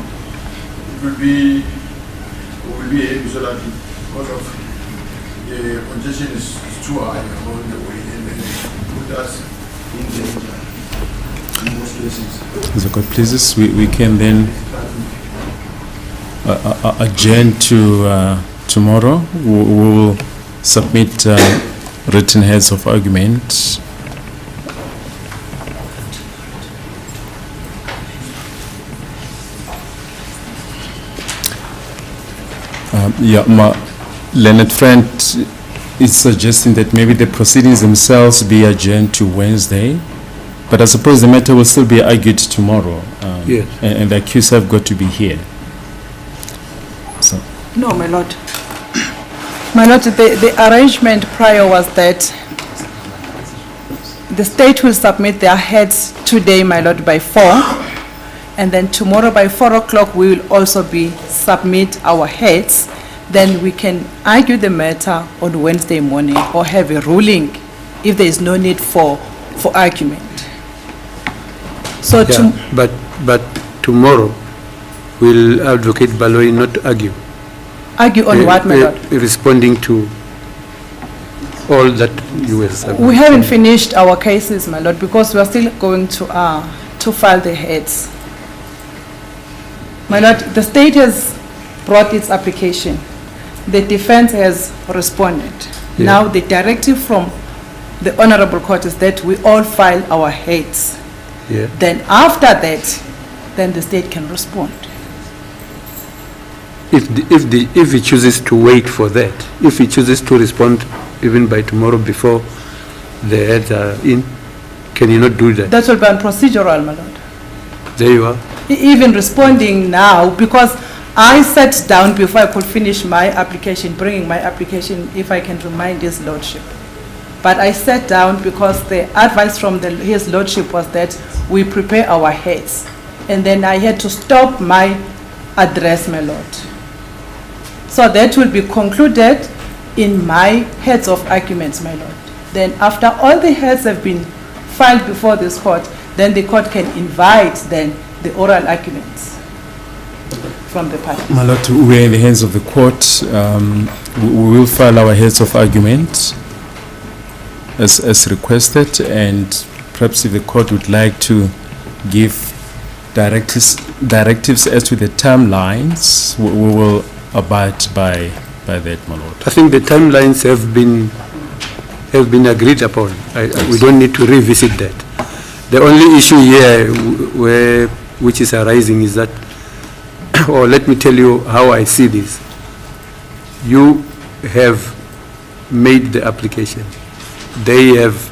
it will be heavy so that because of the congestion is too high along the way and then put us in danger in most cases. So, God pleases, we can then adjourn to tomorrow. We will submit written heads of argument. Leonard Friend is suggesting that maybe the proceedings themselves be adjourned to Wednesday, but I suppose the matter will still be argued tomorrow. Yes. And the accused have got to be here. So. No, my lord. My lord, the arrangement prior was that the state will submit their heads today, my lord, by 4, and then tomorrow by 4 o'clock we will also submit our heads. Then we can argue the matter on Wednesday morning or have a ruling if there is no need for argument. So Yeah, but tomorrow will Advocate Baloy not argue? Argue on what, my lord? Responding to all that you were saying. We haven't finished our cases, my lord, because we are still going to file the heads. My lord, the state has brought its application. The defense has responded. Yeah. Now the directive from the Honorable Court is that we all file our heads. Yeah. Then after that, then the state can respond. If he chooses to wait for that, if he chooses to respond even by tomorrow before the heads are in, can he not do that? That will be procedural, my lord. There you are. Even responding now, because I sat down before I could finish my application, bringing my application, if I can remind his lordship. But I sat down because the advice from his lordship was that we prepare our heads. And then I had to stop my address, my lord. So that will be concluded in my heads of arguments, my lord. Then after all the heads have been filed before this court, then the court can invite then the oral arguments from the parties. My lord, we are in the hands of the court. We will file our heads of argument as requested, and perhaps if the court would like to give directives as to the timelines, we will abide by that, my lord. I think the timelines have been agreed upon. We don't need to revisit that. The only issue here which is arising is that, or let me tell you how I see this. You have made the application. They have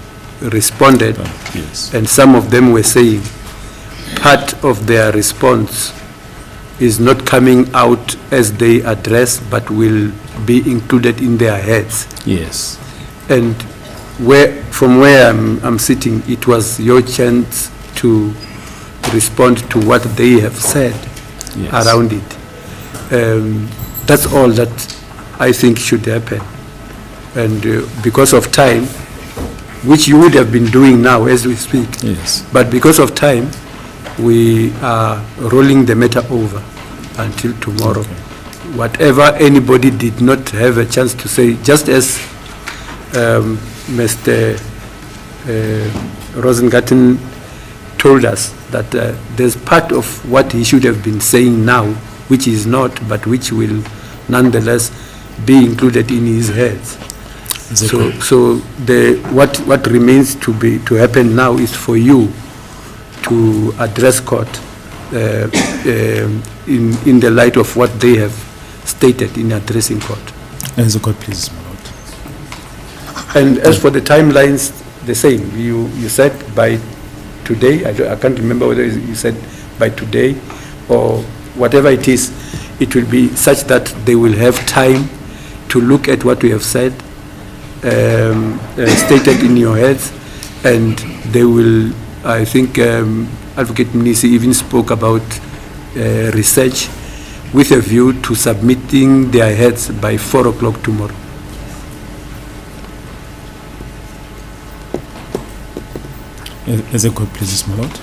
responded, Yes. and some of them were saying part of their response is not coming out as they address, but will be included in their heads. Yes. And from where I'm sitting, it was your chance to respond to what they have said. Yes. Around it. That's all that I think should happen. And because of time, which you would have been doing now as we speak, Yes. but because of time, we are rolling the matter over until tomorrow. Okay. Whatever anybody did not have a chance to say, just as Mr. Rosengarten told us that there's part of what he should have been saying now, which is not, but which will nonetheless be included in his heads. So what remains to happen now is for you to address court in the light of what they have stated in addressing court. As the court pleases, my lord. And as for the timelines, the same. You said by today. I can't remember whether you said by today or whatever it is. It will be such that they will have time to look at what we have said, stated in your heads, and they will. I think Advocate Mnisi even spoke about research with a view to submitting their heads by 4 o'clock tomorrow. As a court pleases, my lord.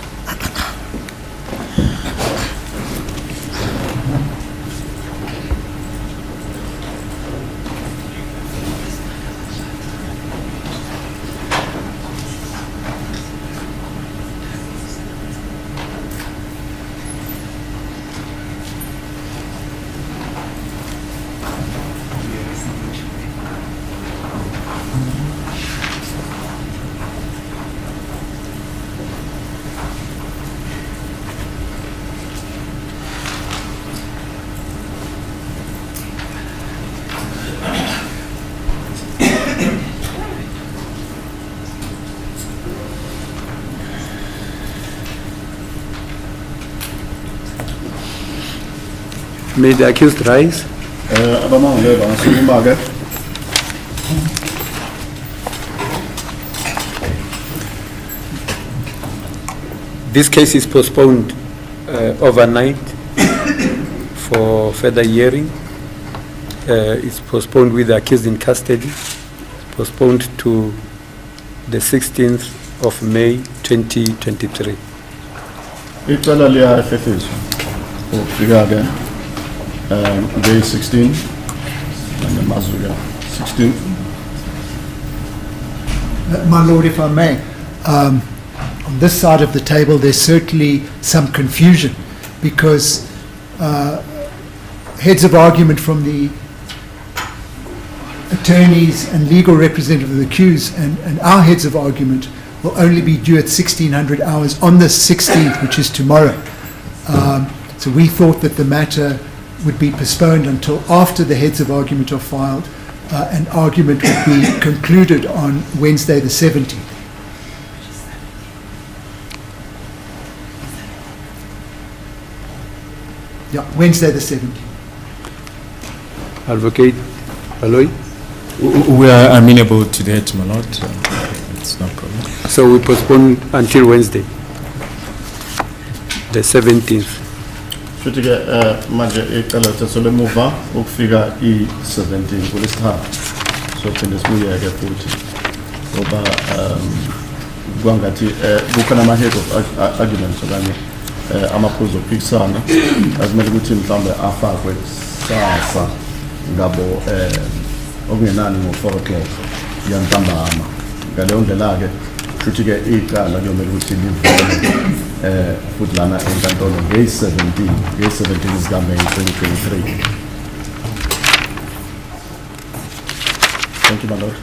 May the accused rise. This case is postponed overnight for further hearing. It's postponed with the accused in custody, postponed to the 16th of May 2023. Icala liya FFPLUS ufika ke day 16 and mazuka 16. My Lord, if I may, on this side of the table there's certainly some confusion because heads of argument from the attorneys and legal representative of the accused and our heads of argument will only be due at 1600 hours on the 16th, which is tomorrow. So we thought that the matter would be postponed until after the heads of argument are filed and argument would be concluded on Wednesday the 17th. Yeah, Wednesday the 17th. Advocate Aloy? We are amenable to that, my lord. It's no problem. So we postpone until Wednesday, the 17th. Futhi ke manje icala sesole muva ukufika i17 kulesithathu. So phinde sibuye ke futhi ngoba kwangathi kukhona ama head of arguments okanye amaphuzu okuphikisana azimele ukuthi mhlawumbe afakwe sasa ngabo okungenani ngo4 o'clock yantambama. Ngaleyo ndlela ke futhi ke icala kuyomela ukuthi livele futhi lana enkantolo nge-17 zikaMeyi 2023. Thank you, my lord.